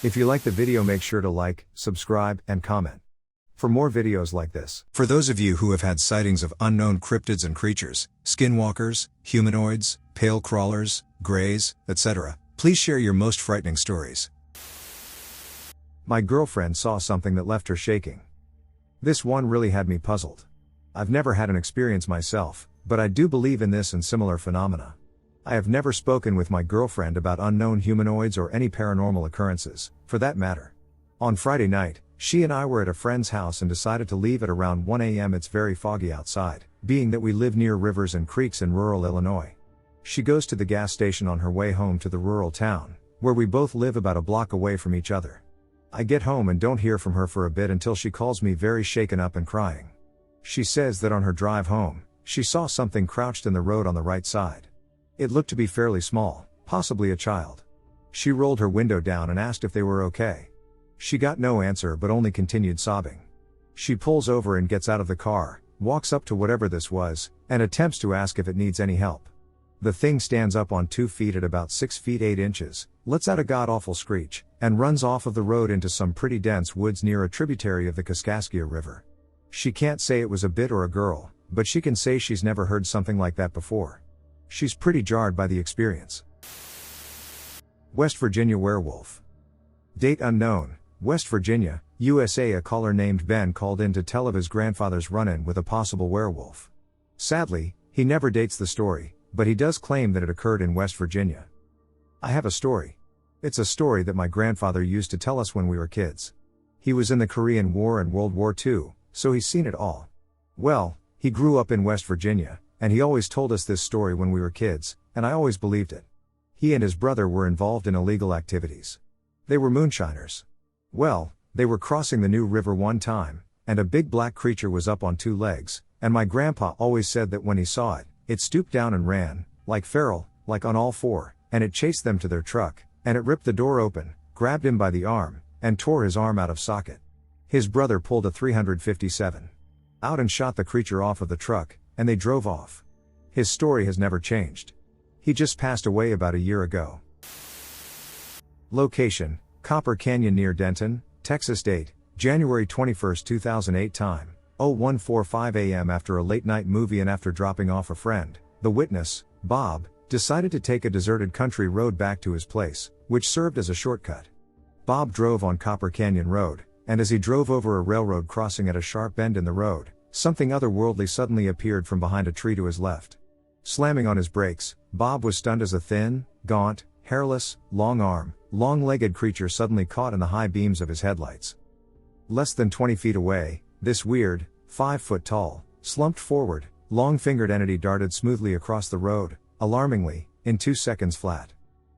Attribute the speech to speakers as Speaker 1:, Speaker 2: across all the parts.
Speaker 1: If you like the video, make sure to like, subscribe, and comment for more videos like this. For those of you who have had sightings of unknown cryptids and creatures, skinwalkers, humanoids, pale crawlers, greys, etc., please share your most frightening stories. My girlfriend saw something that left her shaking. This one really had me puzzled. I've never had an experience myself, but I do believe in this and similar phenomena. I have never spoken with my girlfriend about unknown humanoids or any paranormal occurrences, for that matter. On Friday night, she and I were at a friend's house and decided to leave at around 1 a.m. It's very foggy outside, being that we live near rivers and creeks in rural Illinois. She goes to the gas station on her way home to the rural town, where we both live about a block away from each other. I get home and don't hear from her for a bit until she calls me very shaken up and crying. She says that on her drive home, she saw something crouched in the road on the right side. It looked to be fairly small, possibly a child. She rolled her window down and asked if they were okay. She got no answer but only continued sobbing. She pulls over and gets out of the car, walks up to whatever this was, and attempts to ask if it needs any help. The thing stands up on 2 feet at about 6 feet 8 inches, lets out a god-awful screech, and runs off of the road into some pretty dense woods near a tributary of the Kaskaskia River. She can't say it was a bit or a girl, but she can say she's never heard something like that before. She's pretty jarred by the experience. West Virginia werewolf. Date unknown, West Virginia, USA. A caller named Ben called in to tell of his grandfather's run-in with a possible werewolf. Sadly, he never dates the story, but he does claim that it occurred in West Virginia. I have a story. It's a story that my grandfather used to tell us when we were kids. He was in the Korean War and World War II, so he's seen it all. Well, he grew up in West Virginia, and he always told us this story when we were kids, and I always believed it. He and his brother were involved in illegal activities. They were moonshiners. Well, they were crossing the New River one time, and a big black creature was up on 2 legs, and my grandpa always said that when he saw it, it stooped down and ran, like feral, like on all 4, and it chased them to their truck, and it ripped the door open, grabbed him by the arm, and tore his arm out of socket. His brother pulled a .357 out and shot the creature off of the truck, and they drove off. His story has never changed. He just passed away about a year ago. Location: Copper Canyon near Denton, Texas. Date: January 21, 2008. Time: 01:45 a.m. After a late-night movie and after dropping off a friend, the witness, Bob, decided to take a deserted country road back to his place, which served as a shortcut. Bob drove on Copper Canyon Road, and as he drove over a railroad crossing at a sharp bend in the road, something otherworldly suddenly appeared from behind a tree to his left. Slamming on his brakes, Bob was stunned as a thin, gaunt, hairless, long-armed, long-legged creature suddenly caught in the high beams of his headlights. Less than 20 feet away, this weird, 5-foot-tall, slumped forward, long-fingered entity darted smoothly across the road, alarmingly, in 2 seconds flat.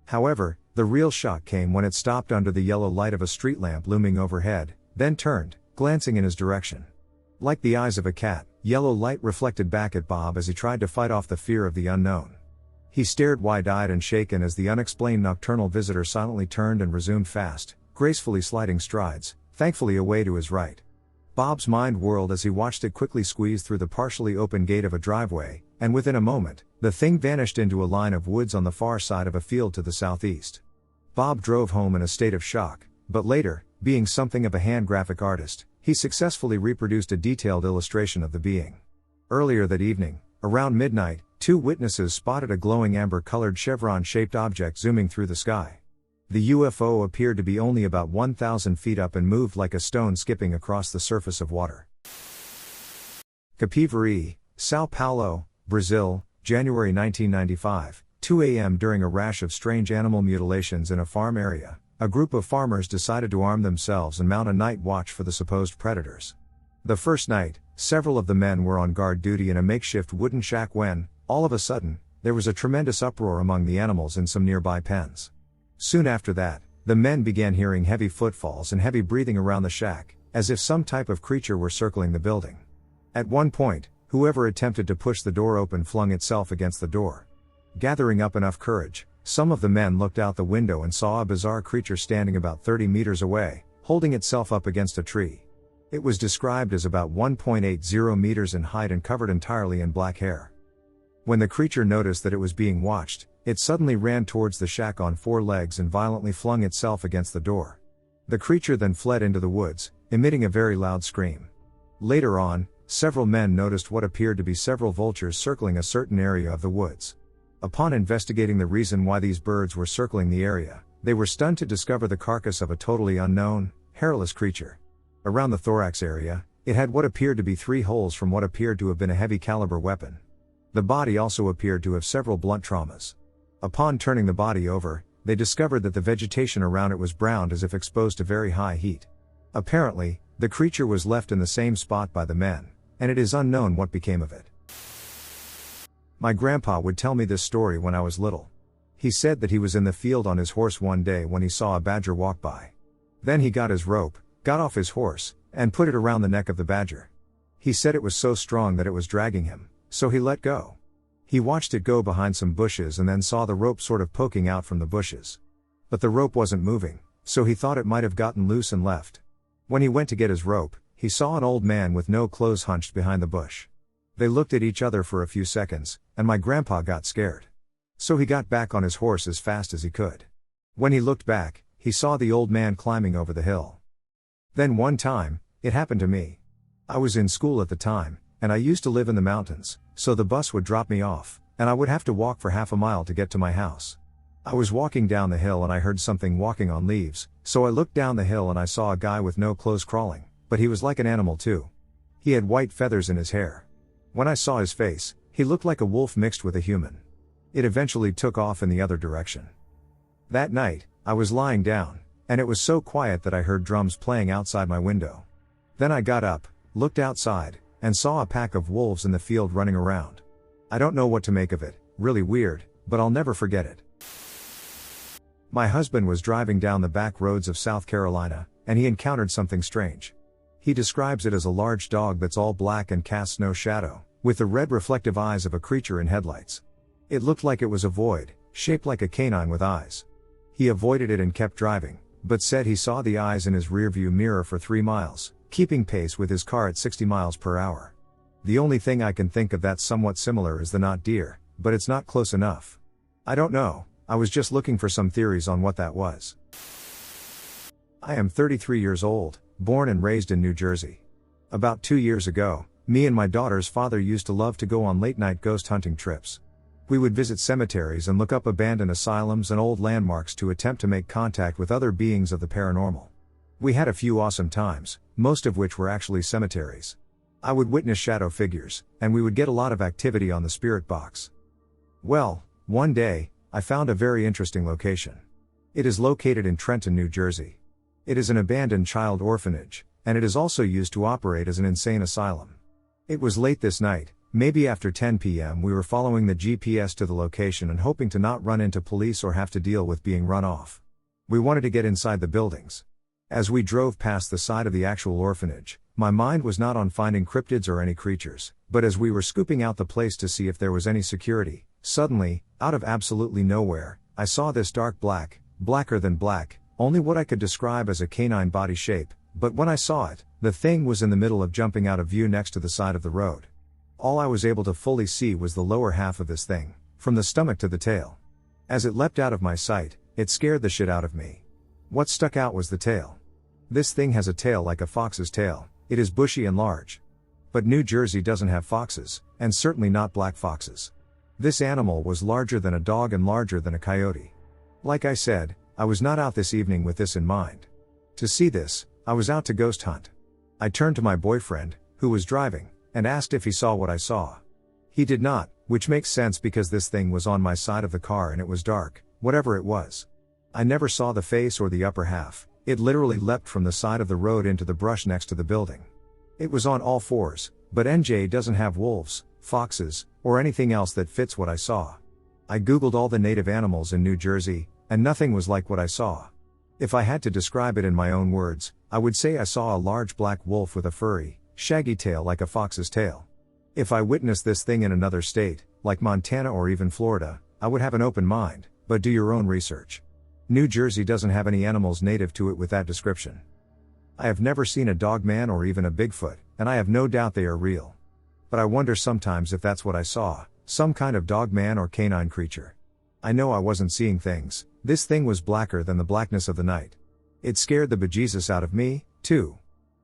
Speaker 1: However, the real shock came when it stopped under the yellow light of a street lamp looming overhead, then turned, glancing in his direction. Like the eyes of a cat, yellow light reflected back at Bob as he tried to fight off the fear of the unknown. He stared wide-eyed and shaken as the unexplained nocturnal visitor silently turned and resumed fast, gracefully sliding strides, thankfully away to his right. Bob's mind whirled as he watched it quickly squeeze through the partially open gate of a driveway, and within a moment, the thing vanished into a line of woods on the far side of a field to the southeast. Bob drove home in a state of shock, but later, being something of a hand graphic artist, he successfully reproduced a detailed illustration of the being. Earlier that evening, around midnight, 2 witnesses spotted a glowing amber-colored chevron-shaped object zooming through the sky. The UFO appeared to be only about 1,000 feet up and moved like a stone skipping across the surface of water. Capivari, São Paulo, Brazil, January 1995, 2 a.m. During a rash of strange animal mutilations in a farm area, a group of farmers decided to arm themselves and mount a night watch for the supposed predators. The first night, several of the men were on guard duty in a makeshift wooden shack when, all of a sudden, there was a tremendous uproar among the animals in some nearby pens. Soon after that, the men began hearing heavy footfalls and heavy breathing around the shack, as if some type of creature were circling the building. At one point, whoever attempted to push the door open flung itself against the door. Gathering up enough courage, some of the men looked out the window and saw a bizarre creature standing about 30 meters away, holding itself up against a tree. It was described as about 1.80 meters in height and covered entirely in black hair. When the creature noticed that it was being watched, it suddenly ran towards the shack on 4 legs and violently flung itself against the door. The creature then fled into the woods, emitting a very loud scream. Later on, several men noticed what appeared to be several vultures circling a certain area of the woods. Upon investigating the reason why these birds were circling the area, they were stunned to discover the carcass of a totally unknown, hairless creature. Around the thorax area, it had what appeared to be 3 holes from what appeared to have been a heavy caliber weapon. The body also appeared to have several blunt traumas. Upon turning the body over, they discovered that the vegetation around it was browned as if exposed to very high heat. Apparently, the creature was left in the same spot by the men, and it is unknown what became of it. My grandpa would tell me this story when I was little. He said that he was in the field on his horse one day when he saw a badger walk by. Then he got his rope, got off his horse, and put it around the neck of the badger. He said it was so strong that it was dragging him, so he let go. He watched it go behind some bushes and then saw the rope sort of poking out from the bushes. But the rope wasn't moving, so he thought it might have gotten loose and left. When he went to get his rope, he saw an old man with no clothes hunched behind the bush. They looked at each other for a few seconds, and my grandpa got scared. So he got back on his horse as fast as he could. When he looked back, he saw the old man climbing over the hill. Then one time, it happened to me. I was in school at the time, and I used to live in the mountains, so the bus would drop me off, and I would have to walk for half a mile to get to my house. I was walking down the hill and I heard something walking on leaves, so I looked down the hill and I saw a guy with no clothes crawling, but he was like an animal too. He had white feathers in his hair. When I saw his face, he looked like a wolf mixed with a human. It eventually took off in the other direction. That night, I was lying down, and it was so quiet that I heard drums playing outside my window. Then I got up, looked outside, and saw a pack of wolves in the field running around. I don't know what to make of it, really weird, but I'll never forget it. My husband was driving down the back roads of South Carolina, and he encountered something strange. He describes it as a large dog that's all black and casts no shadow, with the red reflective eyes of a creature in headlights. It looked like it was a void, shaped like a canine with eyes. He avoided it and kept driving, but said he saw the eyes in his rearview mirror for 3 miles, keeping pace with his car at 60 miles per hour. The only thing I can think of that's somewhat similar is the not deer, but it's not close enough. I don't know, I was just looking for some theories on what that was. I am 33 years old, born and raised in New Jersey. About 2 years ago, me and my daughter's father used to love to go on late-night ghost hunting trips. We would visit cemeteries and look up abandoned asylums and old landmarks to attempt to make contact with other beings of the paranormal. We had a few awesome times, most of which were actually cemeteries. I would witness shadow figures, and we would get a lot of activity on the spirit box. Well, one day, I found a very interesting location. It is located in Trenton, New Jersey. It is an abandoned child orphanage, and it is also used to operate as an insane asylum. It was late this night, maybe after 10 p.m. We were following the GPS to the location and hoping to not run into police or have to deal with being run off. We wanted to get inside the buildings. As we drove past the side of the actual orphanage, my mind was not on finding cryptids or any creatures, but as we were scooping out the place to see if there was any security, suddenly, out of absolutely nowhere, I saw this dark black, blacker than black, only what I could describe as a canine body shape, but when I saw it, the thing was in the middle of jumping out of view next to the side of the road. All I was able to fully see was the lower half of this thing, from the stomach to the tail. As it leapt out of my sight, it scared the shit out of me. What stuck out was the tail. This thing has a tail like a fox's tail, it is bushy and large. But New Jersey doesn't have foxes, and certainly not black foxes. This animal was larger than a dog and larger than a coyote. Like I said, I was not out this evening with this in mind. To see this, I was out to ghost hunt. I turned to my boyfriend, who was driving, and asked if he saw what I saw. He did not, which makes sense because this thing was on my side of the car and it was dark, whatever it was. I never saw the face or the upper half, it literally leapt from the side of the road into the brush next to the building. It was on all fours, but NJ doesn't have wolves, foxes, or anything else that fits what I saw. I googled all the native animals in New Jersey, and nothing was like what I saw. If I had to describe it in my own words, I would say I saw a large black wolf with a furry, shaggy tail like a fox's tail. If I witnessed this thing in another state, like Montana or even Florida, I would have an open mind, but do your own research. New Jersey doesn't have any animals native to it with that description. I have never seen a dogman or even a Bigfoot, and I have no doubt they are real. But I wonder sometimes if that's what I saw, some kind of dogman or canine creature. I know I wasn't seeing things, this thing was blacker than the blackness of the night. It scared the bejesus out of me, too.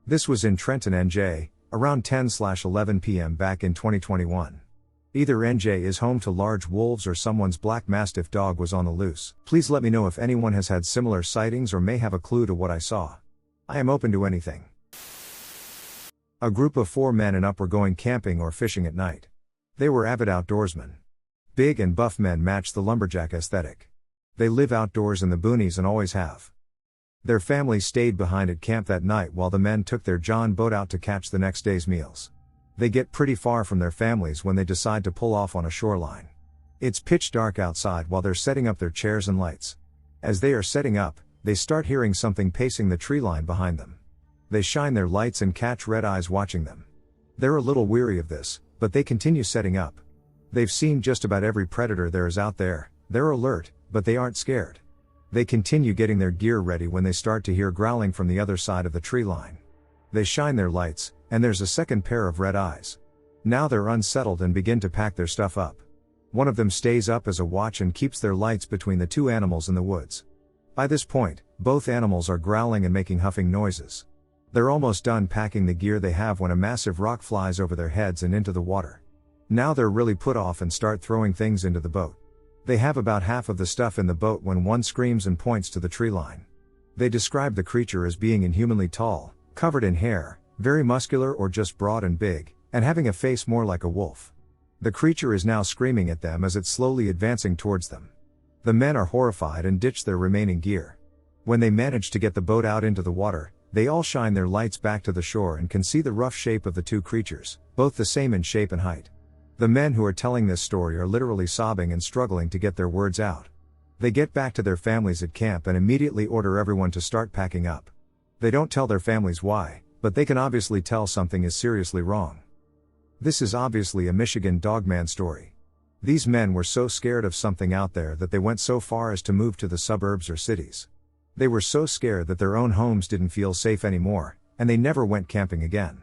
Speaker 1: This was in Trenton, NJ, around 10/11 p.m. back in 2021. Either NJ is home to large wolves or someone's black mastiff dog was on the loose. Please let me know if anyone has had similar sightings or may have a clue to what I saw. I am open to anything. A group of 4 men and up were going camping or fishing at night. They were avid outdoorsmen. Big and buff men match the lumberjack aesthetic. They live outdoors in the boonies and always have. Their families stayed behind at camp that night while the men took their John boat out to catch the next day's meals. They get pretty far from their families when they decide to pull off on a shoreline. It's pitch dark outside while they're setting up their chairs and lights. As they are setting up, they start hearing something pacing the tree line behind them. They shine their lights and catch red eyes watching them. They're a little weary of this, but they continue setting up. They've seen just about every predator there is out there. They're alert, but they aren't scared. They continue getting their gear ready when they start to hear growling from the other side of the tree line. They shine their lights, and there's a second pair of red eyes. Now they're unsettled and begin to pack their stuff up. One of them stays up as a watch and keeps their lights between the 2 animals in the woods. By this point, both animals are growling and making huffing noises. They're almost done packing the gear they have when a massive rock flies over their heads and into the water. Now they're really put off and start throwing things into the boat. They have about half of the stuff in the boat when one screams and points to the tree line. They describe the creature as being inhumanly tall, covered in hair, very muscular or just broad and big, and having a face more like a wolf. The creature is now screaming at them as it's slowly advancing towards them. The men are horrified and ditch their remaining gear. When they manage to get the boat out into the water, they all shine their lights back to the shore and can see the rough shape of the 2 creatures, both the same in shape and height. The men who are telling this story are literally sobbing and struggling to get their words out. They get back to their families at camp and immediately order everyone to start packing up. They don't tell their families why, but they can obviously tell something is seriously wrong. This is obviously a Michigan dogman story. These men were so scared of something out there that they went so far as to move to the suburbs or cities. They were so scared that their own homes didn't feel safe anymore, and they never went camping again.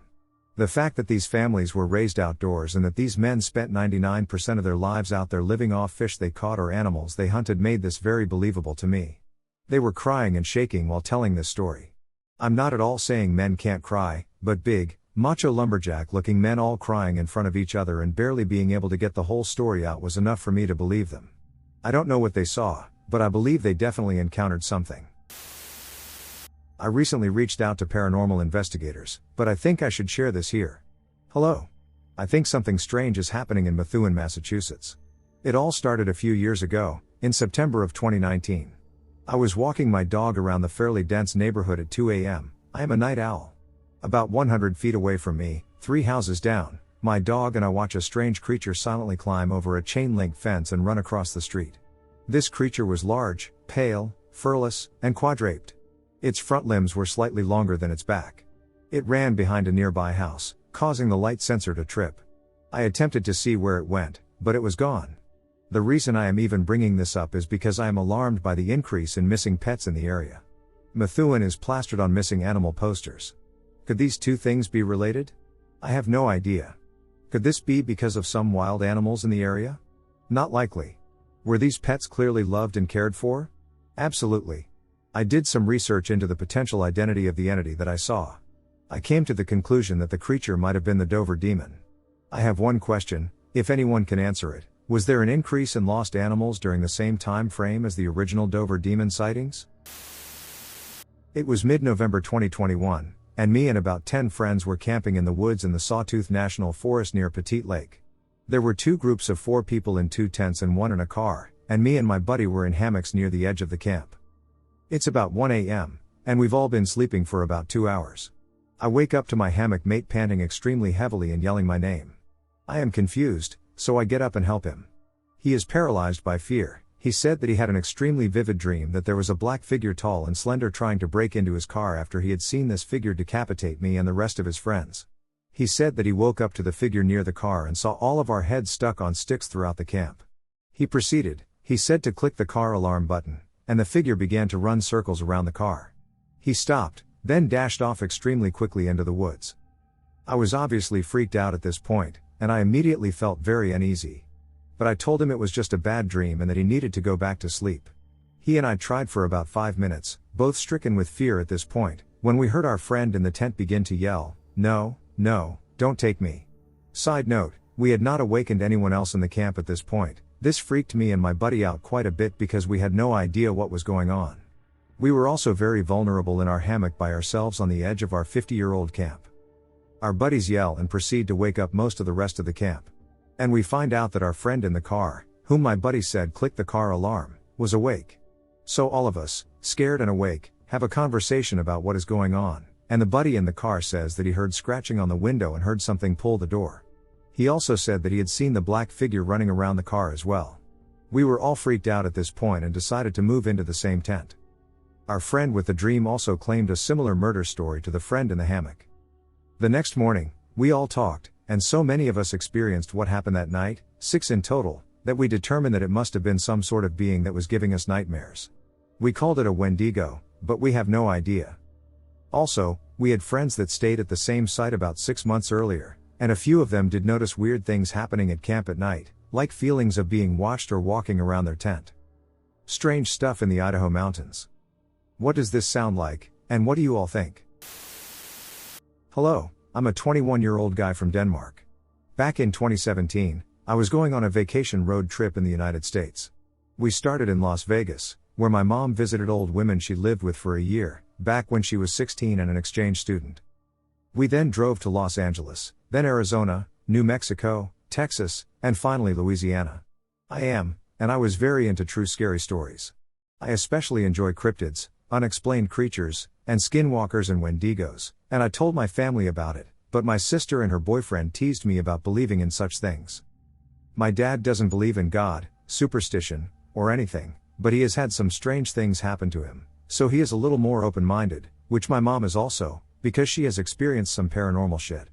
Speaker 1: The fact that these families were raised outdoors and that these men spent 99% of their lives out there living off fish they caught or animals they hunted made this very believable to me. They were crying and shaking while telling this story. I'm not at all saying men can't cry, but big, macho lumberjack-looking men all crying in front of each other and barely being able to get the whole story out was enough for me to believe them. I don't know what they saw, but I believe they definitely encountered something. I recently reached out to paranormal investigators, but I think I should share this here. Hello. I think something strange is happening in Methuen, Massachusetts. It all started a few years ago, in September of 2019. I was walking my dog around the fairly dense neighborhood at 2 a.m. I am a night owl. About 100 feet away from me, 3 houses down, my dog and I watch a strange creature silently climb over a chain-link fence and run across the street. This creature was large, pale, furless, and quadraped. Its front limbs were slightly longer than its back. It ran behind a nearby house, causing the light sensor to trip. I attempted to see where it went, but it was gone. The reason I am even bringing this up is because I am alarmed by the increase in missing pets in the area. Methuen is plastered on missing animal posters. Could these 2 things be related? I have no idea. Could this be because of some wild animals in the area? Not likely. Were these pets clearly loved and cared for? Absolutely. I did some research into the potential identity of the entity that I saw. I came to the conclusion that the creature might have been the Dover demon. I have one question, if anyone can answer it. Was there an increase in lost animals during the same time frame as the original Dover demon sightings? It was mid-November 2021, and me and about 10 friends were camping in the woods in the Sawtooth National Forest near Petite Lake. There were 2 groups of 4 people in 2 tents and 1 in a car, and me and my buddy were in hammocks near the edge of the camp. It's about 1 a.m., and we've all been sleeping for about 2 hours. I wake up to my hammock mate panting extremely heavily and yelling my name. I am confused, so I get up and help him. He is paralyzed by fear. He said that he had an extremely vivid dream that there was a black figure tall and slender trying to break into his car after he had seen this figure decapitate me and the rest of his friends. He said that he woke up to the figure near the car and saw all of our heads stuck on sticks throughout the camp. He proceeded, he said, to click the car alarm button, and the figure began to run circles around the car. He stopped, then dashed off extremely quickly into the woods. I was obviously freaked out at this point, and I immediately felt very uneasy. But I told him it was just a bad dream and that he needed to go back to sleep. He and I tried for about 5 minutes, both stricken with fear at this point, when we heard our friend in the tent begin to yell, "No, no, don't take me." Side note, we had not awakened anyone else in the camp at this point. This freaked me and my buddy out quite a bit because we had no idea what was going on. We were also very vulnerable in our hammock by ourselves on the edge of our 50-year-old camp. Our buddies yell and proceed to wake up most of the rest of the camp. And we find out that our friend in the car, whom my buddy said clicked the car alarm, was awake. So all of us, scared and awake, have a conversation about what is going on, and the buddy in the car says that he heard scratching on the window and heard something pull the door. He also said that he had seen the black figure running around the car as well. We were all freaked out at this point and decided to move into the same tent. Our friend with the dream also claimed a similar murder story to the friend in the hammock. The next morning, we all talked, and so many of us experienced what happened that night, 6 in total, that we determined that it must have been some sort of being that was giving us nightmares. We called it a wendigo, but we have no idea. Also, we had friends that stayed at the same site about 6 months earlier, and a few of them did notice weird things happening at camp at night, like feelings of being watched or walking around their tent. Strange stuff in the Idaho mountains. What does this sound like, and what do you all think? Hello, I'm a 21-year-old guy from Denmark. Back in 2017, I was going on a vacation road trip in the United States. We started in Las Vegas, where my mom visited old women she lived with for a year, back when she was 16 and an exchange student. We then drove to Los Angeles, then Arizona, New Mexico, Texas, and finally Louisiana. I was very into true scary stories. I especially enjoy cryptids, unexplained creatures, and skinwalkers and wendigos, and I told my family about it, but my sister and her boyfriend teased me about believing in such things. My dad doesn't believe in God, superstition, or anything, but he has had some strange things happen to him, so he is a little more open-minded, which my mom is also, because she has experienced some paranormal shit.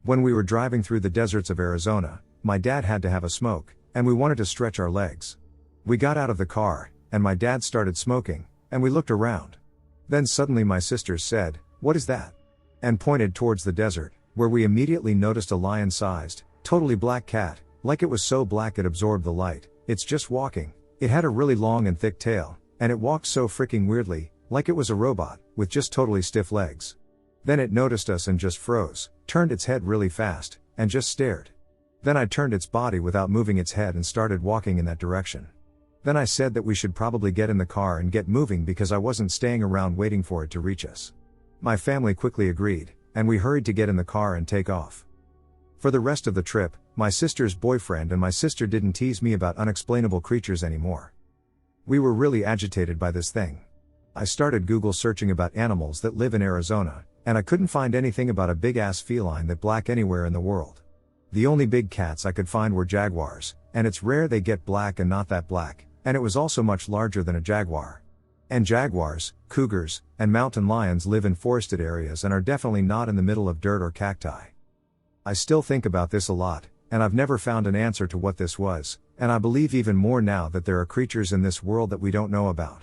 Speaker 1: When we were driving through the deserts of Arizona, my dad had to have a smoke, and we wanted to stretch our legs. We got out of the car, and my dad started smoking, and we looked around. Then suddenly my sister said, "What is that?" and pointed towards the desert, where we immediately noticed a lion-sized, totally black cat, like it was so black it absorbed the light. It's just walking. It had a really long and thick tail, and it walked so freaking weirdly, like it was a robot, with just totally stiff legs. Then it noticed us and just froze, turned its head really fast, and just stared. Then I turned its body without moving its head and started walking in that direction. Then I said that we should probably get in the car and get moving because I wasn't staying around waiting for it to reach us. My family quickly agreed, and we hurried to get in the car and take off. For the rest of the trip, my sister's boyfriend and my sister didn't tease me about unexplainable creatures anymore. We were really agitated by this thing. I started Google searching about animals that live in Arizona, and I couldn't find anything about a big-ass feline that black anywhere in the world. The only big cats I could find were jaguars, and it's rare they get black and not that black, and it was also much larger than a jaguar. And jaguars, cougars, and mountain lions live in forested areas and are definitely not in the middle of dirt or cacti. I still think about this a lot, and I've never found an answer to what this was, and I believe even more now that there are creatures in this world that we don't know about.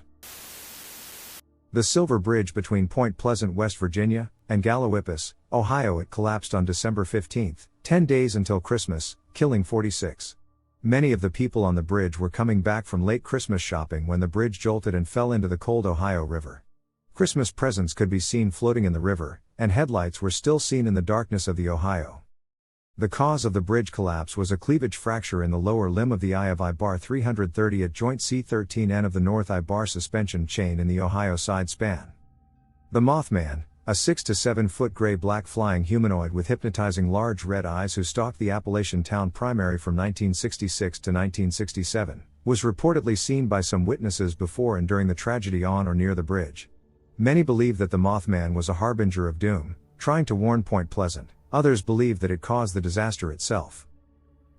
Speaker 1: The Silver Bridge between Point Pleasant, West Virginia, and Gallowipus, Ohio. It collapsed on December 15, 10 days until Christmas, killing 46. Many of the people on the bridge were coming back from late Christmas shopping when the bridge jolted and fell into the cold Ohio River. Christmas presents could be seen floating in the river, and headlights were still seen in the darkness of the Ohio. The cause of the bridge collapse was a cleavage fracture in the lower limb of the eye of I-bar 330 at joint C13N of the north I-bar suspension chain in the Ohio side span. The Mothman, a 6 to 7 foot gray-black flying humanoid with hypnotizing large red eyes who stalked the Appalachian town primary from 1966 to 1967, was reportedly seen by some witnesses before and during the tragedy on or near the bridge. Many believe that the Mothman was a harbinger of doom, trying to warn Point Pleasant. Others believe that it caused the disaster itself.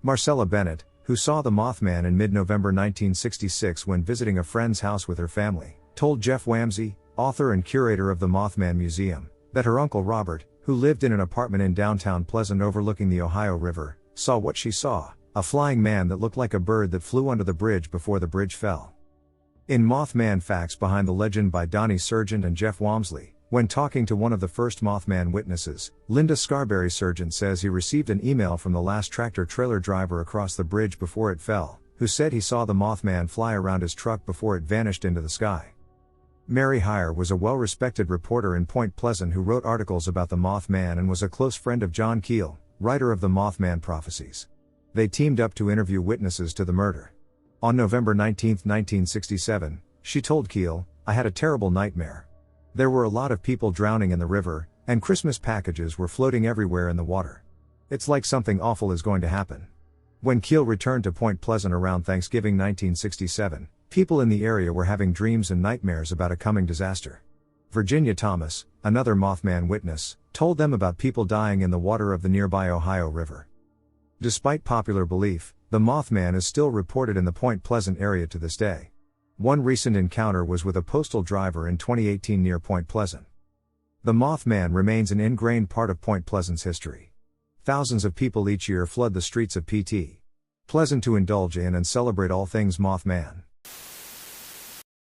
Speaker 1: Marcella Bennett, who saw the Mothman in mid-November 1966 when visiting a friend's house with her family, told Jeff Wamsey, author and curator of the Mothman Museum, that her uncle Robert, who lived in an apartment in downtown Pleasant overlooking the Ohio River, saw what she saw, a flying man that looked like a bird that flew under the bridge before the bridge fell. In Mothman Facts Behind the Legend by Donnie Sargent and Jeff Wamsley, when talking to one of the first Mothman witnesses, Linda Scarberry, Sargent says he received an email from the last tractor-trailer driver across the bridge before it fell, who said he saw the Mothman fly around his truck before it vanished into the sky. Mary Heyer was a well-respected reporter in Point Pleasant who wrote articles about the Mothman and was a close friend of John Keel, writer of the Mothman prophecies. They teamed up to interview witnesses to the murder. On November 19, 1967, she told Keel, "I had a terrible nightmare. There were a lot of people drowning in the river, and Christmas packages were floating everywhere in the water. It's like something awful is going to happen." When Keel returned to Point Pleasant around Thanksgiving 1967, people in the area were having dreams and nightmares about a coming disaster. Virginia Thomas, another Mothman witness, told them about people dying in the water of the nearby Ohio River. Despite popular belief, the Mothman is still reported in the Point Pleasant area to this day. One recent encounter was with a postal driver in 2018 near Point Pleasant. The Mothman remains an ingrained part of Point Pleasant's history. Thousands of people each year flood the streets of Pt. Pleasant to indulge in and celebrate all things Mothman.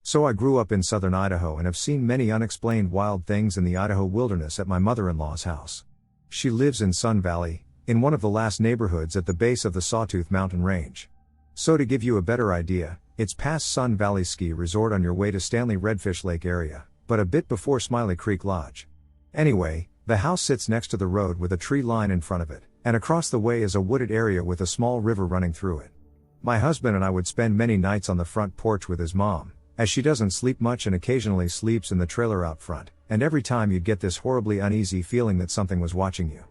Speaker 1: So I grew up in southern Idaho and have seen many unexplained wild things in the Idaho wilderness at my mother-in-law's house. She lives in Sun Valley, in one of the last neighborhoods at the base of the Sawtooth Mountain range. So to give you a better idea, it's past Sun Valley Ski Resort on your way to Stanley Redfish Lake area, but a bit before Smiley Creek Lodge. Anyway, the house sits next to the road with a tree line in front of it, and across the way is a wooded area with a small river running through it. My husband and I would spend many nights on the front porch with his mom, as she doesn't sleep much and occasionally sleeps in the trailer out front, and every time you'd get this horribly uneasy feeling that something was watching you.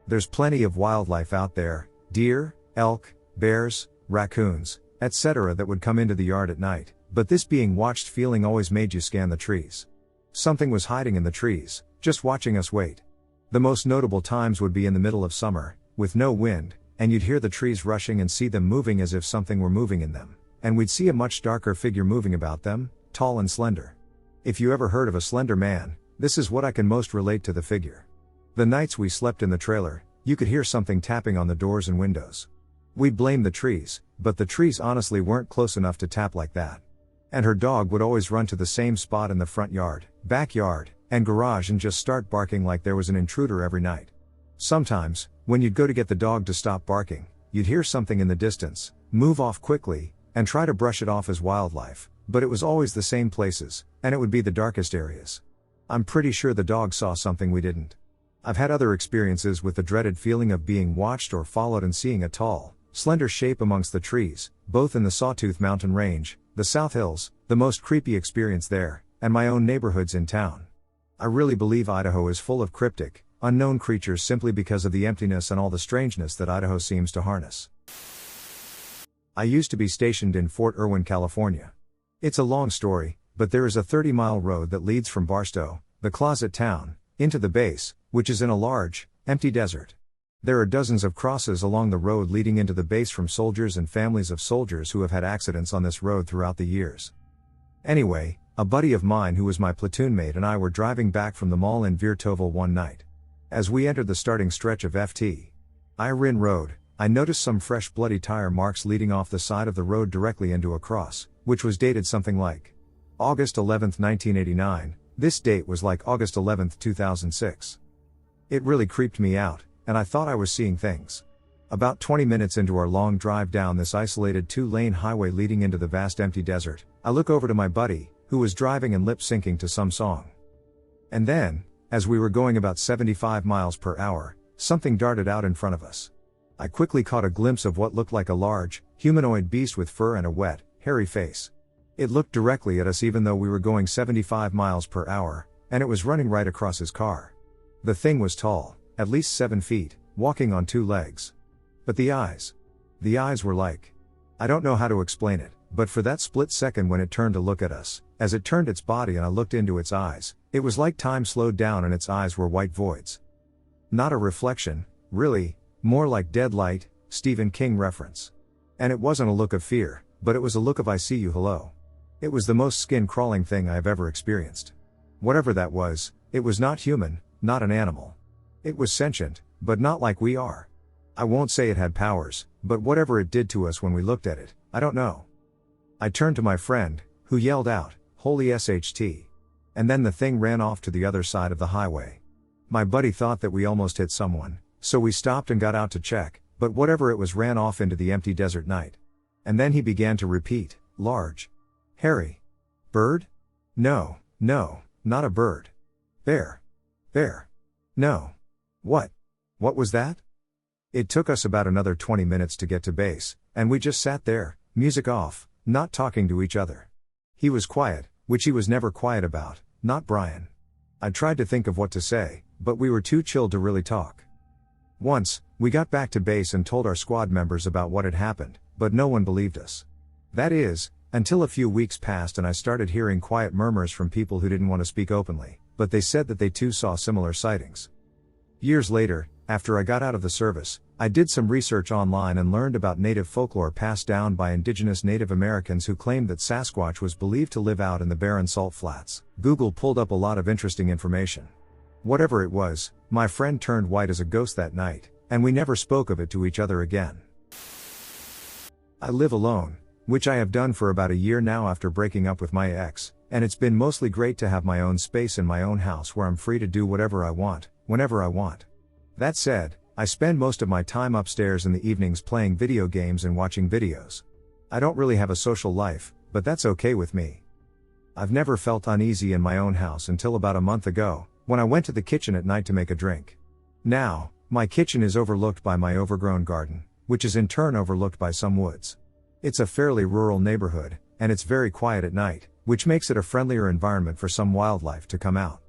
Speaker 1: There's plenty of wildlife out there, deer, elk, bears, raccoons, etc. that would come into the yard at night, but this being watched feeling always made you scan the trees. Something was hiding in the trees, just watching us wait. The most notable times would be in the middle of summer, with no wind, and you'd hear the trees rushing and see them moving as if something were moving in them, and we'd see a much darker figure moving about them, tall and slender. If you ever heard of a slender man, this is what I can most relate to the figure. The nights we slept in the trailer, you could hear something tapping on the doors and windows. We'd blame the trees, but the trees honestly weren't close enough to tap like that. And her dog would always run to the same spot in the front yard, backyard, and garage and just start barking like there was an intruder every night. Sometimes, when you'd go to get the dog to stop barking, you'd hear something in the distance, move off quickly, and try to brush it off as wildlife, but it was always the same places, and it would be the darkest areas. I'm pretty sure the dog saw something we didn't. I've had other experiences with the dreaded feeling of being watched or followed and seeing a tall, slender shape amongst the trees, both in the Sawtooth Mountain range, the South Hills, the most creepy experience there, and my own neighborhoods in town. I really believe Idaho is full of cryptic, unknown creatures simply because of the emptiness and all the strangeness that Idaho seems to harness. I used to be stationed in Fort Irwin, California. It's a long story, but there is a 30-mile road that leads from Barstow, the closet town, into the base, which is in a large, empty desert. There are dozens of crosses along the road leading into the base from soldiers and families of soldiers who have had accidents on this road throughout the years. Anyway, a buddy of mine who was my platoon mate and I were driving back from the mall in Virtoville one night. As we entered the starting stretch of Ft. Irwin Road, I noticed some fresh bloody tire marks leading off the side of the road directly into a cross, which was dated something like August 11, 1989, this date was like August 11, 2006. It really creeped me out, and I thought I was seeing things. About 20 minutes into our long drive down this isolated 2-lane highway leading into the vast empty desert, I look over to my buddy, who was driving and lip-syncing to some song. And then, as we were going about 75 miles per hour, something darted out in front of us. I quickly caught a glimpse of what looked like a large, humanoid beast with fur and a wet, hairy face. It looked directly at us even though we were going 75 miles per hour, and it was running right across his car. The thing was tall, at least 7 feet, walking on 2 legs. But the eyes were like, I don't know how to explain it, but for that split second when it turned to look at us, as it turned its body and I looked into its eyes, it was like time slowed down and its eyes were white voids. Not a reflection, really, more like dead light, Stephen King reference. And it wasn't a look of fear, but it was a look of I see you hello. It was the most skin-crawling thing I have ever experienced. Whatever that was, it was not human, not an animal. It was sentient, but not like we are. I won't say it had powers, but whatever it did to us when we looked at it, I don't know. I turned to my friend, who yelled out, "Holy SHT." And then the thing ran off to the other side of the highway. My buddy thought that we almost hit someone, so we stopped and got out to check, but whatever it was ran off into the empty desert night. And then he began to repeat, large. Hairy. Bird? No, not a bird. Bear. Bear. No. What? What was that? It took us about another 20 minutes to get to base, and we just sat there, music off, not talking to each other. He was quiet, which he was never quiet about, not Brian. I tried to think of what to say, but we were too chilled to really talk. Once, we got back to base and told our squad members about what had happened, but no one believed us. That is, until a few weeks passed and I started hearing quiet murmurs from people who didn't want to speak openly, but they said that they too saw similar sightings. Years later, after I got out of the service, I did some research online and learned about native folklore passed down by indigenous Native Americans who claimed that Sasquatch was believed to live out in the barren salt flats. Google pulled up a lot of interesting information. Whatever it was, my friend turned white as a ghost that night, and we never spoke of it to each other again. I live alone, which I have done for about a year now after breaking up with my ex, and it's been mostly great to have my own space in my own house where I'm free to do whatever I want, whenever I want. That said, I spend most of my time upstairs in the evenings playing video games and watching videos. I don't really have a social life, but that's okay with me. I've never felt uneasy in my own house until about a month ago, when I went to the kitchen at night to make a drink. Now, my kitchen is overlooked by my overgrown garden, which is in turn overlooked by some woods. It's a fairly rural neighborhood, and it's very quiet at night, which makes it a friendlier environment for some wildlife to come out.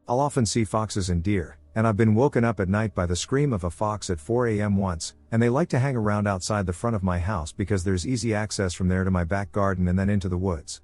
Speaker 1: I'll often see foxes and deer, and I've been woken up at night by the scream of a fox at 4 a.m. once, and they like to hang around outside the front of my house because there's easy access from there to my back garden and then into the woods.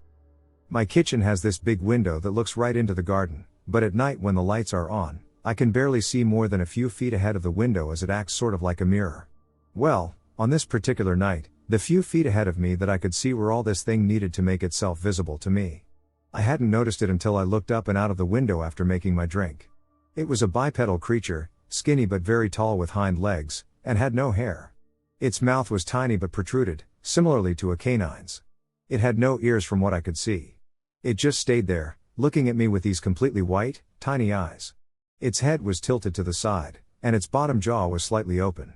Speaker 1: My kitchen has this big window that looks right into the garden, but at night when the lights are on, I can barely see more than a few feet ahead of the window as it acts sort of like a mirror. Well, on this particular night, the few feet ahead of me that I could see were all this thing needed to make itself visible to me. I hadn't noticed it until I looked up and out of the window after making my drink. It was a bipedal creature, skinny but very tall with hind legs, and had no hair. Its mouth was tiny but protruded, similarly to a canine's. It had no ears from what I could see. It just stayed there, looking at me with these completely white, tiny eyes. Its head was tilted to the side, and its bottom jaw was slightly open.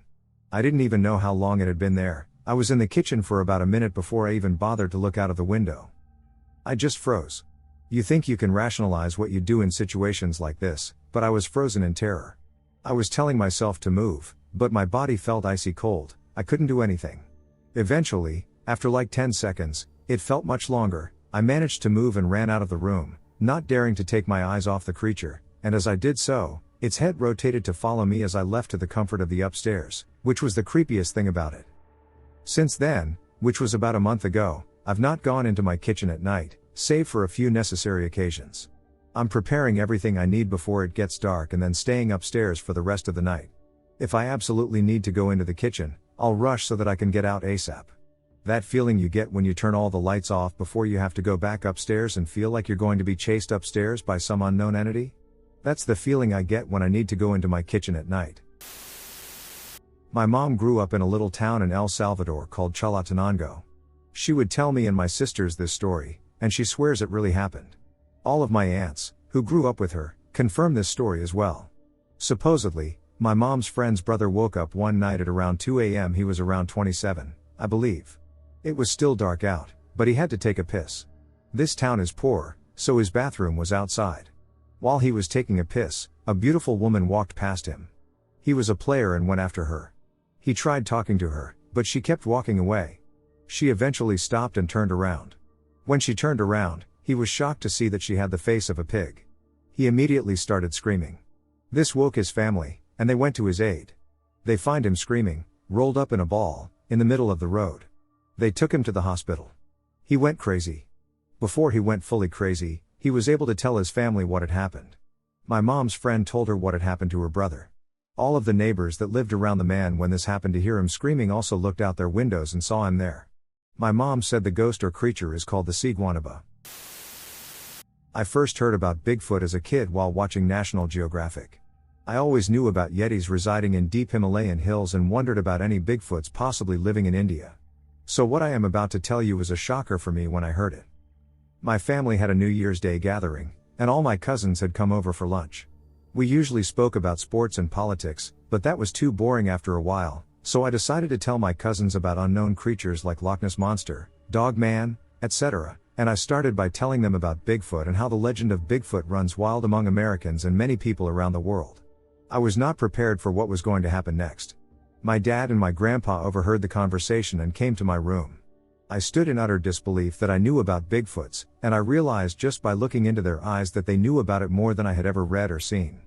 Speaker 1: I didn't even know how long it had been there. I was in the kitchen for about a minute before I even bothered to look out of the window. I just froze. You think you can rationalize what you do in situations like this, but I was frozen in terror. I was telling myself to move, but my body felt icy cold. I couldn't do anything. Eventually, after like 10 seconds, it felt much longer, I managed to move and ran out of the room, not daring to take my eyes off the creature, and as I did so, its head rotated to follow me as I left to the comfort of the upstairs, which was the creepiest thing about it. Since then, which was about a month ago, I've not gone into my kitchen at night, save for a few necessary occasions. I'm preparing everything I need before it gets dark and then staying upstairs for the rest of the night. If I absolutely need to go into the kitchen, I'll rush so that I can get out ASAP. That feeling you get when you turn all the lights off before you have to go back upstairs and feel like you're going to be chased upstairs by some unknown entity? That's the feeling I get when I need to go into my kitchen at night. My mom grew up in a little town in El Salvador called Chalatenango. She would tell me and my sisters this story, and she swears it really happened. All of my aunts, who grew up with her, confirm this story as well. Supposedly, my mom's friend's brother woke up one night at around 2 a.m. He was around 27, I believe. It was still dark out, but he had to take a piss. This town is poor, so his bathroom was outside. While he was taking a piss, a beautiful woman walked past him. He was a player and went after her. He tried talking to her, but she kept walking away. She eventually stopped and turned around. When she turned around, he was shocked to see that she had the face of a pig. He immediately started screaming. This woke his family, and they went to his aid. They find him screaming, rolled up in a ball, in the middle of the road. They took him to the hospital. He went crazy. Before he went fully crazy, he was able to tell his family what had happened. My mom's friend told her what had happened to her brother. All of the neighbors that lived around the man when this happened to hear him screaming also looked out their windows and saw him there. My mom said the ghost or creature is called the Siguanaba. I first heard about Bigfoot as a kid while watching National Geographic. I always knew about Yetis residing in deep Himalayan hills and wondered about any Bigfoots possibly living in India. So what I am about to tell you was a shocker for me when I heard it. My family had a New Year's Day gathering, and all my cousins had come over for lunch. We usually spoke about sports and politics, but that was too boring after a while, So I decided to tell my cousins about unknown creatures like Loch Ness Monster, Dogman, etc., and I started by telling them about Bigfoot and how the legend of Bigfoot runs wild among Americans and many people around the world. I was not prepared for what was going to happen next. My dad and my grandpa overheard the conversation and came to my room. I stood in utter disbelief that I knew about Bigfoots, and I realized just by looking into their eyes that they knew about it more than I had ever read or seen.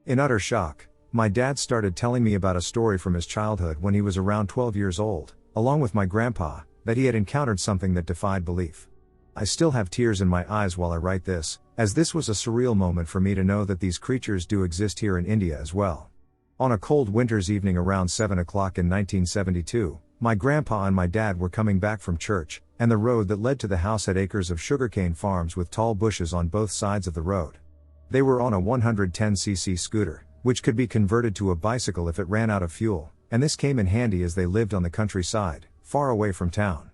Speaker 1: In utter shock, my dad started telling me about a story from his childhood when he was around 12 years old, along with my grandpa, that he had encountered something that defied belief. I still have tears in my eyes while I write this, as this was a surreal moment for me to know that these creatures do exist here in India as well. On a cold winter's evening around 7 o'clock in 1972, my grandpa and my dad were coming back from church, and the road that led to the house had acres of sugarcane farms with tall bushes on both sides of the road. They were on a 110cc scooter, which could be converted to a bicycle if it ran out of fuel, and this came in handy as they lived on the countryside, far away from town.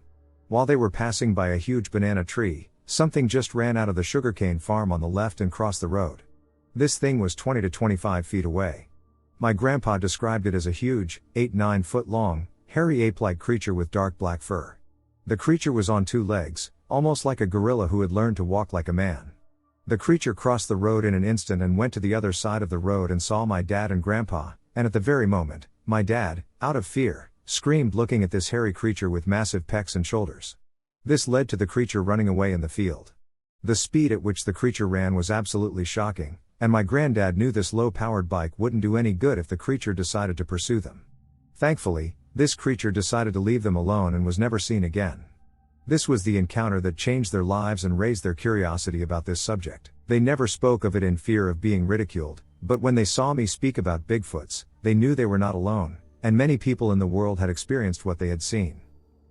Speaker 1: While they were passing by a huge banana tree, something just ran out of the sugarcane farm on the left and crossed the road. This thing was 20 to 25 feet away. My grandpa described it as a huge, 8-9 foot long, hairy ape-like creature with dark black fur. The creature was on two legs, almost like a gorilla who had learned to walk like a man. The creature crossed the road in an instant and went to the other side of the road and saw my dad and grandpa, and at the very moment, my dad, out of fear, screamed looking at this hairy creature with massive pecs and shoulders. This led to the creature running away in the field. The speed at which the creature ran was absolutely shocking, and my granddad knew this low-powered bike wouldn't do any good if the creature decided to pursue them. Thankfully, this creature decided to leave them alone and was never seen again. This was the encounter that changed their lives and raised their curiosity about this subject. They never spoke of it in fear of being ridiculed, but when they saw me speak about Bigfoots, they knew they were not alone, and many people in the world had experienced what they had seen.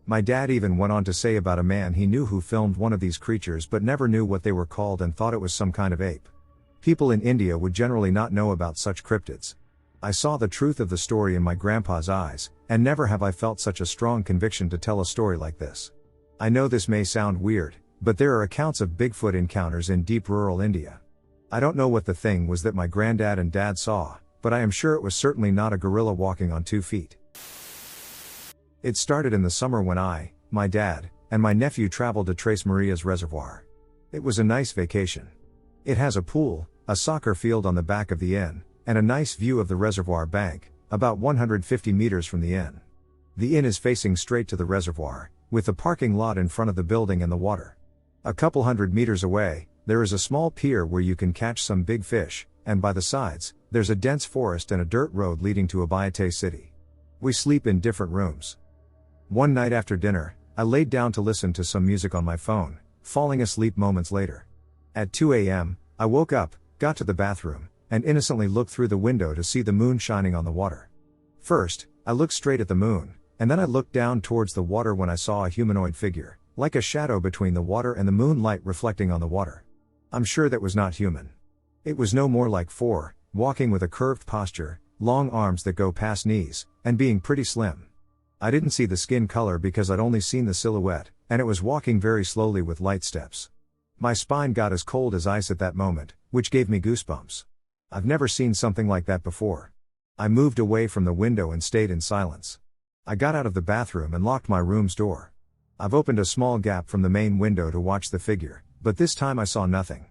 Speaker 1: My dad even went on to say about a man he knew who filmed one of these creatures but never knew what they were called and thought it was some kind of ape. People in India would generally not know about such cryptids. I saw the truth of the story in my grandpa's eyes, and never have I felt such a strong conviction to tell a story like this. I know this may sound weird, but there are accounts of Bigfoot encounters in deep rural India. I don't know what the thing was that my granddad and dad saw, but I am sure it was certainly not a gorilla walking on 2 feet. It started in the summer when I, my dad, and my nephew traveled to Tres Marias Reservoir. It was a nice vacation. It has a pool, a soccer field on the back of the inn, and a nice view of the reservoir bank, about 150 meters from the inn. The inn is facing straight to the reservoir, with the parking lot in front of the building and the water. A couple hundred meters away, there is a small pier where you can catch some big fish, and by the sides, there's a dense forest and a dirt road leading to Abayate city. We sleep in different rooms. One night after dinner, I laid down to listen to some music on my phone, falling asleep moments later. At 2 a.m., I woke up, got to the bathroom, and innocently looked through the window to see the moon shining on the water. First, I looked straight at the moon, and then I looked down towards the water when I saw a humanoid figure, like a shadow between the water and the moonlight reflecting on the water. I'm sure that was not human. It was no more like four, walking with a curved posture, long arms that go past knees, and being pretty slim. I didn't see the skin color because I'd only seen the silhouette, and it was walking very slowly with light steps. My spine got as cold as ice at that moment, which gave me goosebumps. I've never seen something like that before. I moved away from the window and stayed in silence. I got out of the bathroom and locked my room's door. I've opened a small gap from the main window to watch the figure, but this time I saw nothing.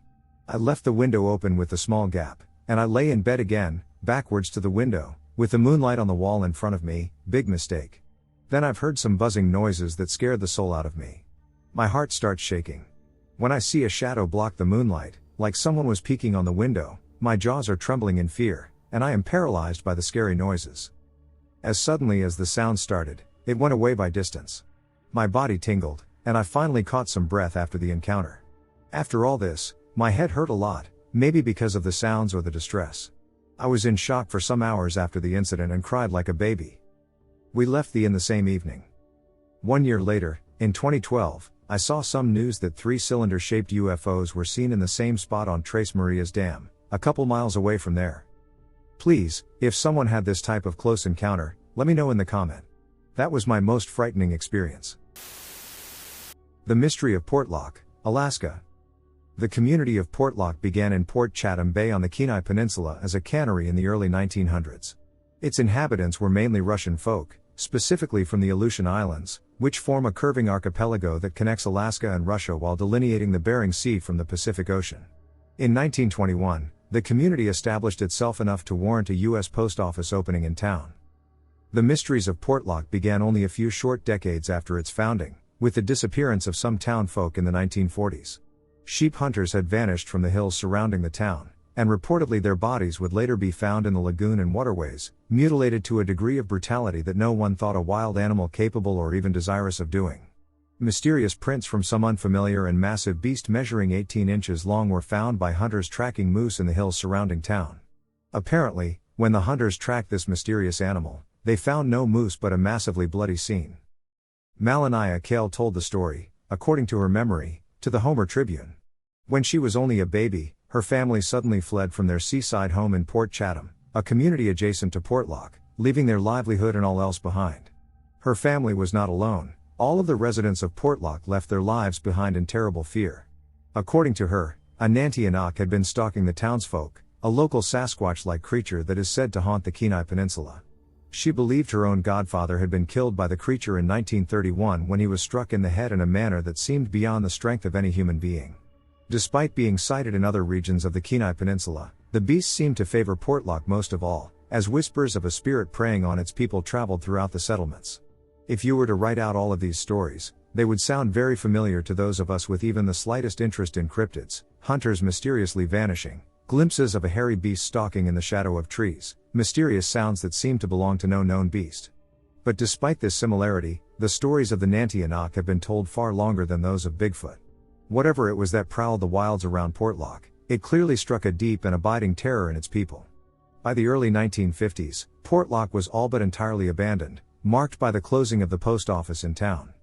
Speaker 1: I left the window open with the small gap, and I lay in bed again, backwards to the window, with the moonlight on the wall in front of me. Big mistake. Then I've heard some buzzing noises that scared the soul out of me. My heart starts shaking. When I see a shadow block the moonlight, like someone was peeking on the window, my jaws are trembling in fear, and I am paralyzed by the scary noises. As suddenly as the sound started, it went away by distance. My body tingled, and I finally caught some breath after the encounter. After all this, my head hurt a lot, maybe because of the sounds or the distress. I was in shock for some hours after the incident and cried like a baby. We left the inn the same evening. 1 year later, in 2012, I saw some news that 3 cylinder-shaped UFOs were seen in the same spot on Tres Marias Dam, a couple miles away from there. Please, if someone had this type of close encounter, let me know in the comment. That was my most frightening experience. The mystery of Portlock, Alaska. The community of Portlock began in Port Chatham Bay on the Kenai Peninsula as a cannery in the early 1900s. Its inhabitants were mainly Russian folk, specifically from the Aleutian Islands, which form a curving archipelago that connects Alaska and Russia while delineating the Bering Sea from the Pacific Ocean. In 1921, the community established itself enough to warrant a U.S. post office opening in town. The mysteries of Portlock began only a few short decades after its founding, with the disappearance of some town folk in the 1940s. Sheep hunters had vanished from the hills surrounding the town, and reportedly their bodies would later be found in the lagoon and waterways, mutilated to a degree of brutality that no one thought a wild animal capable or even desirous of doing. Mysterious prints from some unfamiliar and massive beast measuring 18 inches long were found by hunters tracking moose in the hills surrounding town. Apparently, when the hunters tracked this mysterious animal, they found no moose but a massively bloody scene. Melania Kale told the story, according to her memory, to the Homer Tribune. When she was only a baby, her family suddenly fled from their seaside home in Port Chatham, a community adjacent to Portlock, leaving their livelihood and all else behind. Her family was not alone. All of the residents of Portlock left their lives behind in terrible fear. According to her, a Nantianak had been stalking the townsfolk, a local Sasquatch-like creature that is said to haunt the Kenai Peninsula. She believed her own godfather had been killed by the creature in 1931 when he was struck in the head in a manner that seemed beyond the strength of any human being. Despite being sighted in other regions of the Kenai Peninsula, the beast seemed to favor Portlock most of all, as whispers of a spirit preying on its people traveled throughout the settlements. If you were to write out all of these stories, they would sound very familiar to those of us with even the slightest interest in cryptids: hunters mysteriously vanishing, glimpses of a hairy beast stalking in the shadow of trees, mysterious sounds that seem to belong to no known beast. But despite this similarity, the stories of the Nantianak have been told far longer than those of Bigfoot. Whatever it was that prowled the wilds around Portlock, it clearly struck a deep and abiding terror in its people. By the early 1950s, Portlock was all but entirely abandoned, marked by the closing of the post office in town.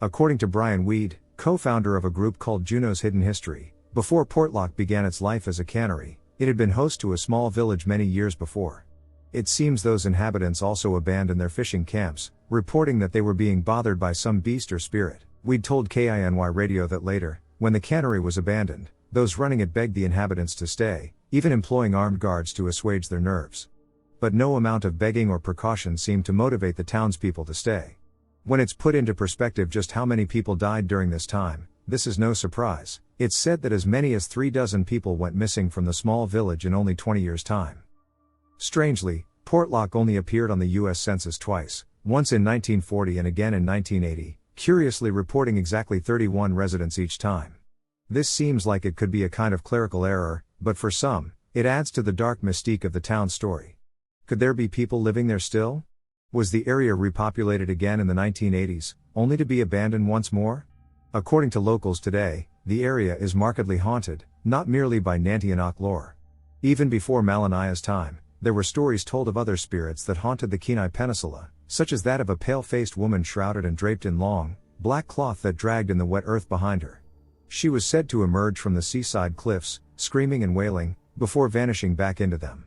Speaker 1: According to Brian Weed, co-founder of a group called Juneau's Hidden History, before Portlock began its life as a cannery, it had been host to a small village many years before. It seems those inhabitants also abandoned their fishing camps, reporting that they were being bothered by some beast or spirit. We'd told KINY Radio that later, when the cannery was abandoned, those running it begged the inhabitants to stay, even employing armed guards to assuage their nerves. But no amount of begging or precaution seemed to motivate the townspeople to stay. When it's put into perspective just how many people died during this time, this is no surprise. It's said that as many as 36 people went missing from the small village in only 20 years' time. Strangely, Portlock only appeared on the U.S. Census twice, once in 1940 and again in 1980, curiously reporting exactly 31 residents each time. This seems like it could be a kind of clerical error, but for some, it adds to the dark mystique of the town's story. Could there be people living there still? Was the area repopulated again in the 1980s, only to be abandoned once more? According to locals today, the area is markedly haunted, not merely by Nantianak lore. Even before Melania's time, there were stories told of other spirits that haunted the Kenai Peninsula, such as that of a pale-faced woman shrouded and draped in long, black cloth that dragged in the wet earth behind her. She was said to emerge from the seaside cliffs, screaming and wailing, before vanishing back into them.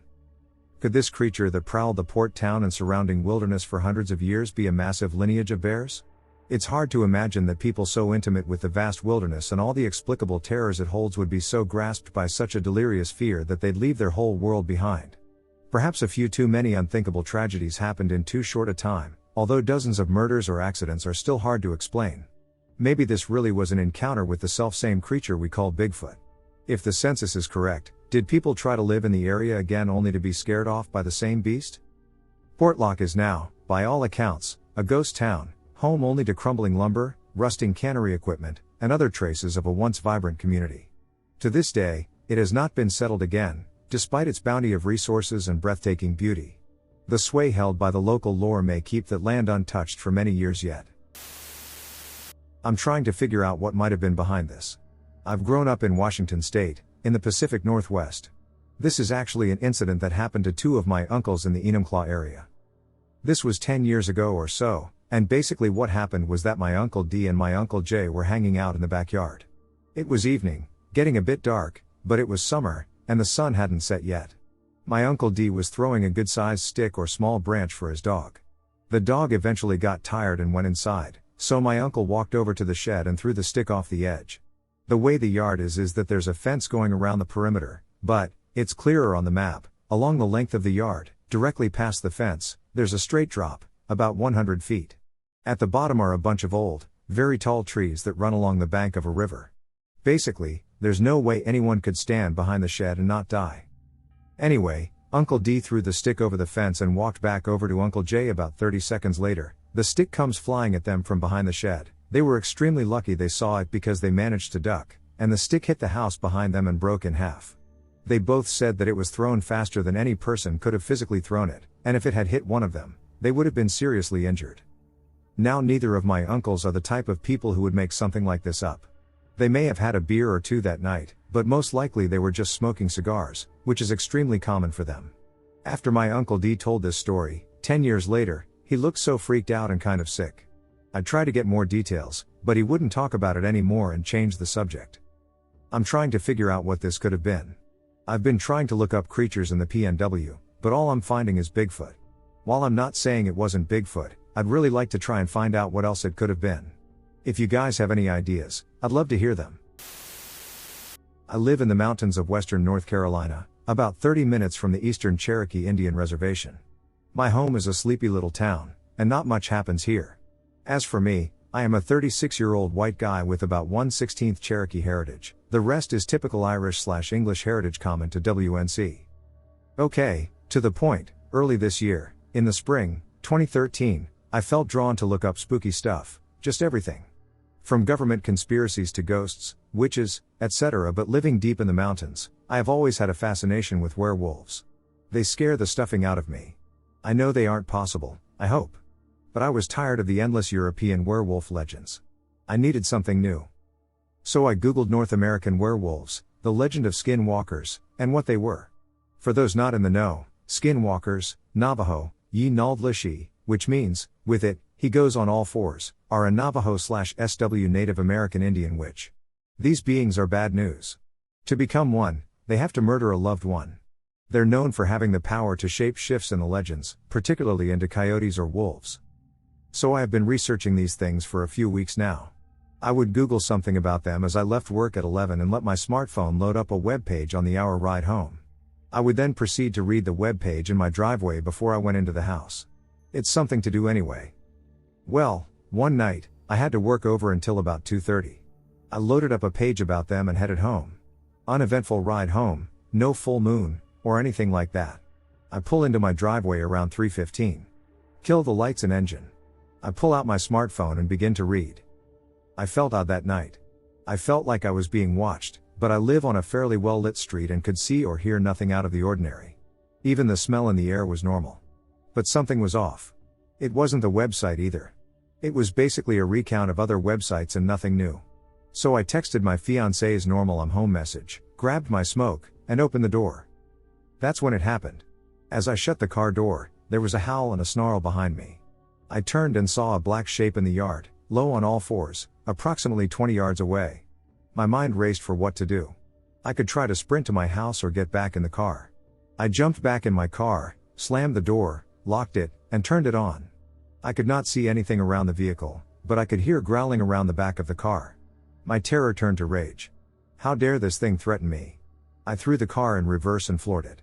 Speaker 1: Could this creature that prowled the port town and surrounding wilderness for hundreds of years be a massive lineage of bears? It's hard to imagine that people so intimate with the vast wilderness and all the explicable terrors it holds would be so grasped by such a delirious fear that they'd leave their whole world behind. Perhaps a few too many unthinkable tragedies happened in too short a time, although dozens of murders or accidents are still hard to explain. Maybe this really was an encounter with the selfsame creature we call Bigfoot. If the census is correct, did people try to live in the area again only to be scared off by the same beast? Portlock is now, by all accounts, a ghost town, home only to crumbling lumber, rusting cannery equipment, and other traces of a once vibrant community. To this day, it has not been settled again, despite its bounty of resources and breathtaking beauty. The sway held by the local lore may keep that land untouched for many years yet. I'm trying to figure out what might have been behind this. I've grown up in Washington State, in the Pacific Northwest. This is actually an incident that happened to two of my uncles in the Enumclaw area. This was 10 years ago or so, and basically what happened was that my Uncle D and my Uncle J were hanging out in the backyard. It was evening, getting a bit dark, but it was summer, and the sun hadn't set yet. My Uncle D was throwing a good-sized stick or small branch for his dog. The dog eventually got tired and went inside, so my uncle walked over to the shed and threw the stick off the edge. The way the yard is that there's a fence going around the perimeter, but it's clearer on the map. Along the length of the yard, directly past the fence, there's a straight drop, about 100 feet. At the bottom are a bunch of old, very tall trees that run along the bank of a river. Basically, there's no way anyone could stand behind the shed and not die. Anyway, Uncle D threw the stick over the fence and walked back over to Uncle J about 30 seconds later. The stick comes flying at them from behind the shed. They were extremely lucky they saw it because they managed to duck, and the stick hit the house behind them and broke in half. They both said that it was thrown faster than any person could have physically thrown it, and if it had hit one of them, they would have been seriously injured. Now neither of my uncles are the type of people who would make something like this up. They may have had a beer or two that night, but most likely they were just smoking cigars, which is extremely common for them. After my Uncle D told this story, 10 years later, he looked so freaked out and kind of sick. I tried to get more details, but he wouldn't talk about it anymore and changed the subject. I'm trying to figure out what this could have been. I've been trying to look up creatures in the PNW, but all I'm finding is Bigfoot. While I'm not saying it wasn't Bigfoot, I'd really like to try and find out what else it could have been. If you guys have any ideas, I'd love to hear them. I live in the mountains of western North Carolina, about 30 minutes from the eastern Cherokee Indian Reservation. My home is a sleepy little town, and not much happens here. As for me, I am a 36-year-old white guy with about 1/16 Cherokee heritage. The rest is typical Irish/English heritage common to WNC. Okay, to the point, early this year, in the spring, 2013, I felt drawn to look up spooky stuff, just everything. From government conspiracies to ghosts, witches, etc. But living deep in the mountains, I have always had a fascination with werewolves. They scare the stuffing out of me. I know they aren't possible, I hope. But I was tired of the endless European werewolf legends. I needed something new. So I googled North American werewolves, the legend of skinwalkers, and what they were. For those not in the know, skinwalkers, Navajo, Ye Naldlishi, which means, with it, he goes on all fours, are a Navajo/SW Native American Indian witch. These beings are bad news. To become one, they have to murder a loved one. They're known for having the power to shape shifts in the legends, particularly into coyotes or wolves. So I have been researching these things for a few weeks now. I would Google something about them as I left work at 11 and let my smartphone load up a web page on the hour ride home. I would then proceed to read the web page in my driveway before I went into the house. It's something to do anyway. Well, one night, I had to work over until about 2:30. I loaded up a page about them and headed home. Uneventful ride home, no full moon, or anything like that. I pull into my driveway around 3:15. Kill the lights and engine. I pull out my smartphone and begin to read. I felt odd that night. I felt like I was being watched, but I live on a fairly well-lit street and could see or hear nothing out of the ordinary. Even the smell in the air was normal. But something was off. It wasn't the website either. It was basically a recount of other websites and nothing new. So I texted my fiance's normal "I'm home" message, grabbed my smoke, and opened the door. That's when it happened. As I shut the car door, there was a howl and a snarl behind me. I turned and saw a black shape in the yard, low on all fours, approximately 20 yards away. My mind raced for what to do. I could try to sprint to my house or get back in the car. I jumped back in my car, slammed the door, locked it, and turned it on. I could not see anything around the vehicle, but I could hear growling around the back of the car. My terror turned to rage. How dare this thing threaten me? I threw the car in reverse and floored it.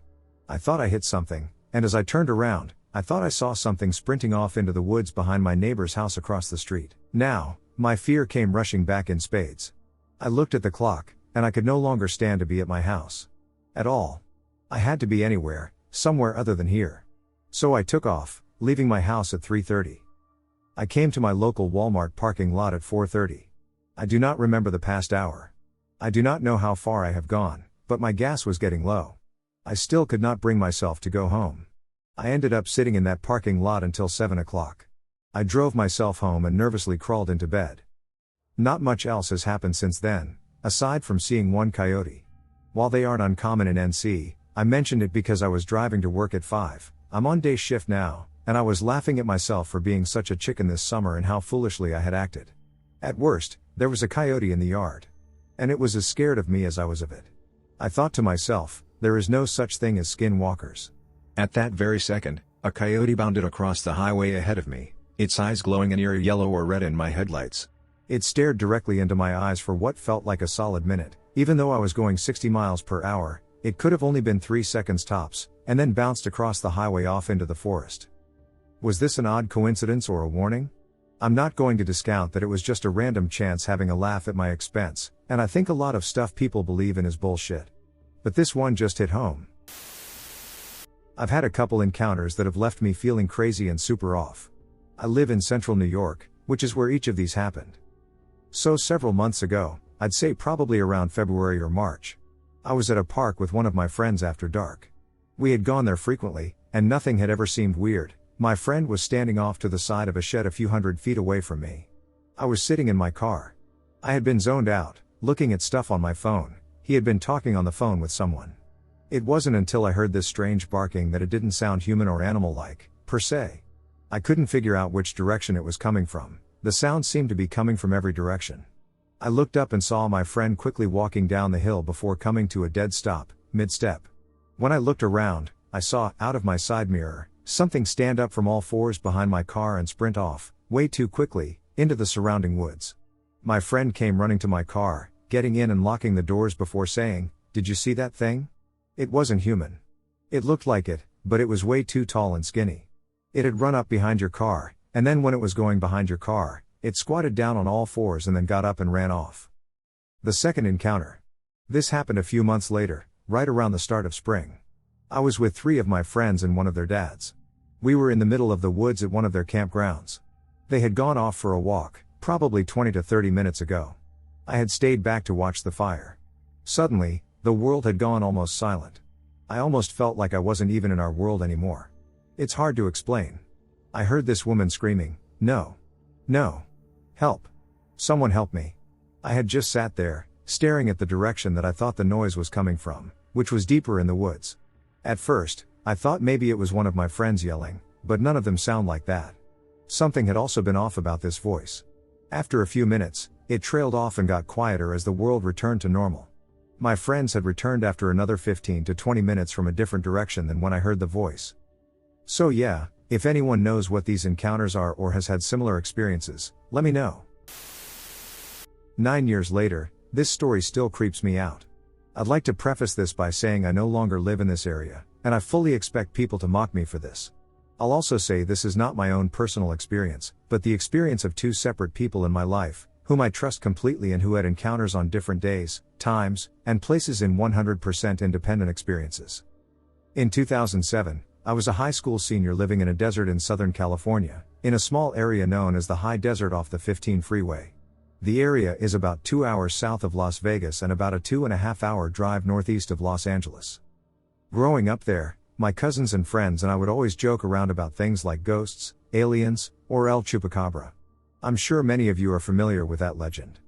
Speaker 1: I thought I hit something, and as I turned around, I thought I saw something sprinting off into the woods behind my neighbor's house across the street. Now, my fear came rushing back in spades. I looked at the clock, and I could no longer stand to be at my house. At all. I had to be anywhere, somewhere other than here. So I took off, leaving my house at 3:30. I came to my local Walmart parking lot at 4:30. I do not remember the past hour. I do not know how far I have gone, but my gas was getting low. I still could not bring myself to go home. I ended up sitting in that parking lot until 7 o'clock. I drove myself home and nervously crawled into bed. Not much else has happened since then, aside from seeing one coyote. While they aren't uncommon in NC, I mentioned it because I was driving to work at 5. I'm on day shift now, and I was laughing at myself for being such a chicken this summer and how foolishly I had acted. At worst, there was a coyote in the yard. And it was as scared of me as I was of it. I thought to myself, there is no such thing as skinwalkers. At that very second, a coyote bounded across the highway ahead of me, its eyes glowing an eerie yellow or red in my headlights. It stared directly into my eyes for what felt like a solid minute. Even though I was going 60 miles per hour, it could have only been 3 seconds tops, and then bounced across the highway off into the forest. Was this an odd coincidence or a warning? I'm not going to discount that it was just a random chance having a laugh at my expense, and I think a lot of stuff people believe in is bullshit. But this one just hit home. I've had a couple encounters that have left me feeling crazy and super off. I live in central New York, which is where each of these happened. So several months ago, I'd say probably around February or March, I was at a park with one of my friends after dark. We had gone there frequently, and nothing had ever seemed weird. My friend was standing off to the side of a shed a few hundred feet away from me. I was sitting in my car. I had been zoned out, looking at stuff on my phone. He had been talking on the phone with someone. It wasn't until I heard this strange barking that it didn't sound human or animal-like, per se. I couldn't figure out which direction it was coming from. The sound seemed to be coming from every direction. I looked up and saw my friend quickly walking down the hill before coming to a dead stop, mid-step. When I looked around, I saw, out of my side mirror, something stand up from all fours behind my car and sprint off, way too quickly, into the surrounding woods. My friend came running to my car, getting in and locking the doors before saying, "Did you see that thing? It wasn't human. It looked like it, but it was way too tall and skinny. It had run up behind your car, and then when it was going behind your car, it squatted down on all fours and then got up and ran off." The second encounter. This happened a few months later, right around the start of spring. I was with 3 of my friends and one of their dads. We were in the middle of the woods at one of their campgrounds. They had gone off for a walk, probably 20 to 30 minutes ago. I had stayed back to watch the fire. Suddenly, the world had gone almost silent. I almost felt like I wasn't even in our world anymore. It's hard to explain. I heard this woman screaming, "No! No! Help! Someone help me!" I had just sat there, staring at the direction that I thought the noise was coming from, which was deeper in the woods. At first, I thought maybe it was one of my friends yelling, but none of them sound like that. Something had also been off about this voice. After a few minutes, it trailed off and got quieter as the world returned to normal. My friends had returned after another 15 to 20 minutes from a different direction than when I heard the voice. So yeah, if anyone knows what these encounters are or has had similar experiences, let me know. 9 years later, this story still creeps me out. I'd like to preface this by saying I no longer live in this area, and I fully expect people to mock me for this. I'll also say this is not my own personal experience, but the experience of 2 separate people in my life, whom I trust completely and who had encounters on different days, times, and places in 100% independent experiences. In 2007, I was a high school senior living in a desert in Southern California, in a small area known as the High Desert off the 15 freeway. The area is about 2 hours south of Las Vegas and about a 2.5-hour drive northeast of Los Angeles. Growing up there, my cousins and friends and I would always joke around about things like ghosts, aliens, or El Chupacabra. I'm sure many of you are familiar with that legend.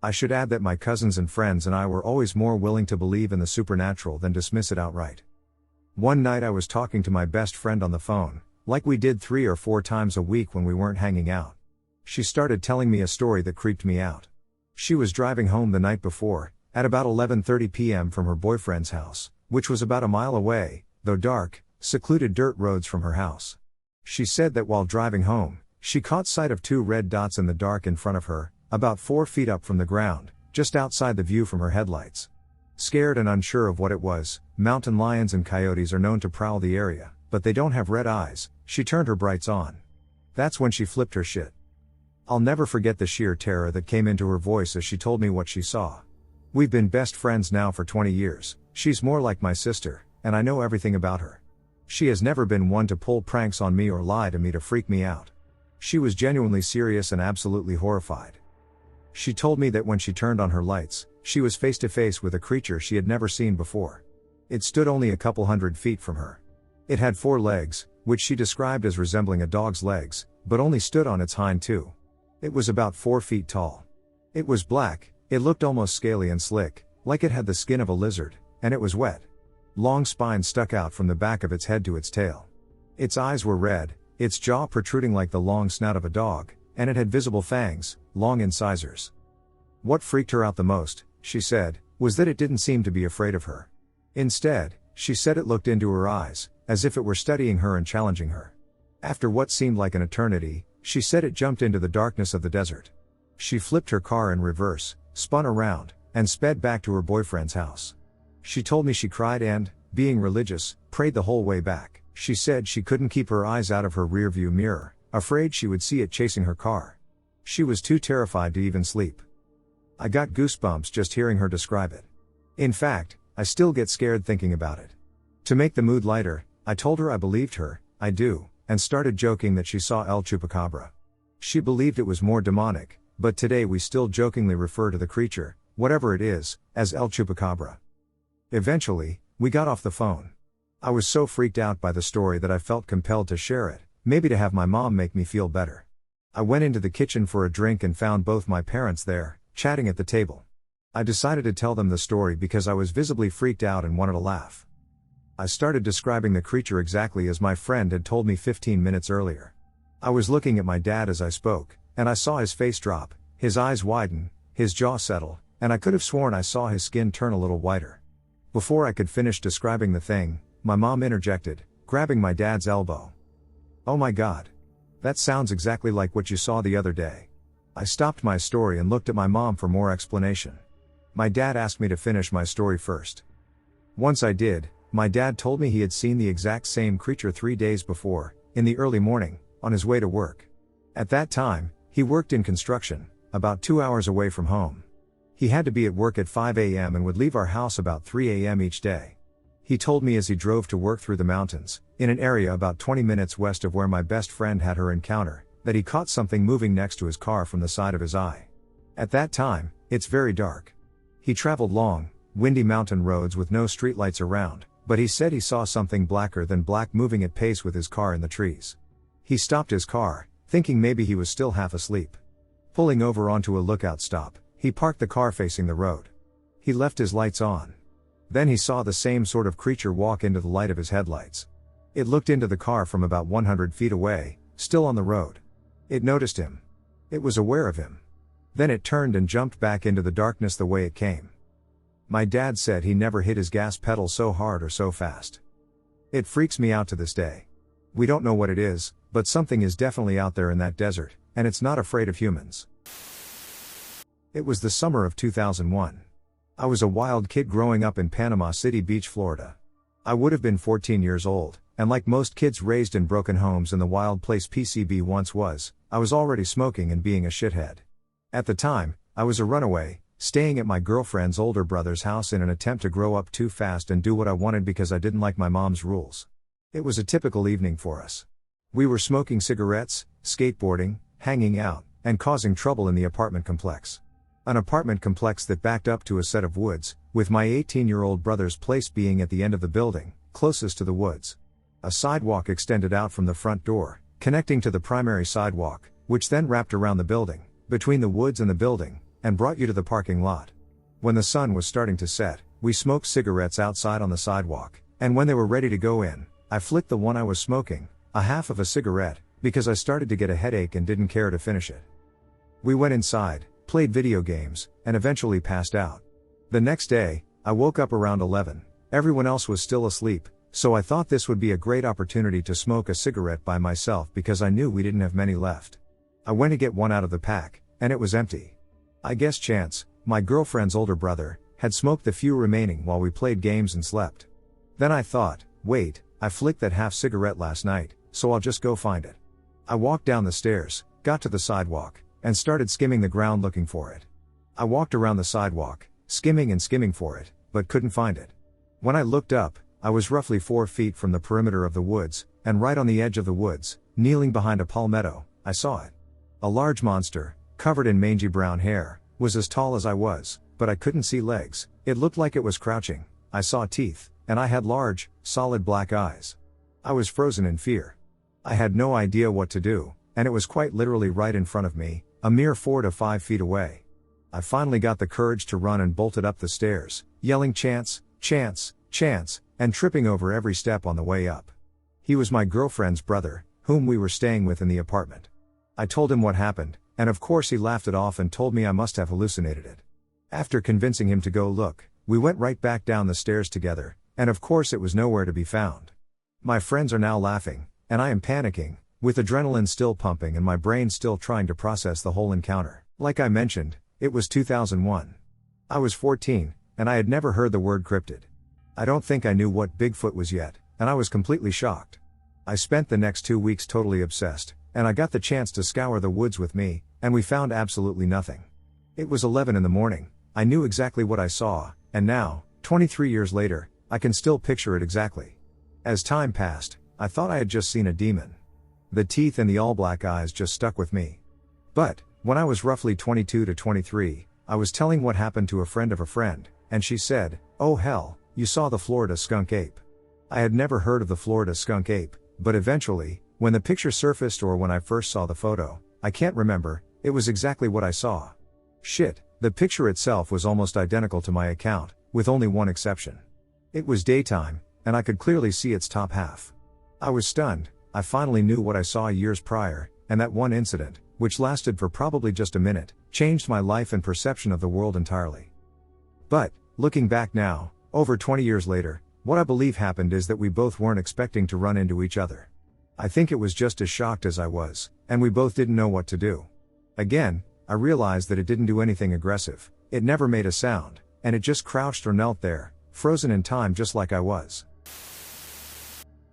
Speaker 1: I should add that my cousins and friends and I were always more willing to believe in the supernatural than dismiss it outright. One night I was talking to my best friend on the phone, like we did 3 or 4 times a week when we weren't hanging out. She started telling me a story that creeped me out. She was driving home the night before, at about 11:30 p.m. from her boyfriend's house, which was about a mile away, though dark, secluded dirt roads from her house. She said that while driving home, she caught sight of 2 red dots in the dark in front of her, about 4 feet up from the ground, just outside the view from her headlights. Scared and unsure of what it was, mountain lions and coyotes are known to prowl the area, but they don't have red eyes. She turned her brights on. That's when she flipped her shit. I'll never forget the sheer terror that came into her voice as she told me what she saw. We've been best friends now for 20 years, she's more like my sister, and I know everything about her. She has never been one to pull pranks on me or lie to me to freak me out. She was genuinely serious and absolutely horrified. She told me that when she turned on her lights, she was face to face with a creature she had never seen before. It stood only a couple hundred feet from her. It had 4 legs, which she described as resembling a dog's legs, but only stood on its hind 2. It was about 4 feet tall. It was black, it looked almost scaly and slick, like it had the skin of a lizard, and it was wet. Long spines stuck out from the back of its head to its tail. Its eyes were red, its jaw protruding like the long snout of a dog, and it had visible fangs, long incisors. What freaked her out the most, she said, was that it didn't seem to be afraid of her. Instead, she said it looked into her eyes, as if it were studying her and challenging her. After what seemed like an eternity, she said it jumped into the darkness of the desert. She flipped her car in reverse, spun around, and sped back to her boyfriend's house. She told me she cried and, being religious, prayed the whole way back. She said she couldn't keep her eyes out of her rearview mirror, afraid she would see it chasing her car. She was too terrified to even sleep. I got goosebumps just hearing her describe it. In fact, I still get scared thinking about it. To make the mood lighter, I told her I believed her, I do, and started joking that she saw El Chupacabra. She believed it was more demonic, but today we still jokingly refer to the creature, whatever it is, as El Chupacabra. Eventually, we got off the phone. I was so freaked out by the story that I felt compelled to share it, maybe to have my mom make me feel better. I went into the kitchen for a drink and found both my parents there, chatting at the table. I decided to tell them the story because I was visibly freaked out and wanted to laugh. I started describing the creature exactly as my friend had told me 15 minutes earlier. I was looking at my dad as I spoke, and I saw his face drop, his eyes widen, his jaw settle, and I could have sworn I saw his skin turn a little whiter. Before I could finish describing the thing, my mom interjected, grabbing my dad's elbow. "Oh my God. That sounds exactly like what you saw the other day." I stopped my story and looked at my mom for more explanation. My dad asked me to finish my story first. Once I did, my dad told me he had seen the exact same creature 3 days before, in the early morning, on his way to work. At that time, he worked in construction, about 2 hours away from home. He had to be at work at 5 a.m. and would leave our house about 3 a.m. each day. He told me as he drove to work through the mountains, in an area about 20 minutes west of where my best friend had her encounter, that he caught something moving next to his car from the side of his eye. At that time, it's very dark. He traveled long, windy mountain roads with no streetlights around, but he said he saw something blacker than black moving at pace with his car in the trees. He stopped his car, thinking maybe he was still half asleep. Pulling over onto a lookout stop, he parked the car facing the road. He left his lights on. Then he saw the same sort of creature walk into the light of his headlights. It looked into the car from about 100 feet away, still on the road. It noticed him. It was aware of him. Then it turned and jumped back into the darkness the way it came. My dad said he never hit his gas pedal so hard or so fast. It freaks me out to this day. We don't know what it is, but something is definitely out there in that desert, and it's not afraid of humans. It was the summer of 2001. I was a wild kid growing up in Panama City Beach, Florida. I would have been 14 years old, and like most kids raised in broken homes in the wild place PCB once was, I was already smoking and being a shithead. At the time, I was a runaway, staying at my girlfriend's older brother's house in an attempt to grow up too fast and do what I wanted because I didn't like my mom's rules. It was a typical evening for us. We were smoking cigarettes, skateboarding, hanging out, and causing trouble in the apartment complex. An apartment complex that backed up to a set of woods, with my 18-year-old brother's place being at the end of the building, closest to the woods. A sidewalk extended out from the front door, connecting to the primary sidewalk, which then wrapped around the building, between the woods and the building, and brought you to the parking lot. When the sun was starting to set, we smoked cigarettes outside on the sidewalk, and when they were ready to go in, I flicked the one I was smoking, a half of a cigarette, because I started to get a headache and didn't care to finish it. We went inside, played video games, and eventually passed out. The next day, I woke up around 11. Everyone else was still asleep, so I thought this would be a great opportunity to smoke a cigarette by myself because I knew we didn't have many left. I went to get one out of the pack, and it was empty. I guess Chance, my girlfriend's older brother, had smoked the few remaining while we played games and slept. Then I thought, wait, I flicked that half cigarette last night, so I'll just go find it. I walked down the stairs, got to the sidewalk, and started skimming the ground looking for it. I walked around the sidewalk, skimming for it, but couldn't find it. When I looked up, I was roughly 4 feet from the perimeter of the woods, and right on the edge of the woods, kneeling behind a palmetto, I saw it. A large monster, covered in mangy brown hair, was as tall as I was, but I couldn't see legs. It looked like it was crouching. I saw teeth, and I had large, solid black eyes. I was frozen in fear. I had no idea what to do, and it was quite literally right in front of me, a mere 4 to 5 feet away. I finally got the courage to run and bolted up the stairs, yelling "Chance, Chance, Chance," and tripping over every step on the way up. He was my girlfriend's brother, whom we were staying with in the apartment. I told him what happened, and of course he laughed it off and told me I must have hallucinated it. After convincing him to go look, we went right back down the stairs together, and of course it was nowhere to be found. My friends are now laughing, and I am panicking, with adrenaline still pumping and my brain still trying to process the whole encounter. Like I mentioned, it was 2001. I was 14, and I had never heard the word cryptid. I don't think I knew what Bigfoot was yet, and I was completely shocked. I spent the next 2 weeks totally obsessed, and I got the chance to scour the woods with me, and we found absolutely nothing. It was 11 in the morning, I knew exactly what I saw, and now, 23 years later, I can still picture it exactly. As time passed, I thought I had just seen a demon. The teeth and the all-black eyes just stuck with me. But, when I was roughly 22 to 23, I was telling what happened to a friend, and she said, "Oh hell, you saw the Florida skunk ape." I had never heard of the Florida skunk ape, but eventually, when the picture surfaced or when I first saw the photo, I can't remember, it was exactly what I saw. Shit, the picture itself was almost identical to my account, with only one exception. It was daytime, and I could clearly see its top half. I was stunned. I finally knew what I saw years prior, and that one incident, which lasted for probably just a minute, changed my life and perception of the world entirely. But, looking back now, over 20 years later, what I believe happened is that we both weren't expecting to run into each other. I think it was just as shocked as I was, and we both didn't know what to do. Again, I realized that it didn't do anything aggressive, it never made a sound, and it just crouched or knelt there, frozen in time just like I was.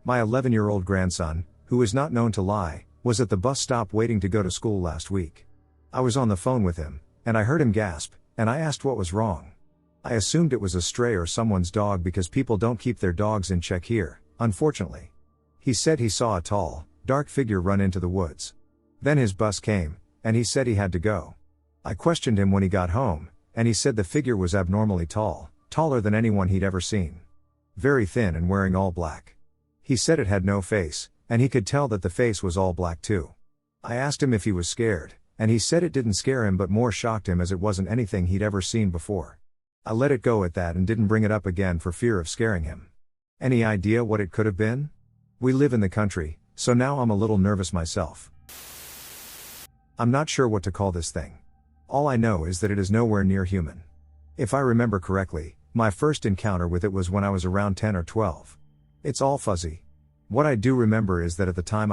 Speaker 1: My 11-year-old grandson, who is not known to lie, was at the bus stop waiting to go to school last week. I was on the phone with him, and I heard him gasp, and I asked what was wrong. I assumed it was a stray or someone's dog because people don't keep their dogs in check here, unfortunately. He said he saw a tall, dark figure run into the woods. Then his bus came, and he said he had to go. I questioned him when he got home, and he said the figure was abnormally tall, taller than anyone he'd ever seen. Very thin and wearing all black. He said it had no face, and he could tell that the face was all black too. I asked him if he was scared, and he said it didn't scare him but more shocked him as it wasn't anything he'd ever seen before. I let it go at that and didn't bring it up again for fear of scaring him. Any idea what it could have been? We live in the country, so now I'm a little nervous myself. I'm not sure what to call this thing. All I know is that it is nowhere near human. If I remember correctly, my first encounter with it was when I was around 10 or 12. It's all fuzzy. What I do remember is that at the time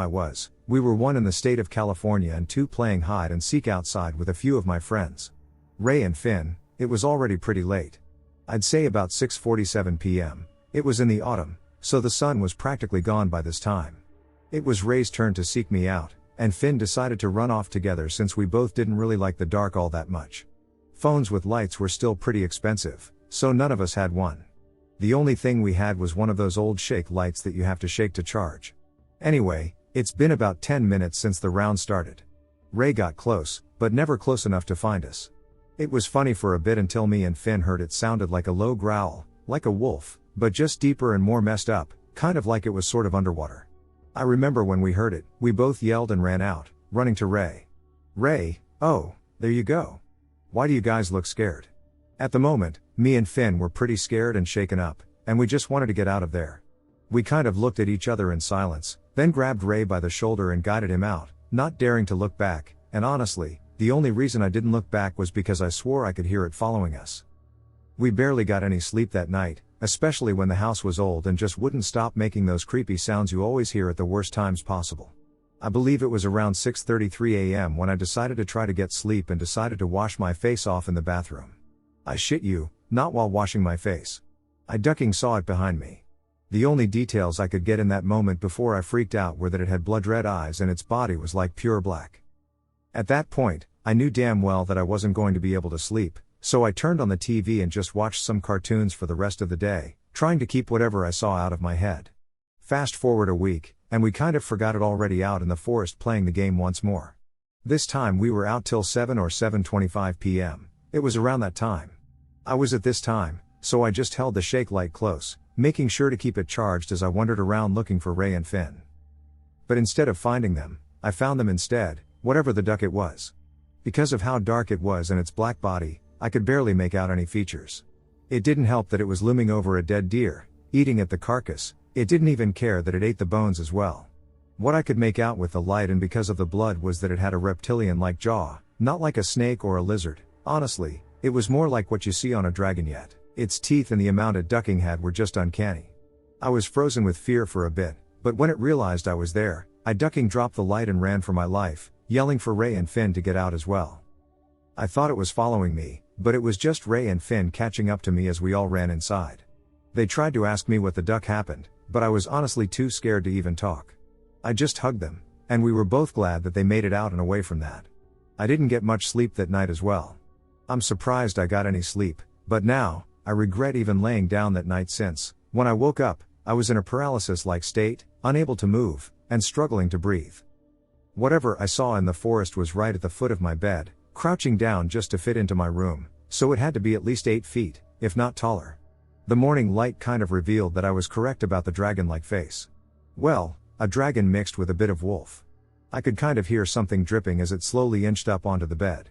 Speaker 1: we were 1 in the state of California and 2 playing hide and seek outside with a few of my friends. Ray and Finn. It was already pretty late. I'd say about 6:47 p.m. It was in the autumn, so the sun was practically gone by this time. It was Ray's turn to seek me out, and Finn decided to run off together since we both didn't really like the dark all that much. Phones with lights were still pretty expensive, so none of us had one. The only thing we had was one of those old shake lights that you have to shake to charge. Anyway, it's been about 10 minutes since the round started. Ray got close, but never close enough to find us. It was funny for a bit until me and Finn heard it sounded like a low growl, like a wolf, but just deeper and more messed up, kind of like it was sort of underwater. I remember when we heard it, we both yelled and ran out, running to Ray. "Ray, oh, there you go. Why do you guys look scared?" At the moment, me and Finn were pretty scared and shaken up, and we just wanted to get out of there. We kind of looked at each other in silence, then grabbed Ray by the shoulder and guided him out, not daring to look back, and honestly, the only reason I didn't look back was because I swore I could hear it following us. We barely got any sleep that night, especially when the house was old and just wouldn't stop making those creepy sounds you always hear at the worst times possible. I believe it was around 6:33 a.m. when I decided to try to get sleep and decided to wash my face off in the bathroom. I shit you, not while washing my face. I ducking saw it behind me. The only details I could get in that moment before I freaked out were that it had blood red eyes and its body was like pure black. At that point, I knew damn well that I wasn't going to be able to sleep, so I turned on the TV and just watched some cartoons for the rest of the day, trying to keep whatever I saw out of my head. Fast forward a week, and we kind of forgot it already out in the forest playing the game once more. This time we were out till 7 or 7:25 p.m. It was around that time. I was at this time, so I just held the shake light close, making sure to keep it charged as I wandered around looking for Ray and Finn. But instead of finding them, I found them instead, whatever the duck it was. Because of how dark it was and its black body, I could barely make out any features. It didn't help that it was looming over a dead deer, eating at the carcass. It didn't even care that it ate the bones as well. What I could make out with the light and because of the blood was that it had a reptilian-like jaw, not like a snake or a lizard. Honestly, it was more like what you see on a dragon yet. Its teeth and the amount it ducking had were just uncanny. I was frozen with fear for a bit, but when it realized I was there, I ducking dropped the light and ran for my life, yelling for Ray and Finn to get out as well. I thought it was following me, but it was just Ray and Finn catching up to me as we all ran inside. They tried to ask me what the duck happened, but I was honestly too scared to even talk. I just hugged them, and we were both glad that they made it out and away from that. I didn't get much sleep that night as well. I'm surprised I got any sleep, but now, I regret even laying down that night since, when I woke up, I was in a paralysis-like state, unable to move, and struggling to breathe. Whatever I saw in the forest was right at the foot of my bed, crouching down just to fit into my room, so it had to be at least 8 feet, if not taller. The morning light kind of revealed that I was correct about the dragon-like face. Well, a dragon mixed with a bit of wolf. I could kind of hear something dripping as it slowly inched up onto the bed.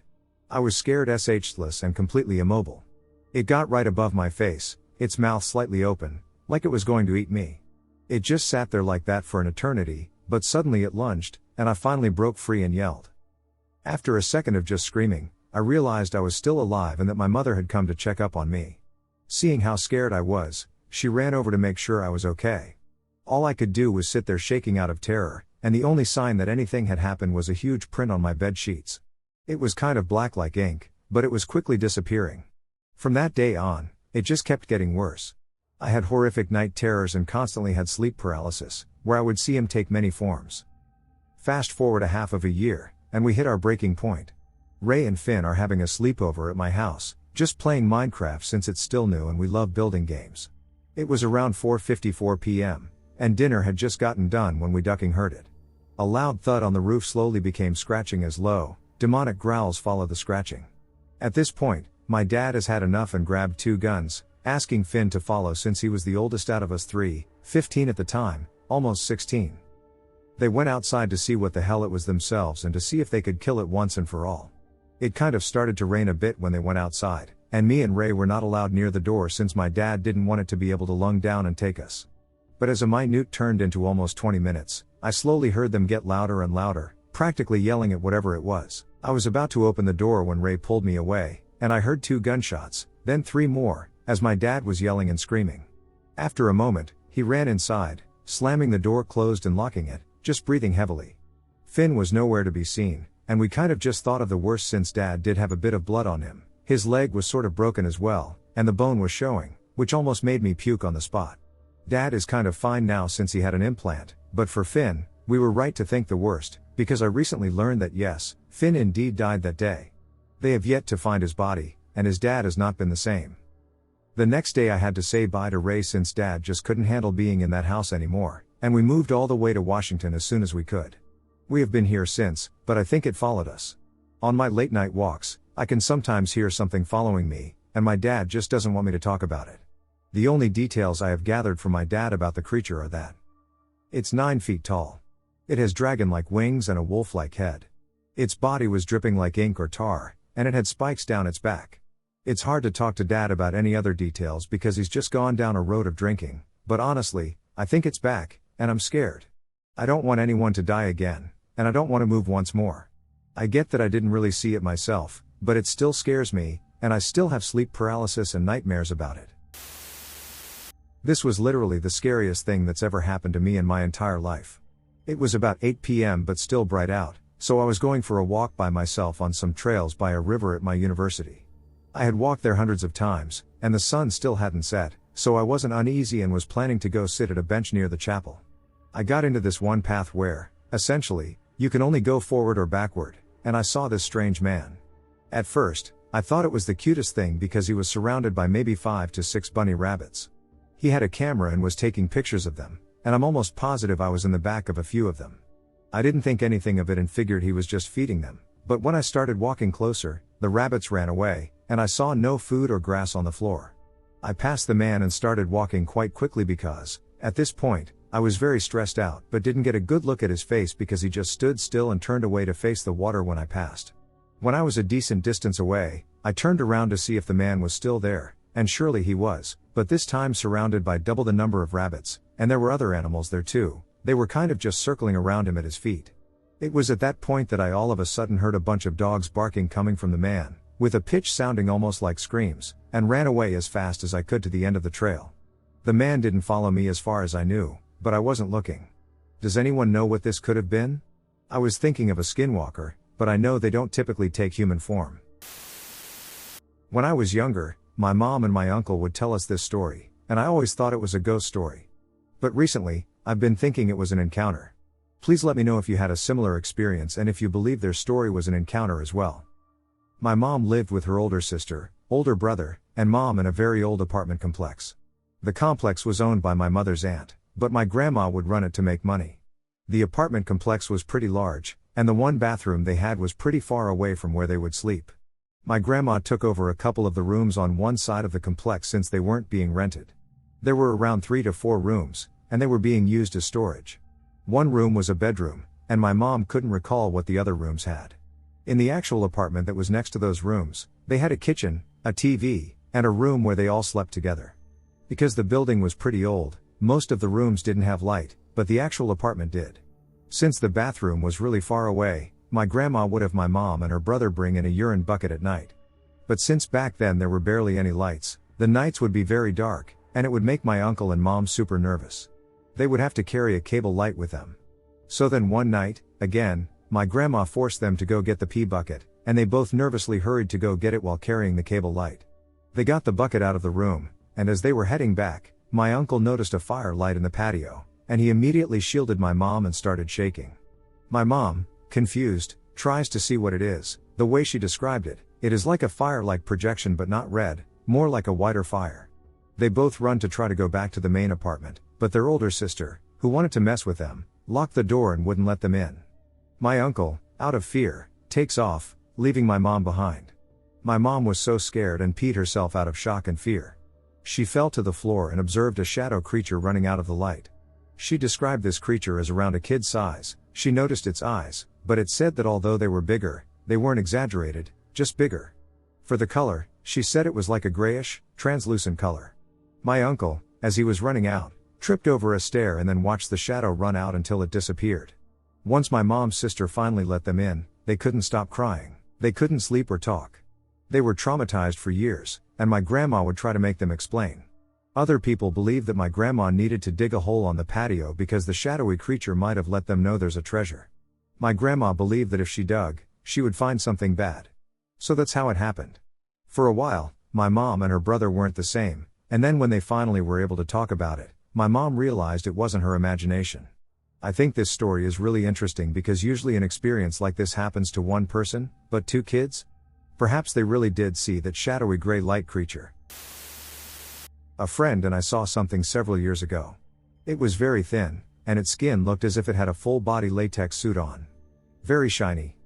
Speaker 1: I was scared shitless and completely immobile. It got right above my face, its mouth slightly open, like it was going to eat me. It just sat there like that for an eternity, but suddenly it lunged, and I finally broke free and yelled. After a second of just screaming, I realized I was still alive and that my mother had come to check up on me. Seeing how scared I was, she ran over to make sure I was okay. All I could do was sit there shaking out of terror, and the only sign that anything had happened was a huge print on my bed sheets. It was kind of black like ink, but it was quickly disappearing. From that day on, it just kept getting worse. I had horrific night terrors and constantly had sleep paralysis, where I would see him take many forms. Fast forward a half of a year, and we hit our breaking point. Ray and Finn are having a sleepover at my house, just playing Minecraft since it's still new and we love building games. It was around 4:54 p.m., and dinner had just gotten done when we ducking heard it. A loud thud on the roof slowly became scratching as low, demonic growls followed the scratching. At this point, my dad has had enough and grabbed 2 guns, asking Finn to follow since he was the oldest out of us 3, 15 at the time, almost 16. They went outside to see what the hell it was themselves and to see if they could kill it once and for all. It kind of started to rain a bit when they went outside, and me and Ray were not allowed near the door since my dad didn't want it to be able to lung down and take us. But as a minute turned into almost 20 minutes, I slowly heard them get louder and louder, practically yelling at whatever it was. I was about to open the door when Ray pulled me away, and I heard 2 gunshots, then 3 more, as my dad was yelling and screaming. After a moment, he ran inside, slamming the door closed and locking it, just breathing heavily. Finn was nowhere to be seen, and we kind of just thought of the worst since Dad did have a bit of blood on him. His leg was sort of broken as well, and the bone was showing, which almost made me puke on the spot. Dad is kind of fine now since he had an implant, but for Finn, we were right to think the worst, because I recently learned that yes, Finn indeed died that day. They have yet to find his body, and his dad has not been the same. The next day I had to say bye to Ray since Dad just couldn't handle being in that house anymore, and we moved all the way to Washington as soon as we could. We have been here since, but I think it followed us. On my late night walks, I can sometimes hear something following me, and my dad just doesn't want me to talk about it. The only details I have gathered from my dad about the creature are that it's 9 feet tall. It has dragon-like wings and a wolf-like head. Its body was dripping like ink or tar, and it had spikes down its back. It's hard to talk to Dad about any other details because he's just gone down a road of drinking, but honestly, I think it's back, and I'm scared. I don't want anyone to die again, and I don't want to move once more. I get that I didn't really see it myself, but it still scares me, and I still have sleep paralysis and nightmares about it. This was literally the scariest thing that's ever happened to me in my entire life. It was about 8 p.m. but still bright out, so I was going for a walk by myself on some trails by a river at my university. I had walked there hundreds of times, and the sun still hadn't set, so I wasn't uneasy and was planning to go sit at a bench near the chapel. I got into this one path where, essentially, you can only go forward or backward, and I saw this strange man. At first, I thought it was the cutest thing because he was surrounded by maybe 5 to 6 bunny rabbits. He had a camera and was taking pictures of them, and I'm almost positive I was in the back of a few of them. I didn't think anything of it and figured he was just feeding them, but when I started walking closer, the rabbits ran away, and I saw no food or grass on the floor. I passed the man and started walking quite quickly because, at this point, I was very stressed out but didn't get a good look at his face because he just stood still and turned away to face the water when I passed. When I was a decent distance away, I turned around to see if the man was still there, and surely he was, but this time surrounded by double the number of rabbits, and there were other animals there too. They were kind of just circling around him at his feet. It was at that point that I all of a sudden heard a bunch of dogs barking coming from the man, with a pitch sounding almost like screams, and ran away as fast as I could to the end of the trail. The man didn't follow me as far as I knew, but I wasn't looking. Does anyone know what this could have been? I was thinking of a skinwalker, but I know they don't typically take human form. When I was younger, my mom and my uncle would tell us this story, and I always thought it was a ghost story. But recently, I've been thinking it was an encounter. Please let me know if you had a similar experience and if you believe their story was an encounter as well. My mom lived with her older sister, older brother, and mom in a very old apartment complex. The complex was owned by my mother's aunt, but my grandma would run it to make money. The apartment complex was pretty large, and the one bathroom they had was pretty far away from where they would sleep. My grandma took over a couple of the rooms on one side of the complex since they weren't being rented. There were around 3 to 4 rooms, and they were being used as storage. One room was a bedroom, and my mom couldn't recall what the other rooms had. In the actual apartment that was next to those rooms, they had a kitchen, a TV, and a room where they all slept together. Because the building was pretty old, most of the rooms didn't have light, but the actual apartment did. Since the bathroom was really far away, my grandma would have my mom and her brother bring in a urine bucket at night. But since back then there were barely any lights, the nights would be very dark, and it would make my uncle and mom super nervous. They would have to carry a cable light with them. So then one night, again, my grandma forced them to go get the pee bucket, and they both nervously hurried to go get it while carrying the cable light. They got the bucket out of the room, and as they were heading back, my uncle noticed a fire light in the patio, and he immediately shielded my mom and started shaking. My mom, confused, tries to see what it is. The way she described it, it is like a fire-like projection but not red, more like a whiter fire. They both run to try to go back to the main apartment, but their older sister, who wanted to mess with them, locked the door and wouldn't let them in. My uncle, out of fear, takes off, leaving my mom behind. My mom was so scared and peed herself out of shock and fear. She fell to the floor and observed a shadow creature running out of the light. She described this creature as around a kid's size. She noticed its eyes, but it said that although they were bigger, they weren't exaggerated, just bigger. For the color, she said it was like a grayish, translucent color. My uncle, as he was running out, tripped over a stair and then watched the shadow run out until it disappeared. Once my mom's sister finally let them in, they couldn't stop crying. They couldn't sleep or talk. They were traumatized for years, and my grandma would try to make them explain. Other people believe that my grandma needed to dig a hole on the patio because the shadowy creature might have let them know there's a treasure. My grandma believed that if she dug, she would find something bad. So that's how it happened. For a while, my mom and her brother weren't the same, and then when they finally were able to talk about it, my mom realized it wasn't her imagination. I think this story is really interesting because usually an experience like this happens to one person, but 2 kids? Perhaps they really did see that shadowy gray light creature. A friend and I saw something several years ago. It was very thin, and its skin looked as if it had a full-body latex suit on. Very shiny.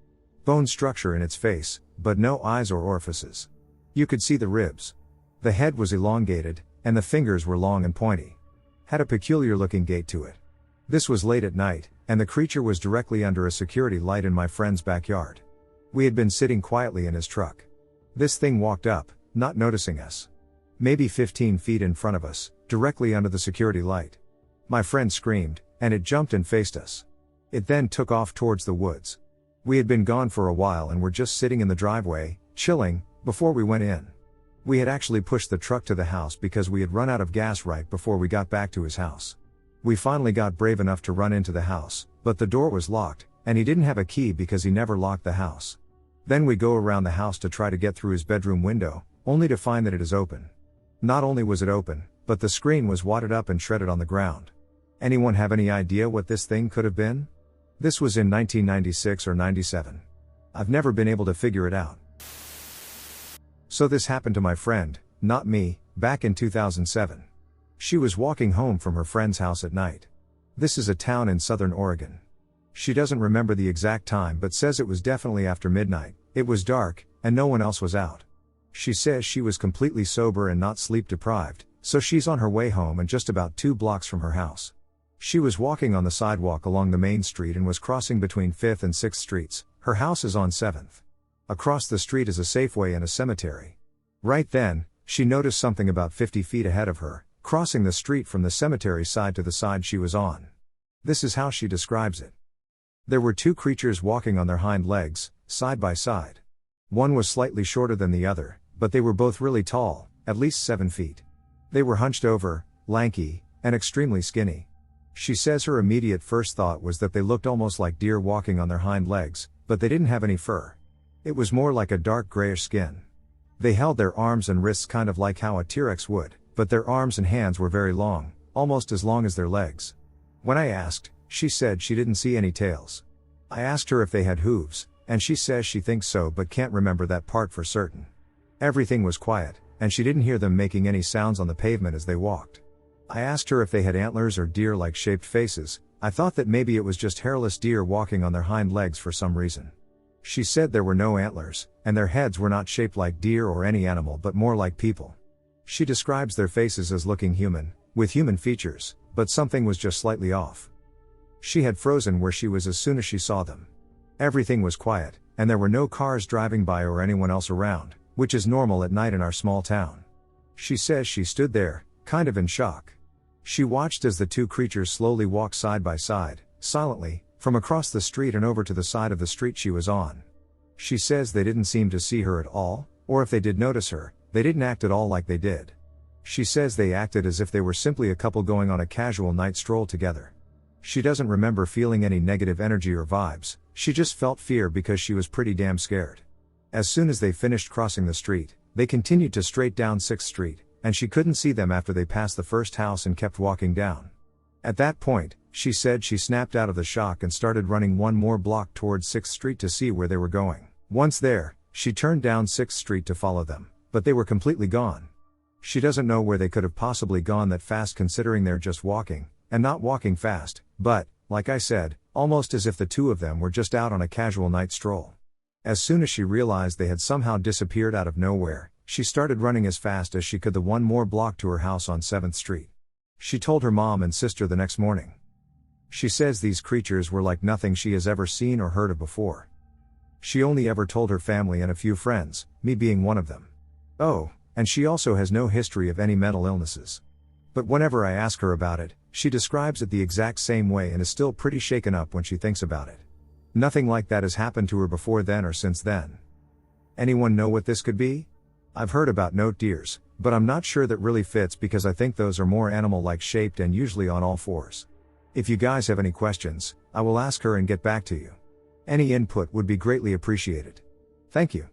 Speaker 1: Bone structure in its face, but no eyes or orifices. You could see the ribs. The head was elongated, and the fingers were long and pointy. Had a peculiar-looking gait to it. This was late at night, and the creature was directly under a security light in my friend's backyard. We had been sitting quietly in his truck. This thing walked up, not noticing us. Maybe 15 feet in front of us, directly under the security light. My friend screamed, and it jumped and faced us. It then took off towards the woods. We had been gone for a while and were just sitting in the driveway, chilling, before we went in. We had actually pushed the truck to the house because we had run out of gas right before we got back to his house. We finally got brave enough to run into the house, but the door was locked, and he didn't have a key because he never locked the house. Then we go around the house to try to get through his bedroom window, only to find that it is open. Not only was it open, but the screen was wadded up and shredded on the ground. Anyone have any idea what this thing could have been? This was in 1996 or 97. I've never been able to figure it out. So this happened to my friend, not me, back in 2007. She was walking home from her friend's house at night. This is a town in southern Oregon. She doesn't remember the exact time but says it was definitely after midnight. It was dark, and no one else was out. She says she was completely sober and not sleep deprived, so she's on her way home and just about 2 blocks from her house. She was walking on the sidewalk along the main street and was crossing between 5th and 6th streets. Her house is on 7th. Across the street is a Safeway and a cemetery. Right then, she noticed something about 50 feet ahead of her, crossing the street from the cemetery side to the side she was on. This is how she describes it. There were 2 creatures walking on their hind legs, side by side. One was slightly shorter than the other, but they were both really tall, at least 7 feet. They were hunched over, lanky, and extremely skinny. She says her immediate first thought was that they looked almost like deer walking on their hind legs, but they didn't have any fur. It was more like a dark grayish skin. They held their arms and wrists kind of like how a T-Rex would, but their arms and hands were very long, almost as long as their legs. When I asked, She said she didn't see any tails. I asked her if they had hooves, and she says she thinks so but can't remember that part for certain. Everything was quiet, and she didn't hear them making any sounds on the pavement as they walked. I asked her if they had antlers or deer-like shaped faces. I thought that maybe it was just hairless deer walking on their hind legs for some reason. She said there were no antlers, and their heads were not shaped like deer or any animal but more like people. She describes their faces as looking human, with human features, but something was just slightly off. She had frozen where she was as soon as she saw them. Everything was quiet, and there were no cars driving by or anyone else around, which is normal at night in our small town. She says she stood there, kind of in shock. She watched as the two creatures slowly walked side by side, silently, from across the street and over to the side of the street she was on. She says they didn't seem to see her at all, or if they did notice her, they didn't act at all like they did. She says they acted as if they were simply a couple going on a casual night stroll together. She doesn't remember feeling any negative energy or vibes, she just felt fear because she was pretty damn scared. As soon as they finished crossing the street, they continued to straight down 6th Street, and she couldn't see them after they passed the first house and kept walking down. At that point, she said she snapped out of the shock and started running one more block towards 6th Street to see where they were going. Once there, she turned down 6th Street to follow them, but they were completely gone. She doesn't know where they could have possibly gone that fast considering they're just walking, and not walking fast, but, like I said, almost as if the two of them were just out on a casual night stroll. As soon as she realized they had somehow disappeared out of nowhere, she started running as fast as she could the one more block to her house on 7th Street. She told her mom and sister the next morning. She says these creatures were like nothing she has ever seen or heard of before. She only ever told her family and a few friends, me being one of them. Oh, and she also has no history of any mental illnesses. But whenever I ask her about it, she describes it the exact same way and is still pretty shaken up when she thinks about it. Nothing like that has happened to her before then or since then. Anyone know what this could be? I've heard about note deers, but I'm not sure that really fits because I think those are more animal-like shaped and usually on all fours. If you guys have any questions, I will ask her and get back to you. Any input would be greatly appreciated. Thank you.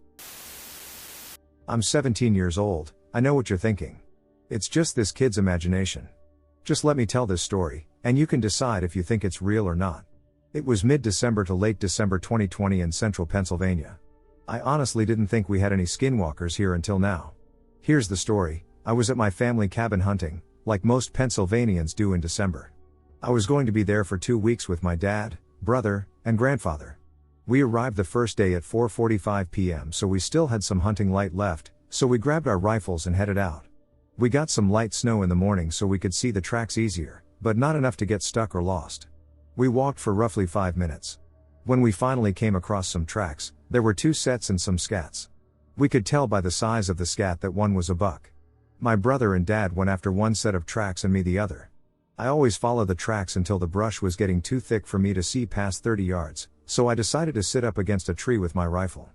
Speaker 1: I'm 17 years old, I know what you're thinking. It's just this kid's imagination. Just let me tell this story, and you can decide if you think it's real or not. It was mid-December to late December 2020 in central Pennsylvania. I honestly didn't think we had any skinwalkers here until now. Here's the story. I was at my family cabin hunting, like most Pennsylvanians do in December. I was going to be there for 2 weeks with my dad, brother, and grandfather. We arrived the first day at 4:45 p.m. so we still had some hunting light left, so we grabbed our rifles and headed out. We got some light snow in the morning so we could see the tracks easier, but not enough to get stuck or lost. We walked for roughly 5 minutes. When we finally came across some tracks, there were 2 sets and some scats. We could tell by the size of the scat that one was a buck. My brother and dad went after one set of tracks and me the other. I always follow the tracks until the brush was getting too thick for me to see past 30 yards, so I decided to sit up against a tree with my rifle.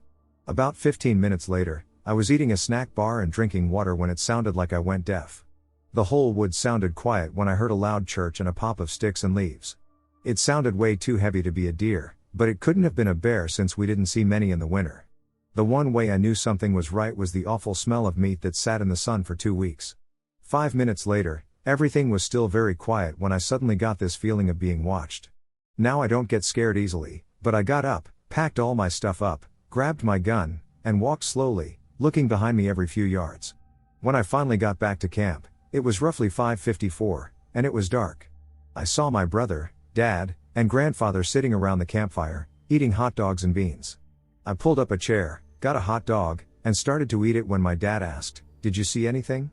Speaker 1: About 15 minutes later, I was eating a snack bar and drinking water when it sounded like I went deaf. The whole woods sounded quiet when I heard a loud church and a pop of sticks and leaves. It sounded way too heavy to be a deer, but it couldn't have been a bear since we didn't see many in the winter. The one way I knew something was right was the awful smell of meat that sat in the sun for 2 weeks. 5 minutes later, everything was still very quiet when I suddenly got this feeling of being watched. Now I don't get scared easily, but I got up, packed all my stuff up, grabbed my gun, and walked slowly, looking behind me every few yards. When I finally got back to camp, it was roughly 5:54, and it was dark. I saw my brother, dad, and grandfather sitting around the campfire, eating hot dogs and beans. I pulled up a chair, got a hot dog, and started to eat it when my dad asked, "Did you see anything?"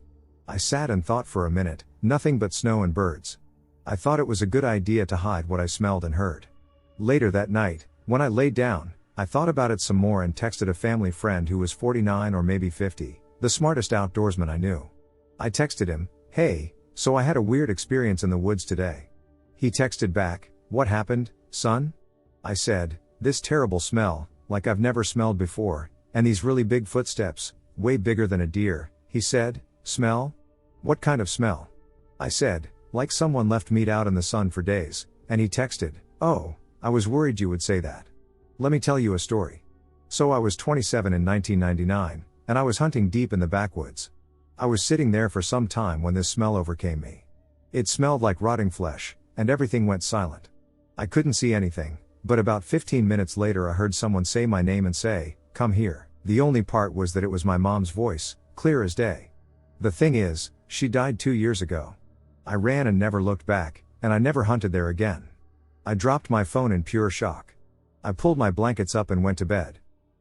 Speaker 1: I sat and thought for a minute, nothing but snow and birds. I thought it was a good idea to hide what I smelled and heard. Later that night, when I laid down, I thought about it some more and texted a family friend who was 49 or maybe 50, the smartest outdoorsman I knew. I texted him, "Hey, so I had a weird experience in the woods today." He texted back, "What happened, son?" I said, "This terrible smell, like I've never smelled before, and these really big footsteps, way bigger than a deer." He said, "Smell? What kind of smell?" I said, "Like someone left meat out in the sun for days," and he texted, "Oh, I was worried you would say that. Let me tell you a story. So I was 27 in 1999, and I was hunting deep in the backwoods. I was sitting there for some time when this smell overcame me. It smelled like rotting flesh, and everything went silent. I couldn't see anything, but about 15 minutes later I heard someone say my name and say, "Come here." The only part was that it was my mom's voice, clear as day. The thing is, she died 2 years ago. I ran and never looked back, and I never hunted there again. I dropped my phone in pure shock. I pulled my blankets up and went to bed.